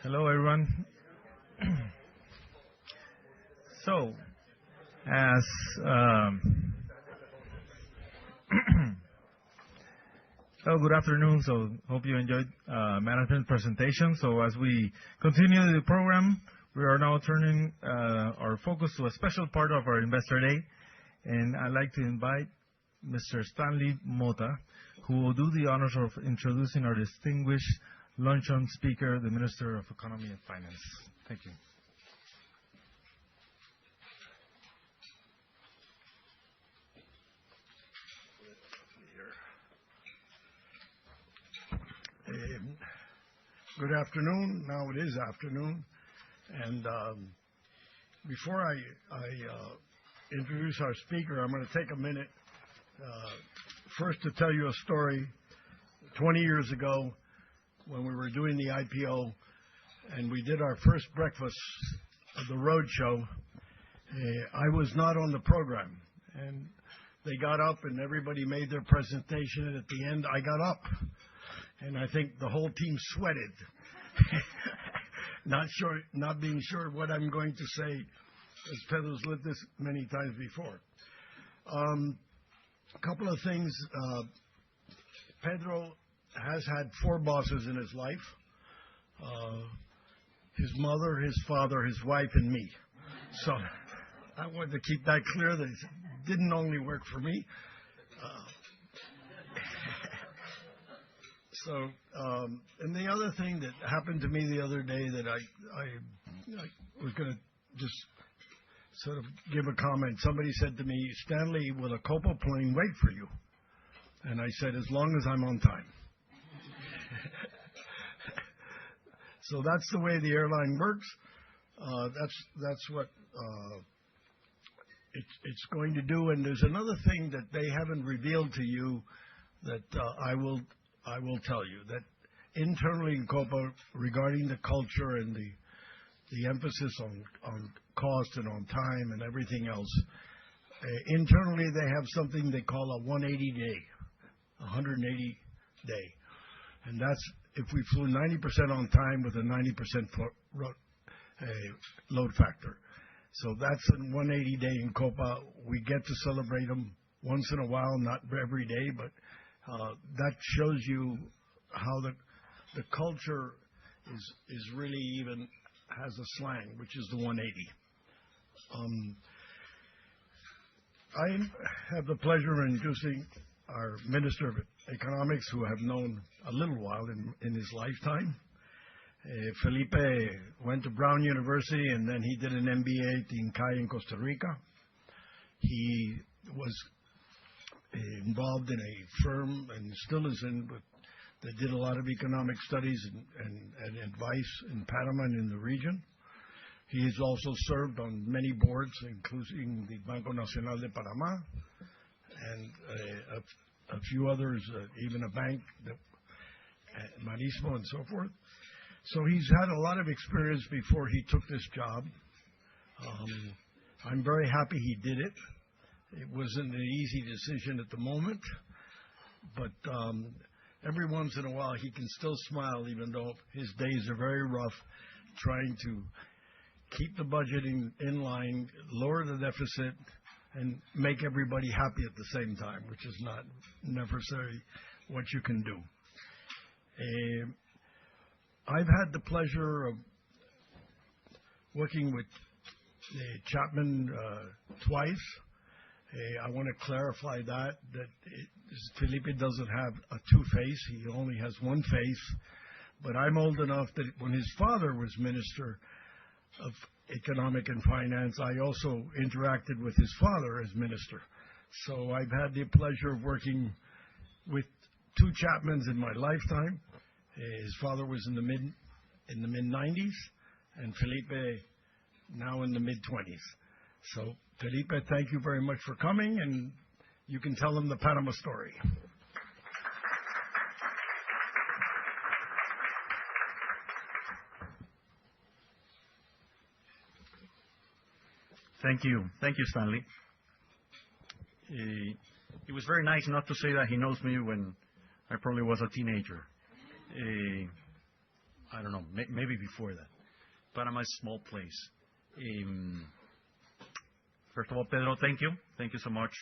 Hello, everyone. So, as good afternoon. So, hope you enjoyed management presentation. So, as we continue the program, we are now turning our focus to a special part of our Investor Day, and I'd like to invite Mr. Stanley Mota, who will do the honors of introducing our distinguished luncheon speaker, the Minister of Economy and Finance. Thank you. Good afternoon. Now it is afternoon. And before I introduce our speaker, I'm going to take a minute first to tell you a story. 20 years ago, when we were doing the IPO and we did our first breakfast of the roadshow, I was not on the program. And they got up and everybody made their presentation. And at the end, I got up. And I think the whole team sweated, not being sure what I'm going to say, as Pedro's lived this many times before. A couple of things. Pedro has had 4 bosses in his life: his mother, his father, his wife, and me. So I wanted to keep that clear that it didn't only work for me. So, and the other thing that happened to me the other day that I was going to just sort of give a comment. Somebody said to me, "Stanley, will a Copa plane wait for you?" And I said, "As long as I'm on time." So that's the way the airline works. That's what it's going to do. And there's another thing that they haven't revealed to you that I will tell you, that internally in Copa, regarding the culture and the emphasis on cost and on time and everything else, internally they have something they call a 180 day. And that's if we flew 90% on time with a 90% load factor. So that's a 180 day in Copa. We get to celebrate them once in a while, not every day, but that shows you how the culture is really even has a slang, which is the 180. I have the pleasure of introducing our Minister of Economics, who I have known a little while in his lifetime. Felipe went to Brown University, and then he did an MBA at INCAE in Costa Rica. He was involved in a firm, and still is in, that did a lot of economic studies and advice in Panama and in the region. He has also served on many boards, including the Banco Nacional de Panama, and a few others, even a bank, Marismo, and so forth. So he's had a lot of experience before he took this job. I'm very happy he did it. It wasn't an easy decision at the moment, but every once in a while he can still smile, even though his days are very rough, trying to keep the budget in line, lower the deficit, and make everybody happy at the same time, which is not necessarily what you can do. I've had the pleasure of working with Chapman twice. I want to clarify that Felipe doesn't have a two-face. He only has one face. But I'm old enough that when his father was Minister of Economic and Finance, I also interacted with his father as Minister. So I've had the pleasure of working with 2 Chapmans in my lifetime. His father was in the mid-90s, and Felipe now in the mid-20s. So, Felipe, thank you very much for coming, and you can tell them the Panama story. Thank you. Thank you, Stanley. It was very nice not to say that he knows me when I probably was a teenager. I don't know, maybe before that. Panama is a small place. First of all, Pedro, thank you. Thank you so much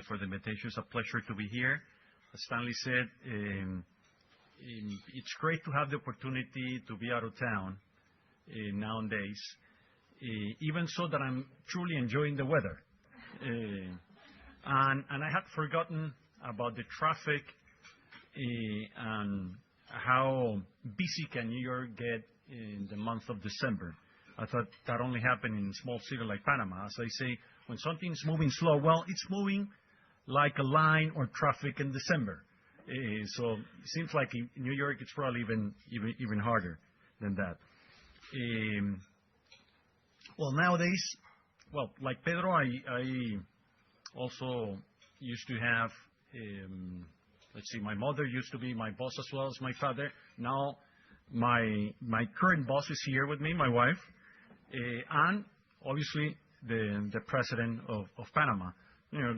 for the invitation. It's a pleasure to be here. As Stanley said, it's great to have the opportunity to be out of town nowadays, even so that I'm truly enjoying the weather. And I had forgotten about the traffic and how busy can New York get in the month of December. I thought that only happened in a small city like Panama. As I say, when something's moving slow, well, it's moving like a line or traffic in December. So it seems like in New York it's probably even harder than that. Well, nowadays, well, like Pedro, I also used to have, let's see, my mother used to be my boss as well as my father. Now my current boss is here with me, my wife, and obviously the president of Panama. You know,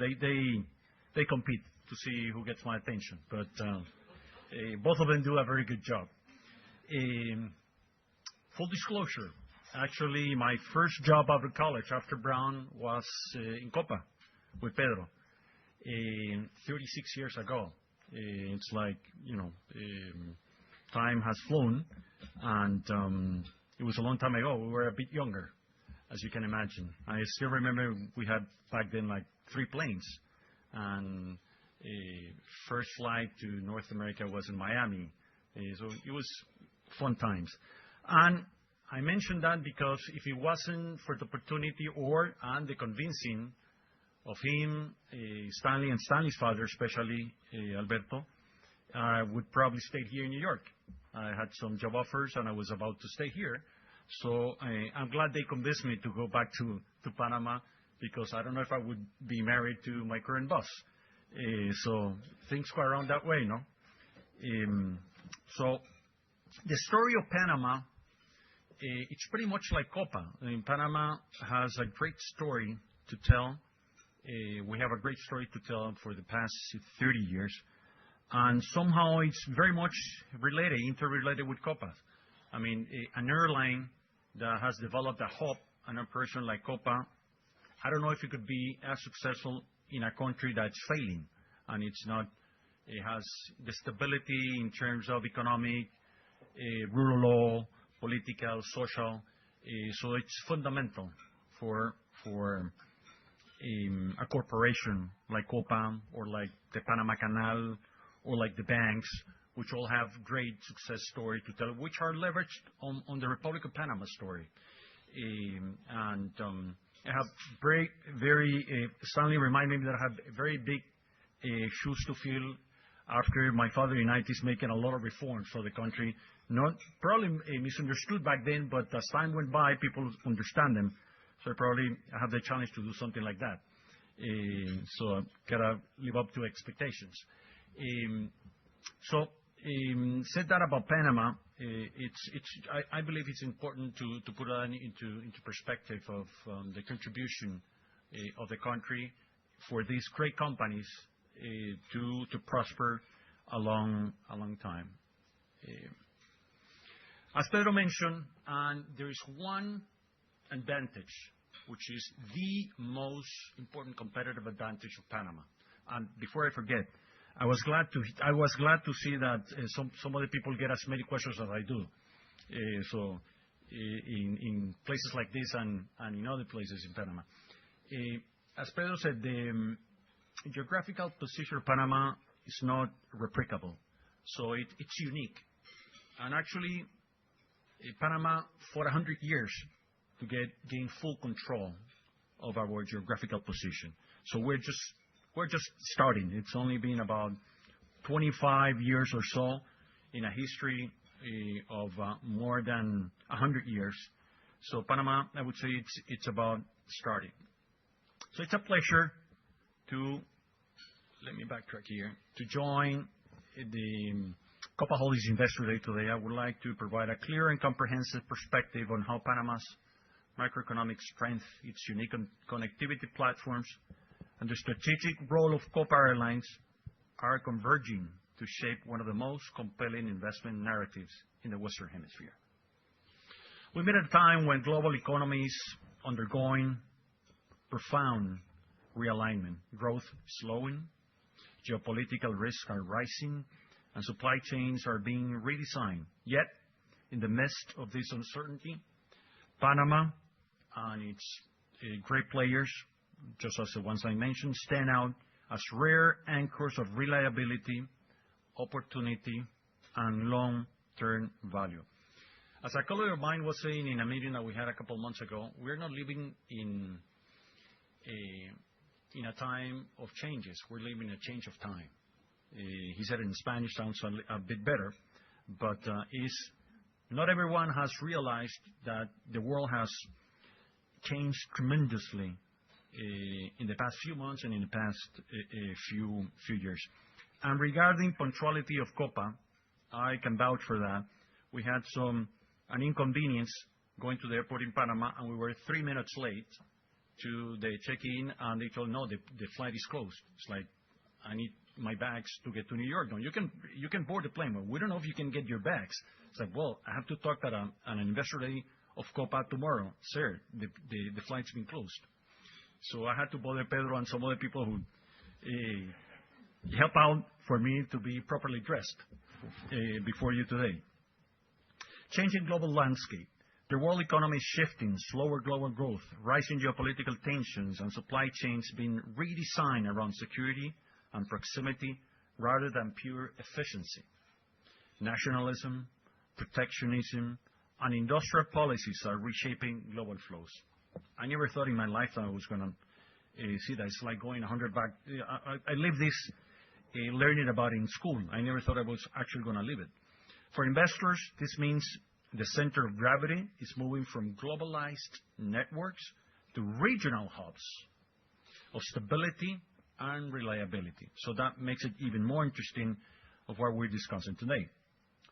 they compete to see who gets my attention, but both of them do a very good job. Full disclosure, actually, my first job out of college after Brown was in Copa with Pedro 36 years ago. It's like, you know, time has flown, and it was a long time ago. We were a bit younger, as you can imagine. I still remember we had back then like 3 planes, and first flight to North America was in Miami. So it was fun times. And I mentioned that because if it wasn't for the opportunity and the convincing of him, Stanley, and Stanley's father, especially Alberto, I would probably stay here in New York. I had some job offers, and I was about to stay here. So I'm glad they convinced me to go back to Panama, because I don't know if I would be married to my current boss. So things go around that way, no? So the story of Panama, it's pretty much like Copa. I mean, Panama has a great story to tell. We have a great story to tell for the past 30 years. And somehow it's very much interrelated with Copa. I mean, an airline that has developed a hub and operation like Copa, I don't know if it could be as successful in a country that's failing. And it has the stability in terms of economic, rule of law, political, social. So it's fundamental for a corporation like Copa, or like the Panama Canal, or like the banks, which all have great success story to tell, which are leveraged on the Republic of Panama story. And I have Stanley reminded me that I have very big shoes to fill after my father in the 90s making a lot of reforms for the country. Not probably misunderstood back then, but as time went by, people understand them. So I probably have the challenge to do something like that. So I gotta live up to expectations. Said that about Panama. I believe it's important to put that into perspective of the contribution of the country for these great companies to prosper a long time. As Pedro mentioned, and there is one advantage, which is the most important competitive advantage of Panama. And before I forget, I was glad to see that some other people get as many questions as I do. So in places like this and in other places in Panama. As Pedro said, the geographical position of Panama is not replicable. So it's unique. And actually, Panama for 100 years to gain full control of our geographical position. So we're just starting. It's only been about 25 years or so in a history of more than 100 years. So Panama, I would say it's about starting. So it's a pleasure let me backtrack here, to join the Copa Holdings Investor Day today. I would like to provide a clear and comprehensive perspective on how Panama's macroeconomic strength, its unique connectivity platforms, and the strategic role of Copa Airlines are converging to shape one of the most compelling investment narratives in the Western Hemisphere. We meet at a time when global economy is undergoing profound realignment, growth slowing, geopolitical risks are rising, and supply chains are being redesigned. Yet, in the midst of this uncertainty, Panama and its great players, just as the ones I mentioned, stand out as rare anchors of reliability, opportunity, and long-term value. As a colleague of mine was saying in a meeting that we had a couple of months ago, we're not living in a time of changes. We're living a change of time. He said it in Spanish, sounds a bit better, but not everyone has realized that the world has changed tremendously in the past few months and in the past few years. And regarding punctuality of Copa, I can vouch for that. We had an inconvenience going to the airport in Panama, and we were 3 minutes late to the check-in, and they told, no, the flight is closed. It's like, I need my bags to get to New York. No, you can board the plane, but we don't know if you can get your bags. It's like, well, I have to talk at an investor day of Copa tomorrow. Sir, the flight's been closed. So I had to bother Pedro and some other people who help out for me to be properly dressed before you today. Changing global landscape. The world economy is shifting, slower global growth, rising geopolitical tensions, and supply chains being redesigned around security and proximity rather than pure efficiency. Nationalism, protectionism, and industrial policies are reshaping global flows. I never thought in my lifetime I was going to see that. It's like going 100 back. I lived this learning about it in school. I never thought I was actually going to live it. For investors, this means the center of gravity is moving from globalized networks to regional hubs of stability and reliability. So that makes it even more interesting of what we're discussing today.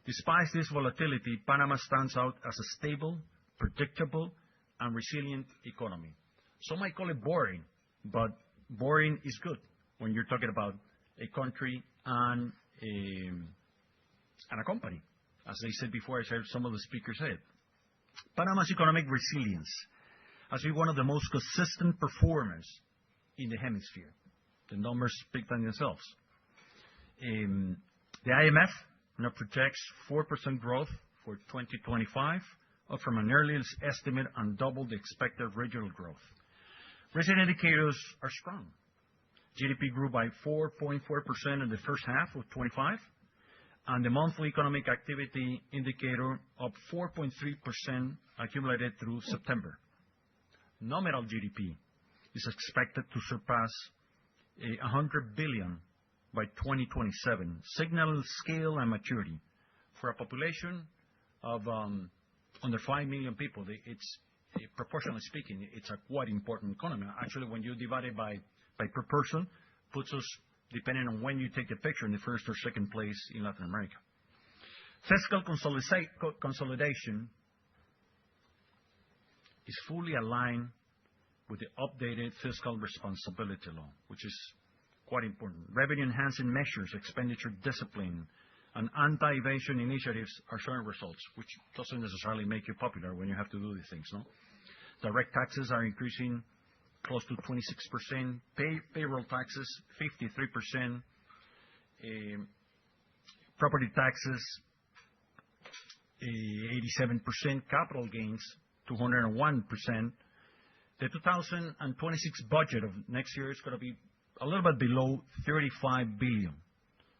Despite this volatility, Panama stands out as a stable, predictable, and resilient economy. Some might call it boring, but boring is good when you're talking about a country and a company. As they said before, I heard some of the speakers say it. Panama's economic resilience has been one of the most consistent performers in the hemisphere. The numbers speak for themselves. The IMF now projects 4% growth for 2025, up from an earlier estimate and double the expected regional growth. Recent indicators are strong. GDP grew by 4.4% in the first half of 25, and the monthly economic activity indicator up 4.3% accumulated through September. Nominal GDP is expected to surpass 100 billion by 2027, signaling scale and maturity. For a population of under 5 million people, it's proportionally speaking, it's a quite important economy. Actually, when you divide it by per person, puts us, depending on when you take the picture, in the first or second place in Latin America. Fiscal consolidation is fully aligned with the updated fiscal responsibility law, which is quite important. Revenue-enhancing measures, expenditure discipline, and anti-evasion initiatives are showing results, which doesn't necessarily make you popular when you have to do these things, no? Direct taxes are increasing close to 26%, payroll taxes 53%, property taxes 87%, capital gains 201%. The 2026 budget of next year is going to be a little bit below 35 billion,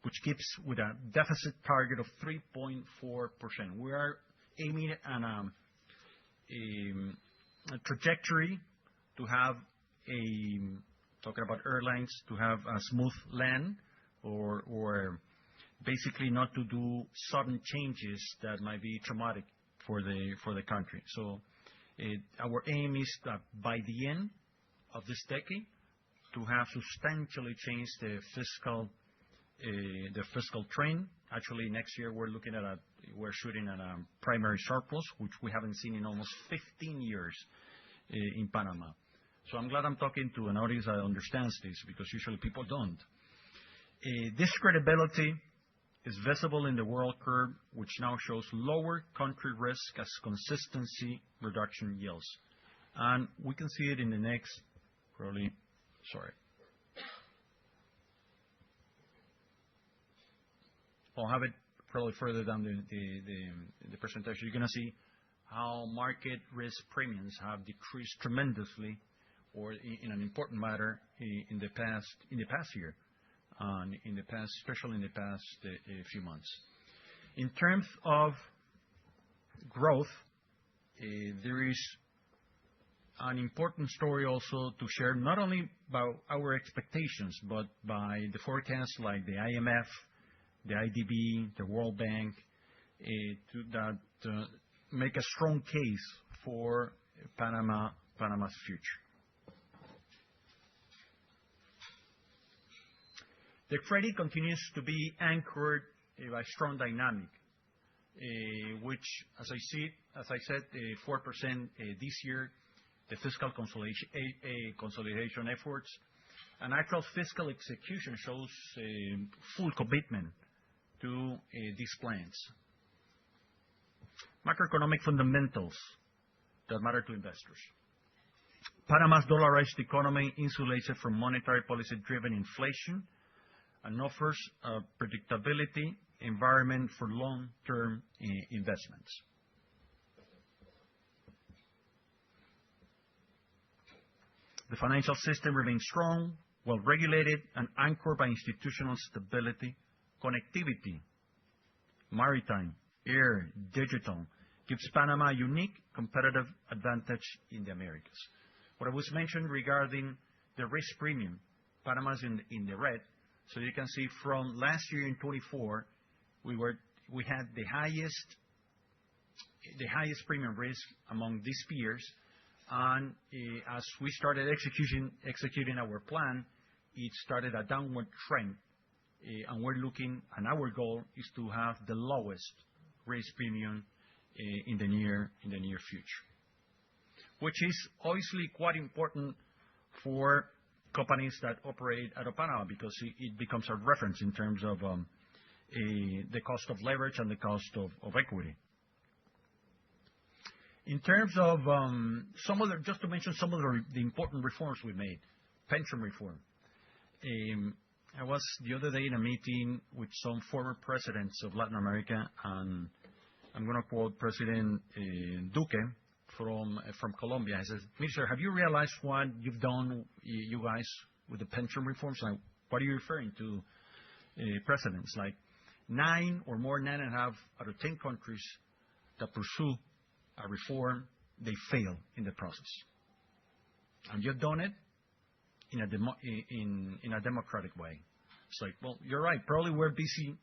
which keeps with a deficit target of 3.4%. We are aiming at a trajectory to have talking about airlines, to have a smooth land or basically not to do sudden changes that might be traumatic for the country. So our aim is that by the end of this decade to have substantially changed the fiscal trend. Actually, next year we're shooting at a primary surplus, which we haven't seen in almost 15 years in Panama. So I'm glad I'm talking to an audience that understands this, because usually people don't. This credibility is visible in the world curve, which now shows lower country risk as consistency reduction yields. And we can see it in the next, probably, sorry. I'll have it probably further down the presentation. You're going to see how market risk premiums have decreased tremendously, or in an important matter, in the past year, especially in the past few months. In terms of growth, there is an important story also to share, not only about our expectations, but by the forecasts like the IMF, the IDB, the World Bank, that make a strong case for Panama's future. The credit continues to be anchored by strong dynamic, which, as I said, 4% this year, the fiscal consolidation efforts, and actual fiscal execution shows full commitment to these plans. Macroeconomic fundamentals that matter to investors. Panama's dollarized economy insulates it from monetary policy-driven inflation and offers a predictability environment for long-term investments. The financial system remains strong, well-regulated, and anchored by institutional stability, connectivity, maritime, air, digital, gives Panama a unique competitive advantage in the Americas. What I was mentioned regarding the risk premium, Panama's in the red. So you can see from last year in 24, we had the highest premium risk among these peers, and as we started executing our plan, it started a downward trend, and our goal is to have the lowest risk premium in the near future, which is obviously quite important for companies that operate out of Panama, because it becomes a reference in terms of the cost of leverage and the cost of equity. In terms of just to mention some of the important reforms we made, pension reform. I was the other day in a meeting with some former presidents of Latin America, and I'm going to quote President Duque from Colombia. I said, "Mister, have you realized what you've done, you guys, with the pension reforms?" Like, what are you referring to, presidents? Like 9.5 out of 10 countries that pursue a reform, they fail in the process. And you've done it in a democratic way. It's like, well, you're right. Probably we're busy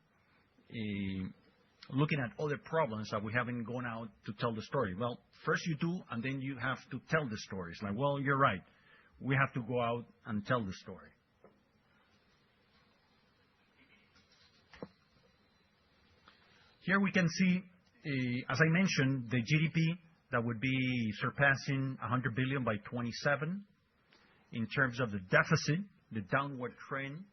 looking at other problems that we haven't gone out to tell the story. Well, first you do, and then you have to tell the story. It's like, well, you're right. We have to go out and tell the story. Here we can see, as I mentioned, the GDP that would be surpassing 100 billion by 27. In terms of the deficit, the downward trend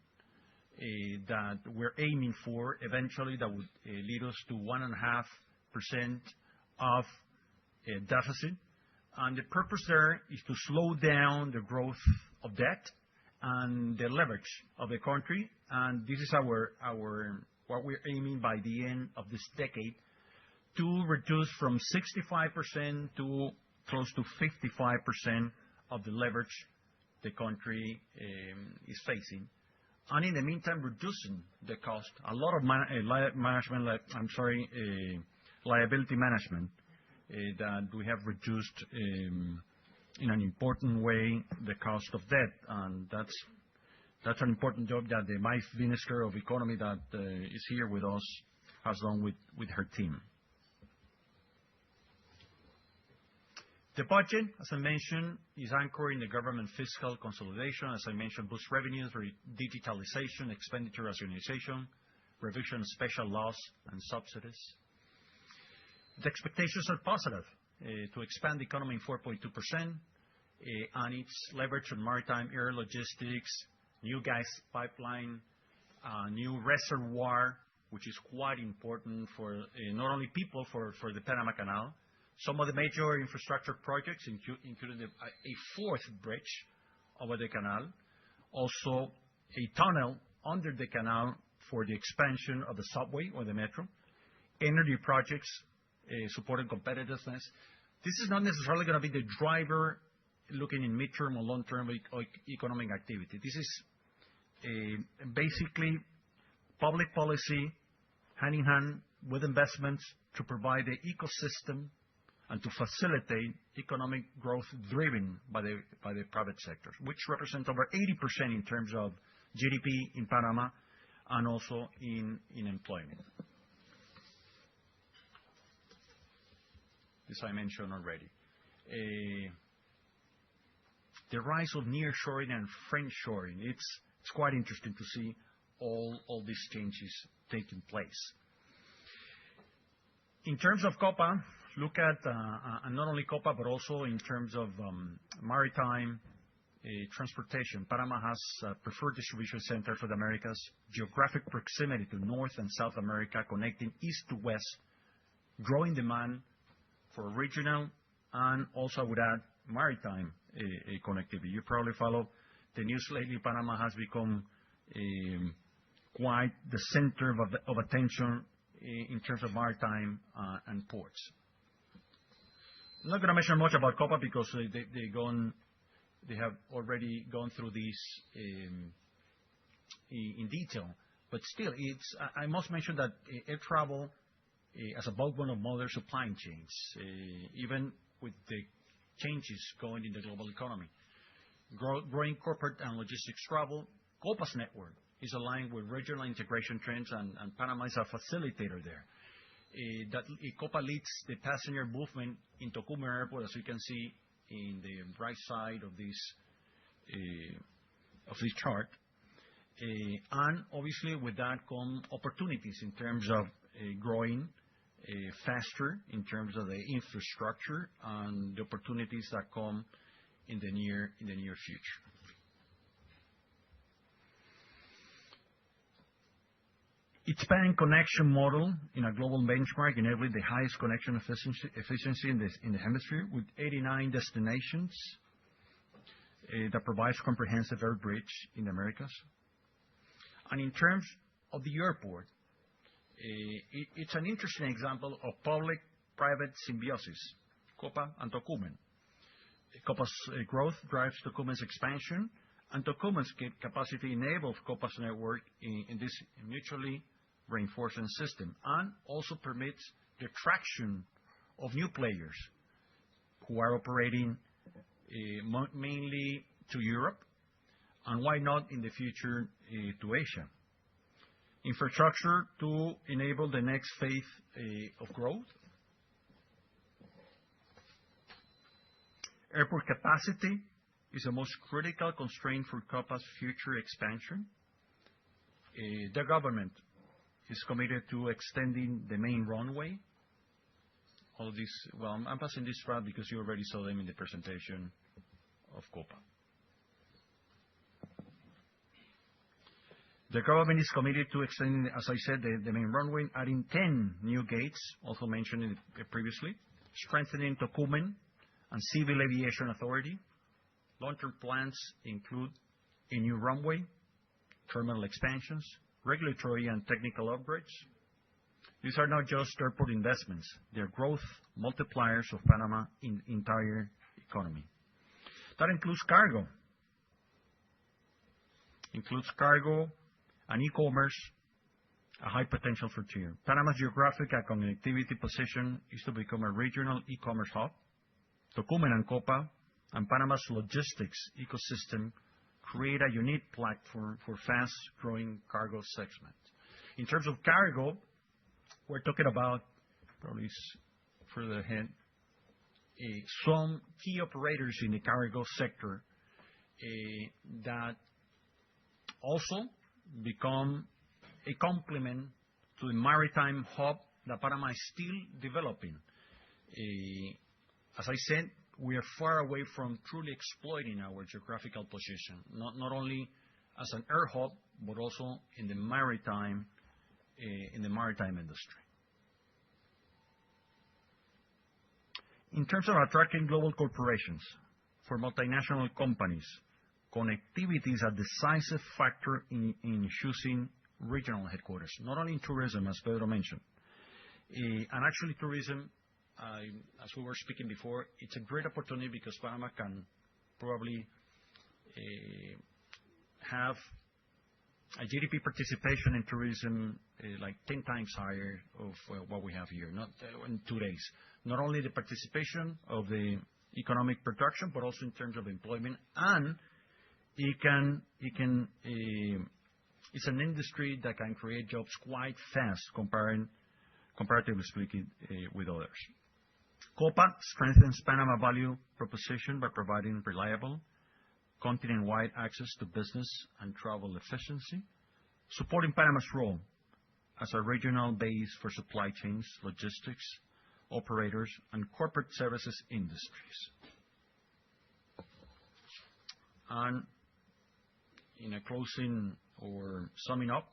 that we're aiming for, eventually that would lead us to 1.5% of deficit. And the purpose there is to slow down the growth of debt and the leverage of the country. And this is what we're aiming by the end of this decade, to reduce from 65% to close to 55% of the leverage the country is facing. And in the meantime, reducing the cost. A lot of liability management that we have reduced in an important way the cost of debt, and that's an important job that the Vice Minister of Economy that is here with us has done with her team. The budget, as I mentioned, is anchoring the government fiscal consolidation. As I mentioned, boost revenues, digitalization, expenditure rationalization, revision of special laws and subsidies. The expectations are positive to expand the economy in 4.2%, and its leverage on maritime, air logistics, new gas pipeline, new reservoir which is quite important for not only people, for the Panama Canal. Some of the major infrastructure projects, including a fourth bridge over the canal, also a tunnel under the canal for the expansion of the subway or the metro, energy projects supporting competitiveness. This is not necessarily going to be the driver looking in midterm or long-term economic activity. This is basically public policy hand in hand with investments to provide the ecosystem and to facilitate economic growth driven by the private sector, which represents over 80% in terms of GDP in Panama and also in employment. This I mentioned already. The rise of nearshoring and friendshoring, it's quite interesting to see all these changes taking place. In terms of Copa, look at not only Copa, but also in terms of maritime transportation. Panama has a preferred distribution center for the Americas, geographic proximity to North and South America, connecting east to west, growing demand for regional and also, I would add, maritime connectivity. You probably follow the news lately. Panama has become quite the center of attention in terms of maritime and ports. I'm not going to mention much about Copa because they have already gone through this in detail. But still, I must mention that air travel as a backbone of modern supply chains, even with the changes going in the global economy. Growing corporate and logistics travel, Copa's network is aligned with regional integration trends, and Panama is a facilitator there. Copa leads the passenger movement in Tocumen Airport, as you can see in the right side of this chart. And obviously, with that come opportunities in terms of growing faster in terms of the infrastructure and the opportunities that come in the near future. Its pan connection model in a global benchmark enabled the highest connection efficiency in the hemisphere, with 89 destinations that provides comprehensive air bridge in the Americas. And in terms of the airport, it's an interesting example of public-private symbiosis, Copa and Tocumen. Copa's growth drives Tocumen's expansion, and Tocumen's capacity enables Copa's network in this mutually reinforcing system, and also permits the attraction of new players who are operating mainly to Europe, and why not in the future to Asia. Infrastructure to enable the next phase of growth. Airport capacity is the most critical constraint for Copa's future expansion. The government is committed to extending the main runway. All of this, well, I'm passing this round because you already saw them in the presentation of Copa. The government is committed to extending, as I said, the main runway, adding 10 new gates, also mentioned previously, strengthening Tocumen and Civil Aviation Authority. Long-term plans include a new runway, terminal expansions, regulatory and technical upgrades. These are not just airport investments, they're growth multipliers of Panama in the entire economy. That includes cargo. And e-commerce, a high potential frontier. Panama's geographic and connectivity position is to become a regional e-commerce hub. Tocumen and Copa and Panama's logistics ecosystem create a unique platform for fast-growing cargo segment. In terms of cargo, we're talking about, probably further ahead, some key operators in the cargo sector that also become a complement to the maritime hub that Panama is still developing. As I said, we are far away from truly exploiting our geographical position, not only as an air hub, but also in the maritime in the maritime industry. In terms of attracting global corporations, for multinational companies, connectivity is a decisive factor in choosing regional headquarters, not only in tourism, as Pedro mentioned. And actually, tourism, as we were speaking before, it's a great opportunity because Panama can probably have a GDP participation in tourism like 10 times higher of what we have here, not in 2 days. Not only the participation of the economic production, but also in terms of employment, and it's an industry that can create jobs quite fast, comparatively speaking, with others. Copa strengthens Panama value proposition by providing reliable, continent-wide access to business and travel efficiency, supporting Panama's role as a regional base for supply chains, logistics, operators, and corporate services industries. And in a closing or summing up,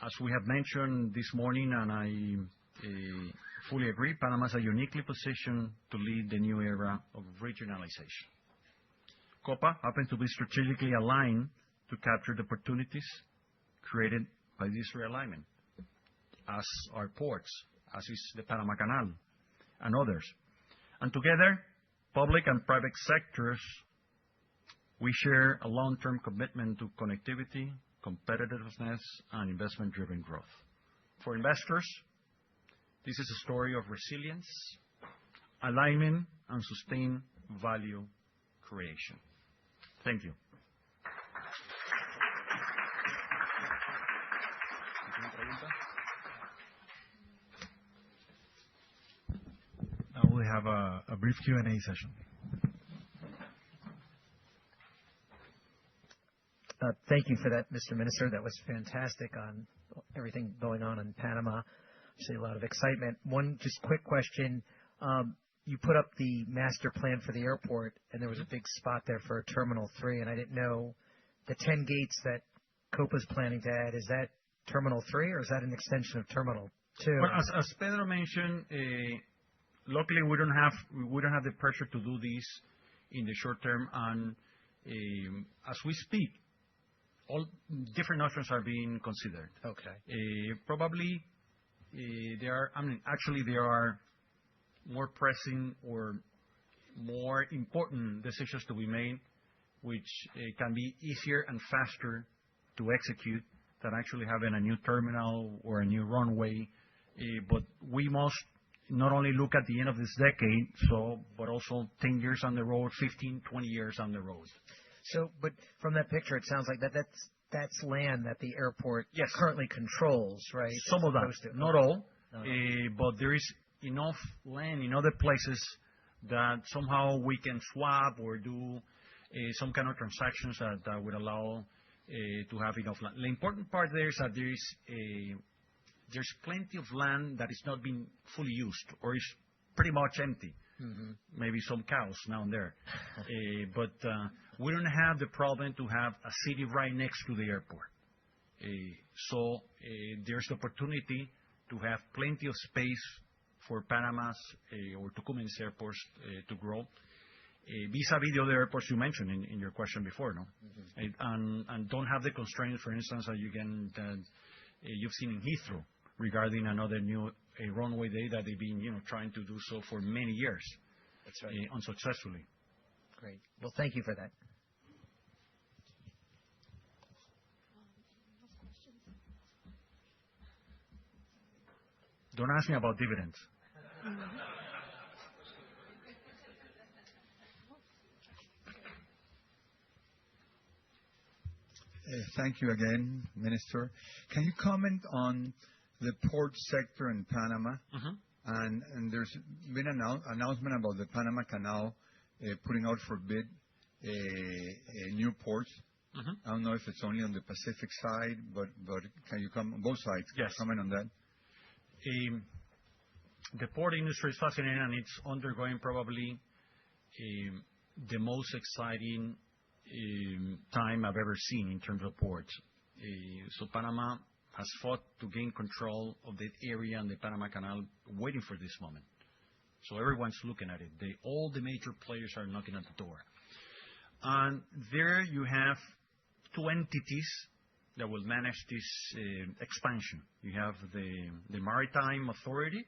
as we have mentioned this morning, and I fully agree, Panama is uniquely positioned to lead the new era of regionalization. Copa happens to be strategically aligned to capture the opportunities created by this realignment, as are ports, as is the Panama Canal, and others. And together, public and private sectors, we share a long-term commitment to connectivity, competitiveness, and investment-driven growth. For investors, this is a story of resilience, alignment, and sustained value creation. Thank you. Now we have a brief Q&A session. Thank you for that, Mr. Minister. That was fantastic on everything going on in Panama. Obviously, a lot of excitement. One just quick question. You put up the master plan for the airport, and there was a big spot there for Terminal 3, and I didn't know the 10 gates that Copa's planning to add. Is that Terminal 3, or is that an extension of Terminal 2? Well, as Pedro mentioned, luckily we don't have the pressure to do this in the short term, and as we speak, all different options are being considered. Okay. Probably there are more pressing or more important decisions to be made, which can be easier and faster to execute than actually having a new terminal or a new runway. But we must not only look at the end of this decade, but also 10 years on the road, 15, 20 years on the road. But from that picture, it sounds like that's land that the airport currently controls, right? Some of that, not all. But there is enough land in other places that somehow we can swap or do some kind of transactions that would allow to have enough land. The important part there is that there's plenty of land that is not being fully used or is pretty much empty. Mm-hmm. Maybe some cows now and there. But we don't have the problem to have a city right next to the airport. So there's the opportunity to have plenty of space for Panama's or Tucumán's airports to grow. Vis-a-vis the other airports you mentioned in your question before, no? Mm-hmm. And don't have the constraints, for instance, that you've seen in Heathrow regarding another new runway day that they've been trying to do so for many years. That's right. Unsuccessfully. Great. Well, thank you for that. Don't ask me about dividends. Thank you again, Minister. Can you comment on the port sector in Panama? Mm-hmm. And there's been an announcement about the Panama Canal putting out for bid new ports. Mm-hmm. I don't know if it's only on the Pacific side, but can you comment on both sides? Yes. Comment on that. The port industry is fascinating, and it's undergoing probably the most exciting time I've ever seen in terms of ports. So Panama has fought to gain control of the area and the Panama Canal, waiting for this moment. So everyone's looking at it. All the major players are knocking at the door. And there you have two entities that will manage this expansion. You have the Maritime Authority,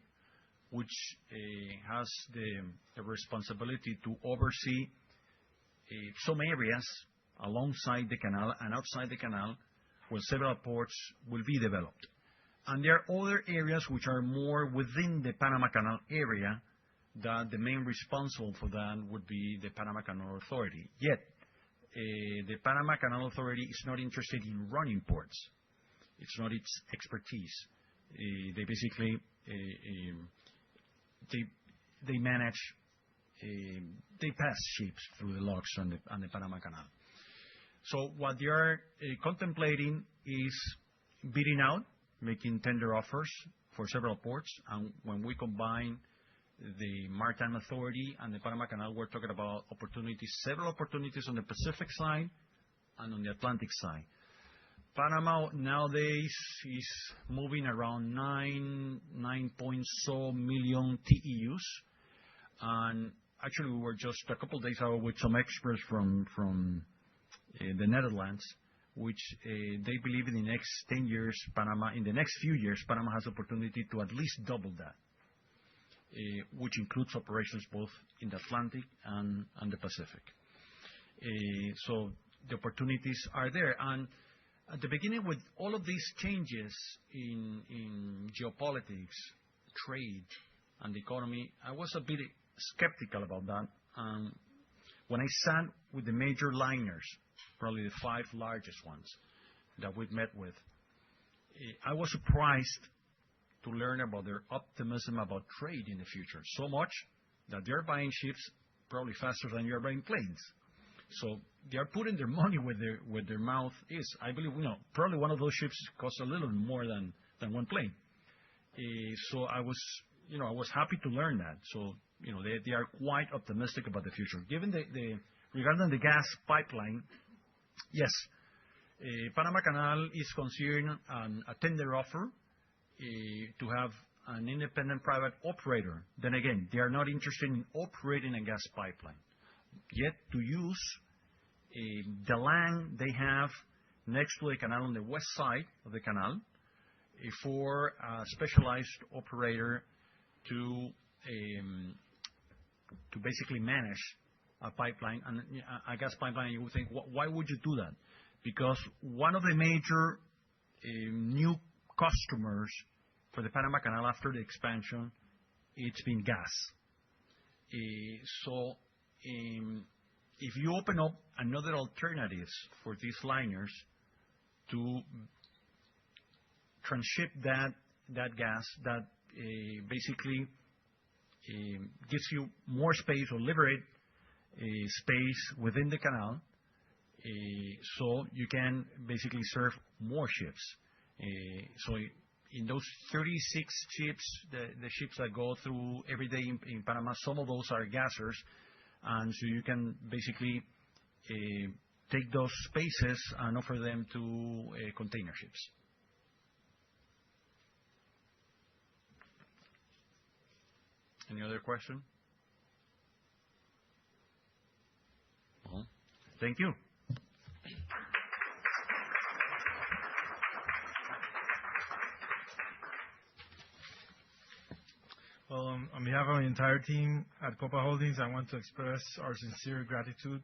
which has the responsibility to oversee some areas alongside the canal and outside the canal where several ports will be developed. And there are other areas which are more within the Panama Canal area that the main responsible for that would be the Panama Canal Authority. Yet, the Panama Canal Authority is not interested in running ports. It's not its expertise. They basically they manage, they pass ships through the locks on the Panama Canal. So what they are contemplating is bidding out, making tender offers for several ports. And when we combine the Maritime Authority and the Panama Canal, we're talking about opportunities, several opportunities on the Pacific side and on the Atlantic side. Panama nowadays is moving around 9 point so million TEUs. And actually, we were just a couple of days ago with some experts from the Netherlands, which they believe in the next 10 years, in the next few years, Panama has opportunity to at least double that, which includes operations both in the Atlantic and the Pacific. So the opportunities are there. And at the beginning, with all of these changes in geopolitics, trade, and the economy, I was a bit skeptical about that. When I sat with the major liners, probably the 5 largest ones that we've met with, I was surprised to learn about their optimism about trade in the future. So much that they're buying ships probably faster than you're buying planes. So they are putting their money where their mouth is. I believe, probably one of those ships costs a little more than one plane. So I was happy to learn that. So they are quite optimistic about the future. Given regarding the gas pipeline, yes, Panama Canal is considering a tender offer to have an independent private operator. Then again, they are not interested in operating a gas pipeline, yet to use the land they have next to the canal on the west side of the canal for a specialized operator to basically manage a pipeline and a gas pipeline. You would think, why would you do that? Because one of the major new customers for the Panama Canal after the expansion, it's been gas. So if you open up another alternatives for these liners to transship that gas, that basically gives you more space or liberate space within the canal, so you can basically serve more ships. So in those 36 ships, the ships that go through every day in Panama, some of those are gassers, and so you can basically take those spaces and offer them to container ships. Any other question? Well, thank you. Well, on behalf of the entire team at Copa Holdings, I want to express our sincere gratitude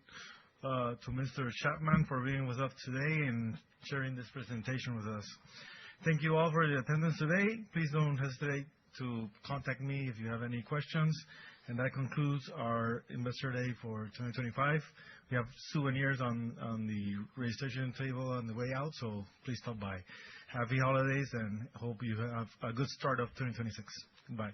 to Mr. Chapman for being with us today and sharing this presentation with us. Thank you all for the attendance today. Please don't hesitate to contact me if you have any questions. And that concludes our Investor Day for 2025. We have souvenirs on the registration table on the way out, so please stop by. Happy holidays and hope you have a good start of 2026. Bye.